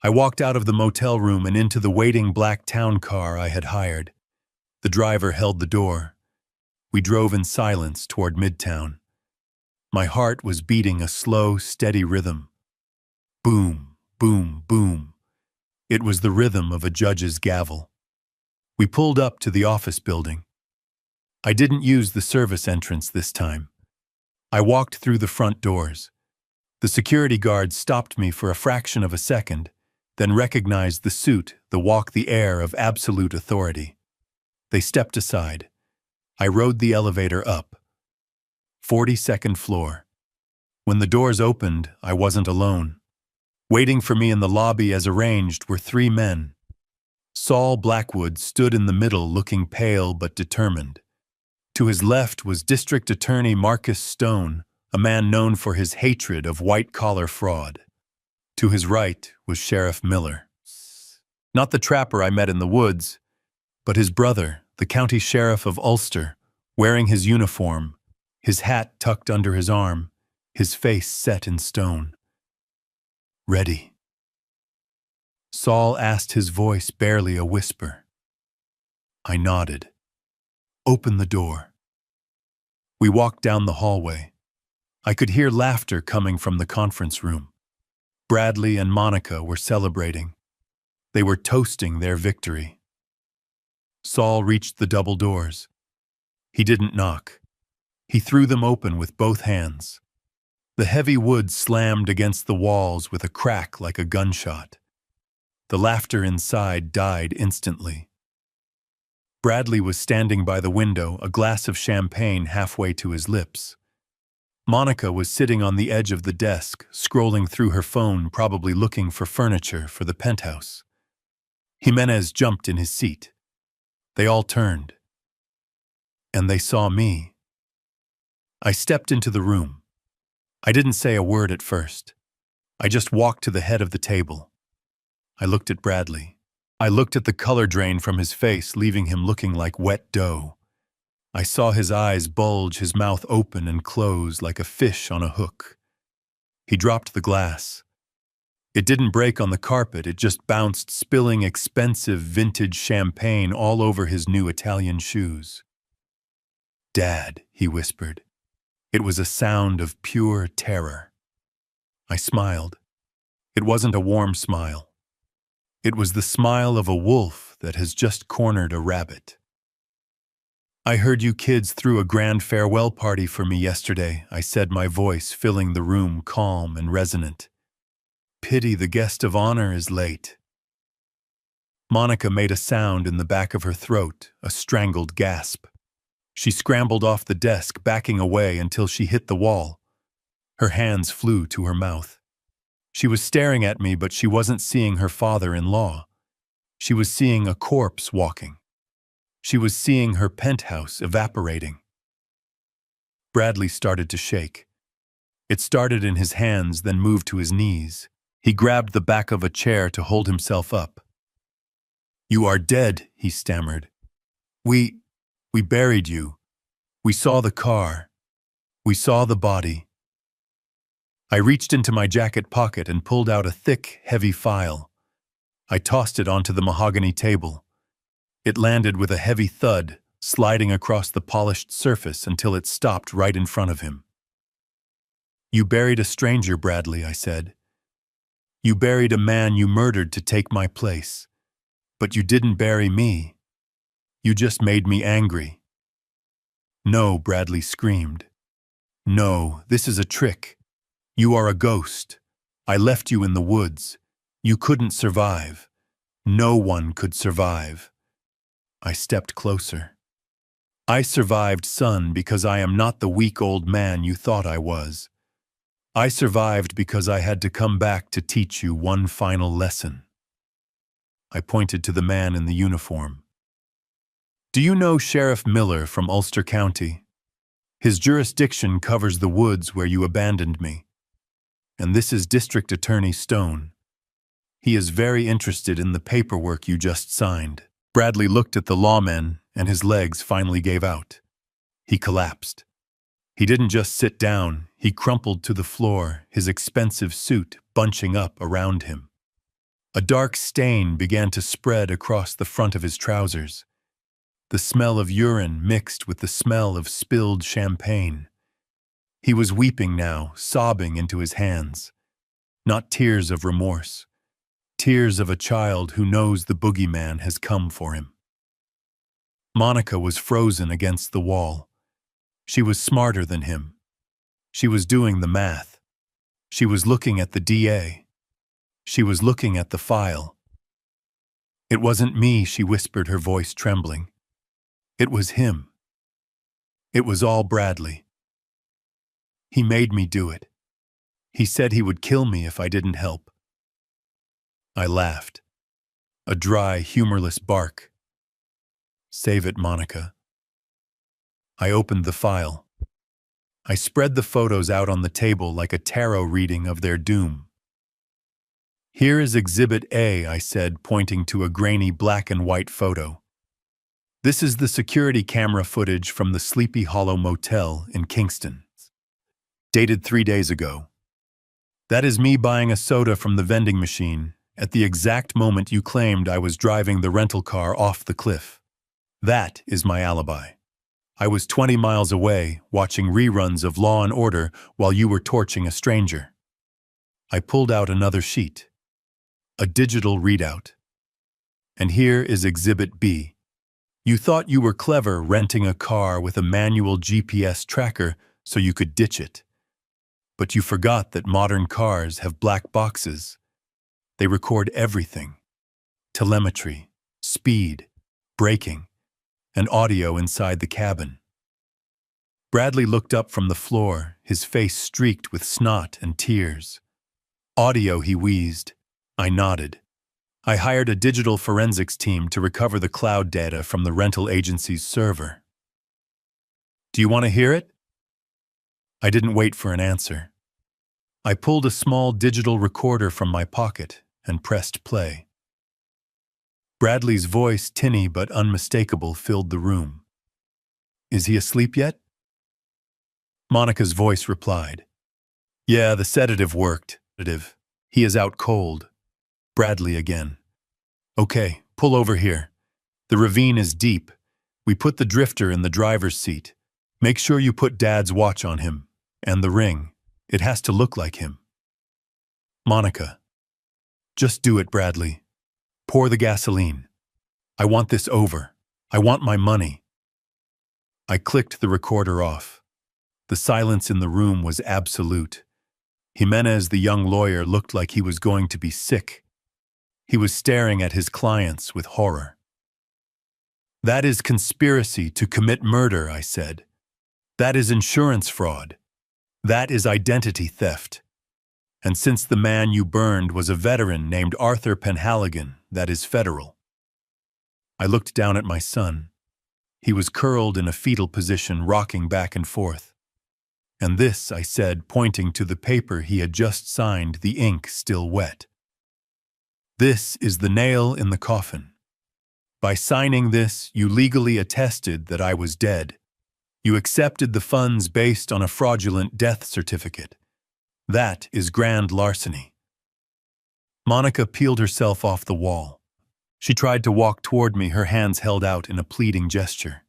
I walked out of the motel room and into the waiting black town car I had hired. The driver held the door. We drove in silence toward Midtown. My heart was beating a slow, steady rhythm. Boom, boom, boom. It was the rhythm of a judge's gavel. We pulled up to the office building. I didn't use the service entrance this time. I walked through the front doors. The security guard stopped me for a fraction of a second, then recognized the suit, the walk, the air of absolute authority. They stepped aside. I rode the elevator up. 42nd floor. When the doors opened, I wasn't alone. Waiting for me in the lobby as arranged were three men. Saul Blackwood stood in the middle, looking pale but determined. To his left was District Attorney Marcus Stone, a man known for his hatred of white-collar fraud. To his right was Sheriff Miller. Not the trapper I met in the woods, but his brother, the county sheriff of Ulster, wearing his uniform, his hat tucked under his arm, his face set in stone. Ready? Saul asked, his voice barely a whisper. I nodded. Open the door. We walked down the hallway. I could hear laughter coming from the conference room. Bradley and Monica were celebrating. They were toasting their victory. Saul reached the double doors. He didn't knock. He threw them open with both hands. The heavy wood slammed against the walls with a crack like a gunshot. The laughter inside died instantly. Bradley was standing by the window, a glass of champagne halfway to his lips. Monica was sitting on the edge of the desk, scrolling through her phone, probably looking for furniture for the penthouse. Jimenez jumped in his seat. They all turned. And they saw me. I stepped into the room. I didn't say a word at first. I just walked to the head of the table. I looked at Bradley. I looked at the color drain from his face, leaving him looking like wet dough. I saw his eyes bulge, his mouth open and close like a fish on a hook. He dropped the glass. It didn't break on the carpet, it just bounced, spilling expensive vintage champagne all over his new Italian shoes. Dad, he whispered. It was a sound of pure terror. I smiled. It wasn't a warm smile. It was the smile of a wolf that has just cornered a rabbit. I heard you kids threw a grand farewell party for me yesterday, I said, my voice filling the room calm and resonant. Pity the guest of honor is late. Monica made a sound in the back of her throat, a strangled gasp. She scrambled off the desk, backing away until she hit the wall. Her hands flew to her mouth. She was staring at me, but she wasn't seeing her father-in-law. She was seeing a corpse walking. She was seeing her penthouse evaporating. Bradley started to shake. It started in his hands, then moved to his knees. He grabbed the back of a chair to hold himself up. You are dead, he stammered. We buried you. We saw the car. We saw the body. I reached into my jacket pocket and pulled out a thick, heavy file. I tossed it onto the mahogany table. It landed with a heavy thud, sliding across the polished surface until it stopped right in front of him. You buried a stranger, Bradley, I said. You buried a man you murdered to take my place. But you didn't bury me. You just made me angry. No, Bradley screamed. No, this is a trick. You are a ghost. I left you in the woods. You couldn't survive. No one could survive. I stepped closer. I survived, son, because I am not the weak old man you thought I was. I survived because I had to come back to teach you one final lesson. I pointed to the man in the uniform. Do you know Sheriff Miller from Ulster County? His jurisdiction covers the woods where you abandoned me. And this is District Attorney Stone. He is very interested in the paperwork you just signed. Bradley looked at the lawman, and his legs finally gave out. He collapsed. He didn't just sit down, he crumpled to the floor, his expensive suit bunching up around him. A dark stain began to spread across the front of his trousers. The smell of urine mixed with the smell of spilled champagne. He was weeping now, sobbing into his hands. Not tears of remorse. Tears of a child who knows the boogeyman has come for him. Monica was frozen against the wall. She was smarter than him. She was doing the math. She was looking at the DA. She was looking at the file. It wasn't me, she whispered, her voice trembling. It was him. It was all Bradley. He made me do it. He said he would kill me if I didn't help. I laughed. A dry, humorless bark. Save it, Monica. I opened the file. I spread the photos out on the table like a tarot reading of their doom. Here is Exhibit A, I said, pointing to a grainy black and white photo. This is the security camera footage from the Sleepy Hollow Motel in Kingston. Dated 3 days ago. That is me buying a soda from the vending machine at the exact moment you claimed I was driving the rental car off the cliff. That is my alibi. I was 20 miles away watching reruns of Law and Order while you were torching a stranger. I pulled out another sheet. A digital readout. And here is Exhibit B. You thought you were clever renting a car with a manual GPS tracker so you could ditch it. But you forgot that modern cars have black boxes. They record everything. Telemetry, speed, braking, and audio inside the cabin. Bradley looked up from the floor, his face streaked with snot and tears. Audio, he wheezed. I nodded. I hired a digital forensics team to recover the cloud data from the rental agency's server. Do you want to hear it? I didn't wait for an answer. I pulled a small digital recorder from my pocket and pressed play. Bradley's voice, tinny but unmistakable, filled the room. Is he asleep yet? Monica's voice replied. Yeah, the sedative worked. He is out cold. Bradley again. Okay, pull over here. The ravine is deep. We put the drifter in the driver's seat. Make sure you put Dad's watch on him. And the ring. It has to look like him. Monica. Just do it, Bradley. Pour the gasoline. I want this over. I want my money. I clicked the recorder off. The silence in the room was absolute. Jimenez, the young lawyer, looked like he was going to be sick. He was staring at his clients with horror. That is conspiracy to commit murder, I said. That is insurance fraud. That is identity theft. And since the man you burned was a veteran named Arthur Penhaligon, that is federal. I looked down at my son. He was curled in a fetal position, rocking back and forth. And this, I said, pointing to the paper he had just signed, the ink still wet. This is the nail in the coffin. By signing this, you legally attested that I was dead. You accepted the funds based on a fraudulent death certificate. That is grand larceny. Monica peeled herself off the wall. She tried to walk toward me, her hands held out in a pleading gesture.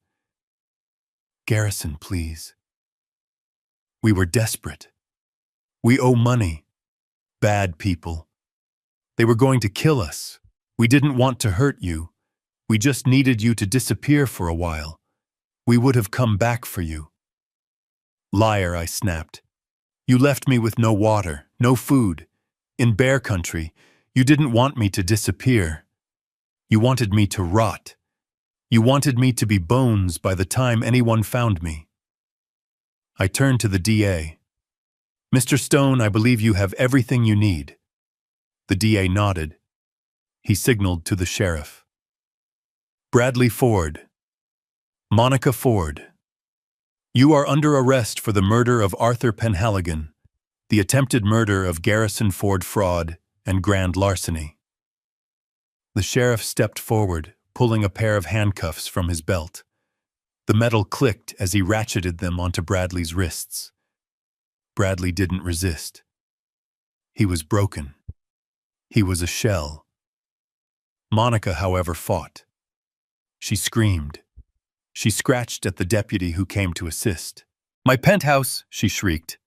Garrison, please. We were desperate. We owe money. Bad people. They were going to kill us. We didn't want to hurt you. We just needed you to disappear for a while. We would have come back for you." "Liar," I snapped. "You left me with no water, no food. In bear country, you didn't want me to disappear. You wanted me to rot. You wanted me to be bones by the time anyone found me." I turned to the DA. "Mr. Stone, I believe you have everything you need." The DA nodded. He signaled to the sheriff. "Bradley Ford. Monica Ford. You are under arrest for the murder of Arthur Penhaligon, the attempted murder of Garrison Ford fraud, and grand larceny." The sheriff stepped forward, pulling a pair of handcuffs from his belt. The metal clicked as he ratcheted them onto Bradley's wrists. Bradley didn't resist. He was broken. He was a shell. Monica, however, fought. She screamed. She scratched at the deputy who came to assist. "My penthouse," she shrieked.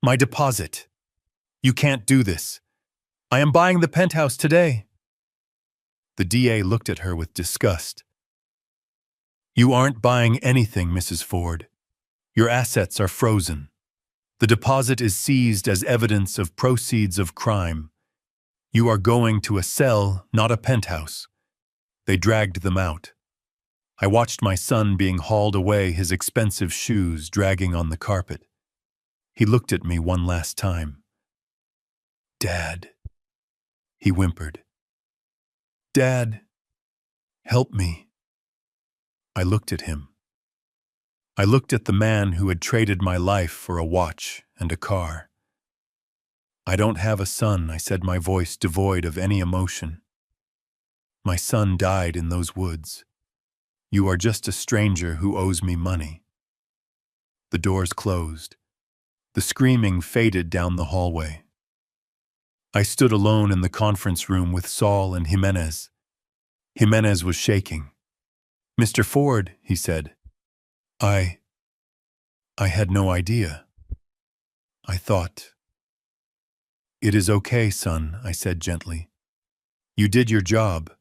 "My deposit. You can't do this. I am buying the penthouse today." The DA looked at her with disgust. "You aren't buying anything, Mrs. Ford. Your assets are frozen. The deposit is seized as evidence of proceeds of crime. You are going to a cell, not a penthouse." They dragged them out. I watched my son being hauled away, his expensive shoes dragging on the carpet. He looked at me one last time. "Dad," he whimpered. "Dad, help me." I looked at him. I looked at the man who had traded my life for a watch and a car. "I don't have a son," I said, my voice devoid of any emotion. "My son died in those woods. You are just a stranger who owes me money." The doors closed. The screaming faded down the hallway. I stood alone in the conference room with Saul and Jimenez. Jimenez was shaking. "Mr. Ford," he said, I had no idea. I thought." "It is okay, son," I said gently. "You did your job.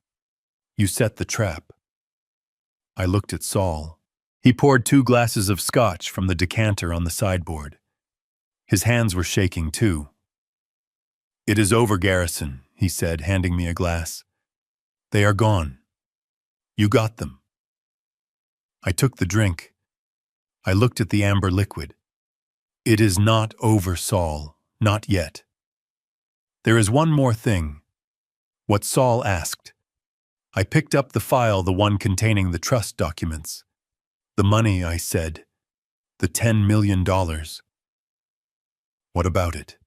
You set the trap." I looked at Saul. He poured 2 glasses of scotch from the decanter on the sideboard. His hands were shaking too. "It is over, Garrison," he said, handing me a glass. "They are gone. You got them." I took the drink. I looked at the amber liquid. "It is not over, Saul. Not yet. There is one more thing. What Saul asked. I picked up the file, the one containing the trust documents. The money," I said. "The $10 million. What about it?"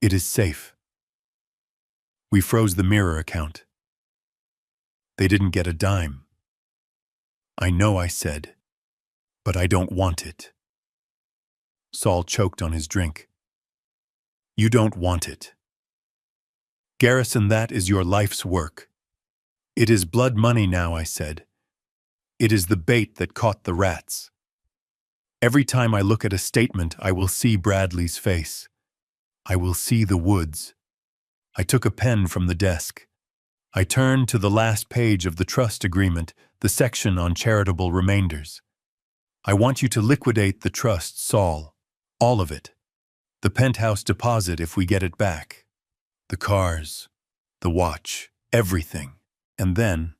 "It is safe. We froze the mirror account. They didn't get a dime." "I know," I said, "but I don't want it." Saul choked on his drink. "You don't want it. Garrison, that is your life's work. It is blood money now," I said. "It is the bait that caught the rats. Every time I look at a statement, I will see Bradley's face. I will see the woods." I took a pen from the desk. I turned to the last page of the trust agreement, the section on charitable remainders. "I want you to liquidate the trust, Saul. All of it. The penthouse deposit if we get it back. The cars, the watch, everything. And then,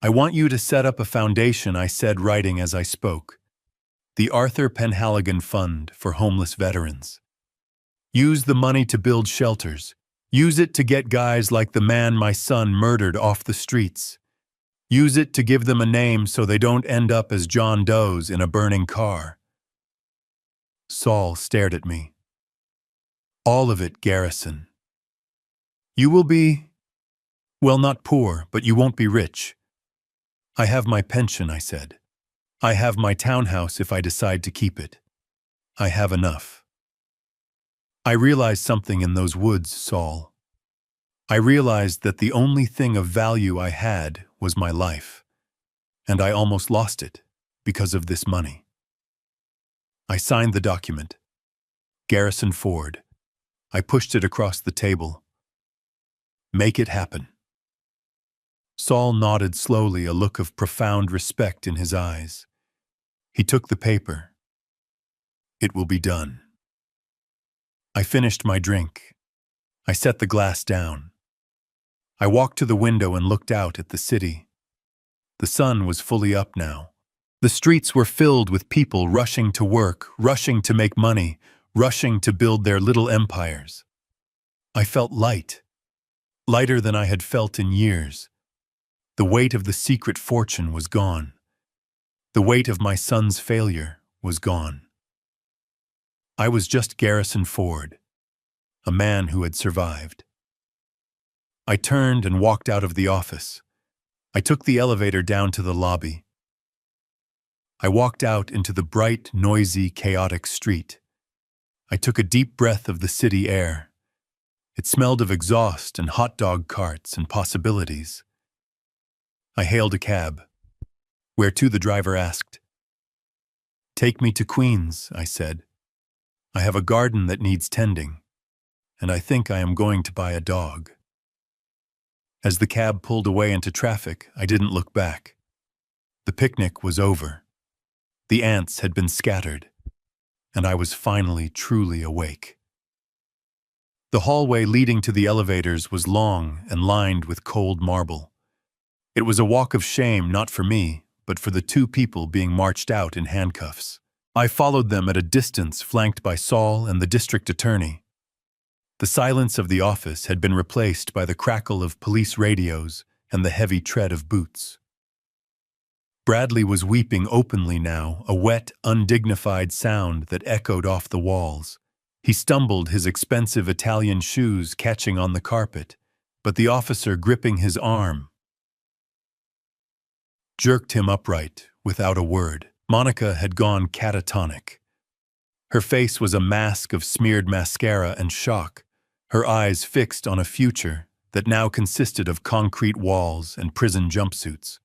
I want you to set up a foundation," I said, writing as I spoke. "The Arthur Penhaligon Fund for Homeless Veterans. Use the money to build shelters. Use it to get guys like the man my son murdered off the streets. Use it to give them a name so they don't end up as John Does in a burning car." Saul stared at me. "All of it, Garrison. You will be, well, not poor, but you won't be rich. I have my pension," I said. "I have my townhouse if I decide to keep it. I have enough." I realized something in those woods, Saul. I realized that the only thing of value I had was my life, and I almost lost it because of this money. I signed the document. Garrison Ford. I pushed it across the table. Make it happen. Saul nodded slowly, a look of profound respect in his eyes. He took the paper. It will be done. I finished my drink. I set the glass down. I walked to the window and looked out at the city. The sun was fully up now. The streets were filled with people rushing to work, rushing to make money, rushing to build their little empires. I felt light, lighter than I had felt in years. The weight of the secret fortune was gone. The weight of my son's failure was gone. I was just Garrison Ford, a man who had survived. I turned and walked out of the office. I took the elevator down to the lobby. I walked out into the bright, noisy, chaotic street. I took a deep breath of the city air. It smelled of exhaust and hot dog carts and possibilities. I hailed a cab, whereto the driver asked. "Take me to Queens," I said. "I have a garden that needs tending, and I think I am going to buy a dog." As the cab pulled away into traffic, I didn't look back. The picnic was over. The ants had been scattered, and I was finally truly awake. The hallway leading to the elevators was long and lined with cold marble. It was a walk of shame, not for me, but for the two people being marched out in handcuffs. I followed them at a distance, flanked by Saul and the district attorney. The silence of the office had been replaced by the crackle of police radios and the heavy tread of boots. Bradley was weeping openly now, a wet, undignified sound that echoed off the walls. He stumbled, his expensive Italian shoes catching on the carpet, but the officer, gripping his arm, jerked him upright without a word. Monica had gone catatonic. Her face was a mask of smeared mascara and shock, her eyes fixed on a future that now consisted of concrete walls and prison jumpsuits.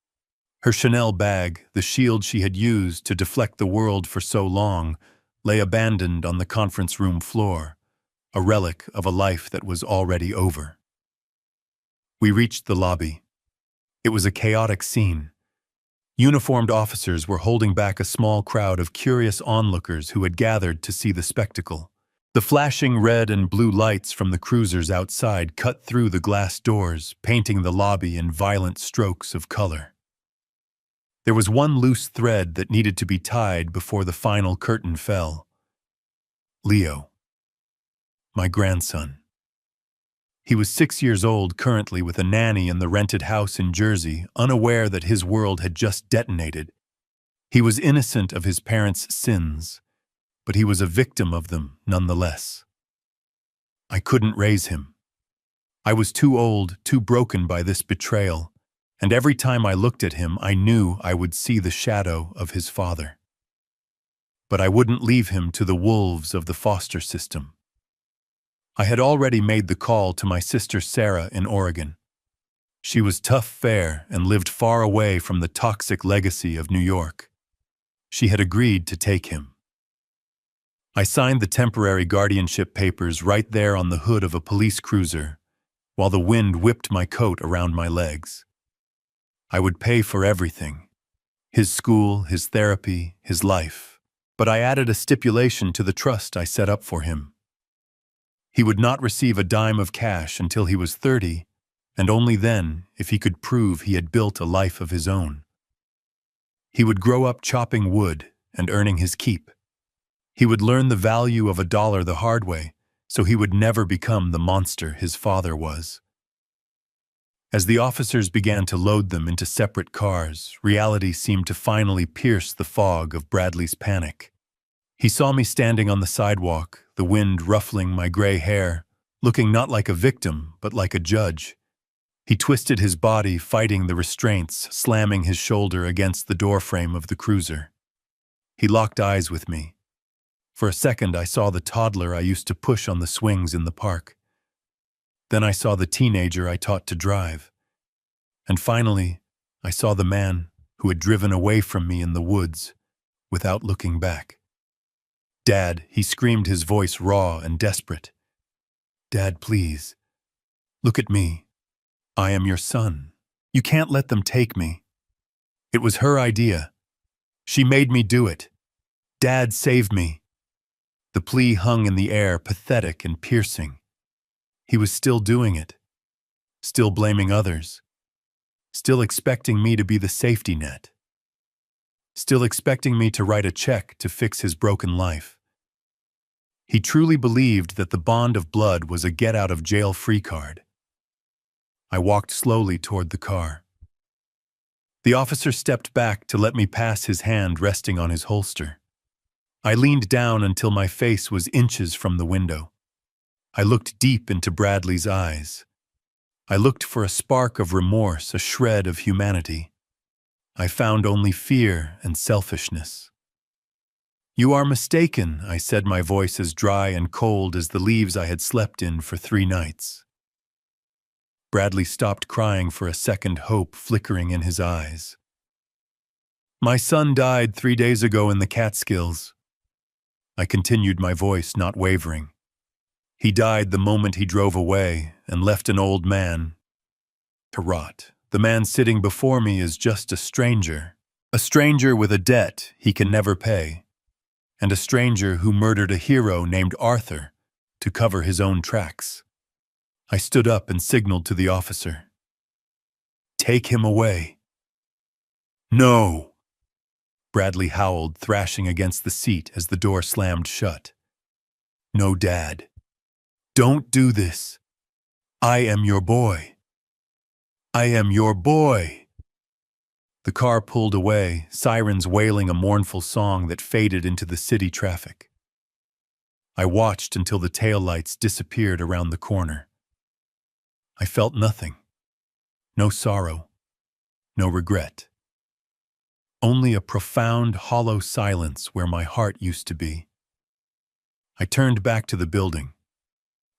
Her Chanel bag, the shield she had used to deflect the world for so long, lay abandoned on the conference room floor, a relic of a life that was already over. We reached the lobby. It was a chaotic scene. Uniformed officers were holding back a small crowd of curious onlookers who had gathered to see the spectacle. The flashing red and blue lights from the cruisers outside cut through the glass doors, painting the lobby in violent strokes of color. There was one loose thread that needed to be tied before the final curtain fell. Leo. My grandson. He was 6 years old currently, with a nanny in the rented house in Jersey, unaware that his world had just detonated. He was innocent of his parents' sins, but he was a victim of them nonetheless. I couldn't raise him. I was too old, too broken by this betrayal, and every time I looked at him, I knew I would see the shadow of his father. But I wouldn't leave him to the wolves of the foster system. I had already made the call to my sister Sarah in Oregon. She was tough fare and lived far away from the toxic legacy of New York. She had agreed to take him. I signed the temporary guardianship papers right there on the hood of a police cruiser, while the wind whipped my coat around my legs. I would pay for everything: his school, his therapy, his life. But I added a stipulation to the trust I set up for him. He would not receive a dime of cash until he was 30, and only then if he could prove he had built a life of his own. He would grow up chopping wood and earning his keep. He would learn the value of a dollar the hard way, so he would never become the monster his father was. As the officers began to load them into separate cars, reality seemed to finally pierce the fog of Bradley's panic. He saw me standing on the sidewalk, the wind ruffling my gray hair, looking not like a victim, but like a judge. He twisted his body, fighting the restraints, slamming his shoulder against the doorframe of the cruiser. He locked eyes with me. For a second, I saw the toddler I used to push on the swings in the park. Then I saw the teenager I taught to drive. And finally, I saw the man who had driven away from me in the woods without looking back. Dad, he screamed, his voice raw and desperate. Dad, please. Look at me. I am your son. You can't let them take me. It was her idea. She made me do it. Dad, save me. The plea hung in the air, pathetic and piercing. He was still doing it. Still blaming others. Still expecting me to be the safety net. Still expecting me to write a check to fix his broken life. He truly believed that the bond of blood was a get-out-of-jail-free card. I walked slowly toward the car. The officer stepped back to let me pass, his hand resting on his holster. I leaned down until my face was inches from the window. I looked deep into Bradley's eyes. I looked for a spark of remorse, a shred of humanity. I found only fear and selfishness. You are mistaken, I said, my voice as dry and cold as the leaves I had slept in for 3 nights. Bradley stopped crying for a second, hope flickering in his eyes. My son died 3 days ago in the Catskills. I continued, my voice not wavering. He died the moment he drove away and left an old man to rot. The man sitting before me is just a stranger with a debt he can never pay, and a stranger who murdered a hero named Arthur to cover his own tracks. I stood up and signaled to the officer. Take him away. No! Bradley howled, thrashing against the seat as the door slammed shut. No, Dad. Don't do this. I am your boy. I am your boy. The car pulled away, sirens wailing a mournful song that faded into the city traffic. I watched until the taillights disappeared around the corner. I felt nothing. No sorrow. No regret. Only a profound, hollow silence where my heart used to be. I turned back to the building.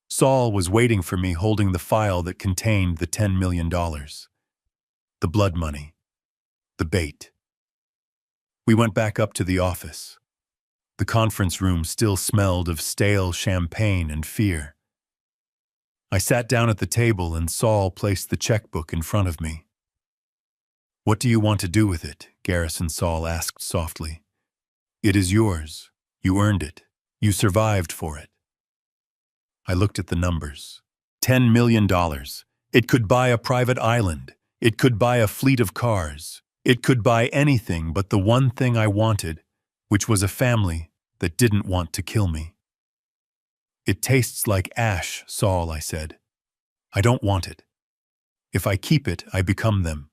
Saul was waiting for me, holding the file that contained the $10 million. The blood money. The bait. We went back up to the office. The conference room still smelled of stale champagne and fear. I sat down at the table and Saul placed the checkbook in front of me. What do you want to do with it? Garrison Saul asked softly. It is yours. You earned it. You survived for it. I looked at the numbers. $10 million. It could buy a private island. It could buy a fleet of cars. It could buy anything but the one thing I wanted, which was a family that didn't want to kill me. It tastes like ash, Saul, I said. I don't want it. If I keep it, I become them.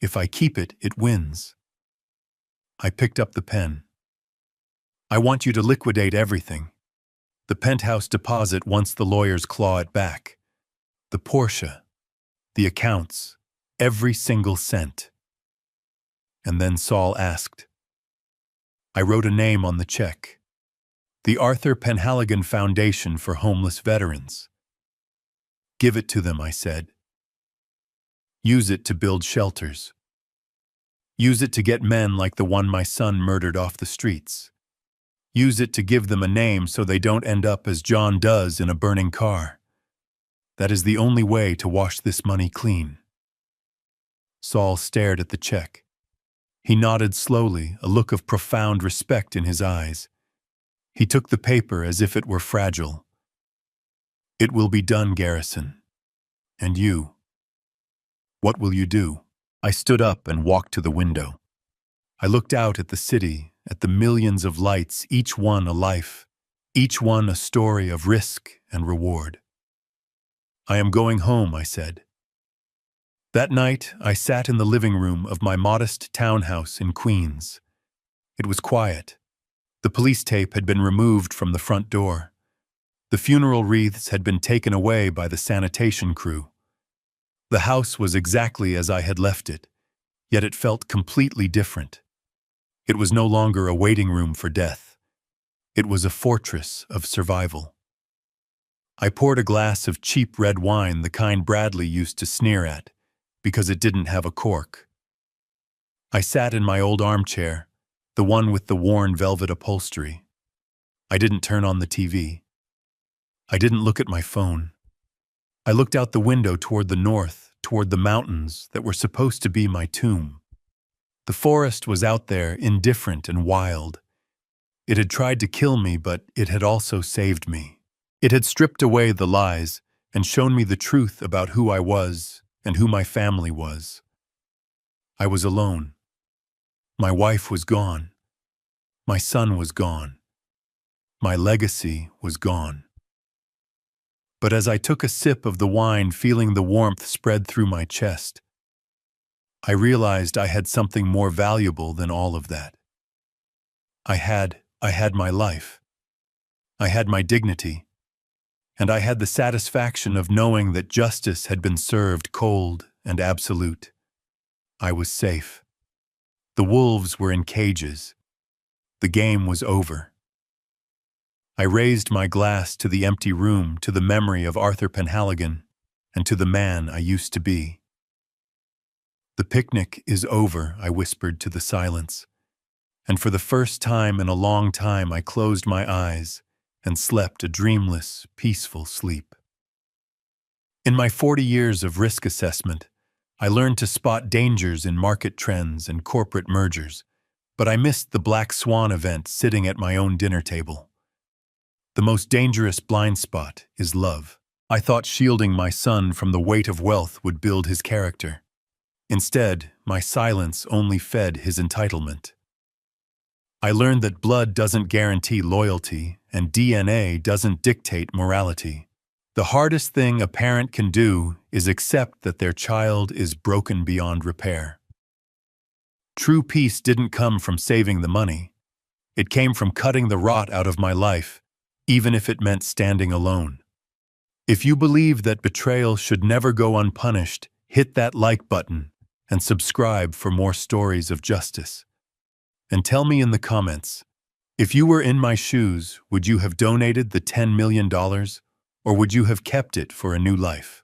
If I keep it, it wins. I picked up the pen. I want you to liquidate everything. The penthouse deposit once the lawyers claw it back. The Porsche. The accounts. Every single cent. And then Saul asked. I wrote a name on the check. The Arthur Penhaligon Foundation for Homeless Veterans. Give it to them, I said. Use it to build shelters. Use it to get men like the one my son murdered off the streets. Use it to give them a name so they don't end up as John does in a burning car. That is the only way to wash this money clean. Saul stared at the check. He nodded slowly, a look of profound respect in his eyes. He took the paper as if it were fragile. It will be done, Garrison. And you? What will you do? I stood up and walked to the window. I looked out at the city, at the millions of lights, each one a life, each one a story of risk and reward. I am going home, I said. That night, I sat in the living room of my modest townhouse in Queens. It was quiet. The police tape had been removed from the front door. The funeral wreaths had been taken away by the sanitation crew. The house was exactly as I had left it, yet it felt completely different. It was no longer a waiting room for death. It was a fortress of survival. I poured a glass of cheap red wine, the kind Bradley used to sneer at, because it didn't have a cork. I sat in my old armchair, the one with the worn velvet upholstery. I didn't turn on the TV. I didn't look at my phone. I looked out the window toward the north, toward the mountains that were supposed to be my tomb. The forest was out there, indifferent and wild. It had tried to kill me, but it had also saved me. It had stripped away the lies and shown me the truth about who I was and who my family was. I was alone. My wife was gone. My son was gone. My legacy was gone. But as I took a sip of the wine, feeling the warmth spread through my chest, I realized I had something more valuable than all of that. I had my life. I had my dignity. And I had the satisfaction of knowing that justice had been served cold and absolute. I was safe. The wolves were in cages. The game was over. I raised my glass to the empty room, to the memory of Arthur Penhaligon, and to the man I used to be. "The picnic is over," I whispered to the silence, and for the first time in a long time I closed my eyes and slept a dreamless, peaceful sleep. In my 40 years of risk assessment, I learned to spot dangers in market trends and corporate mergers, but I missed the black swan event sitting at my own dinner table. The most dangerous blind spot is love. I thought shielding my son from the weight of wealth would build his character. Instead, my silence only fed his entitlement. I learned that blood doesn't guarantee loyalty, and DNA doesn't dictate morality. The hardest thing a parent can do is accept that their child is broken beyond repair. True peace didn't come from saving the money. It came from cutting the rot out of my life, even if it meant standing alone. If you believe that betrayal should never go unpunished, hit that like button and subscribe for more stories of justice. And tell me in the comments, if you were in my shoes, would you have donated the $10 million, or would you have kept it for a new life?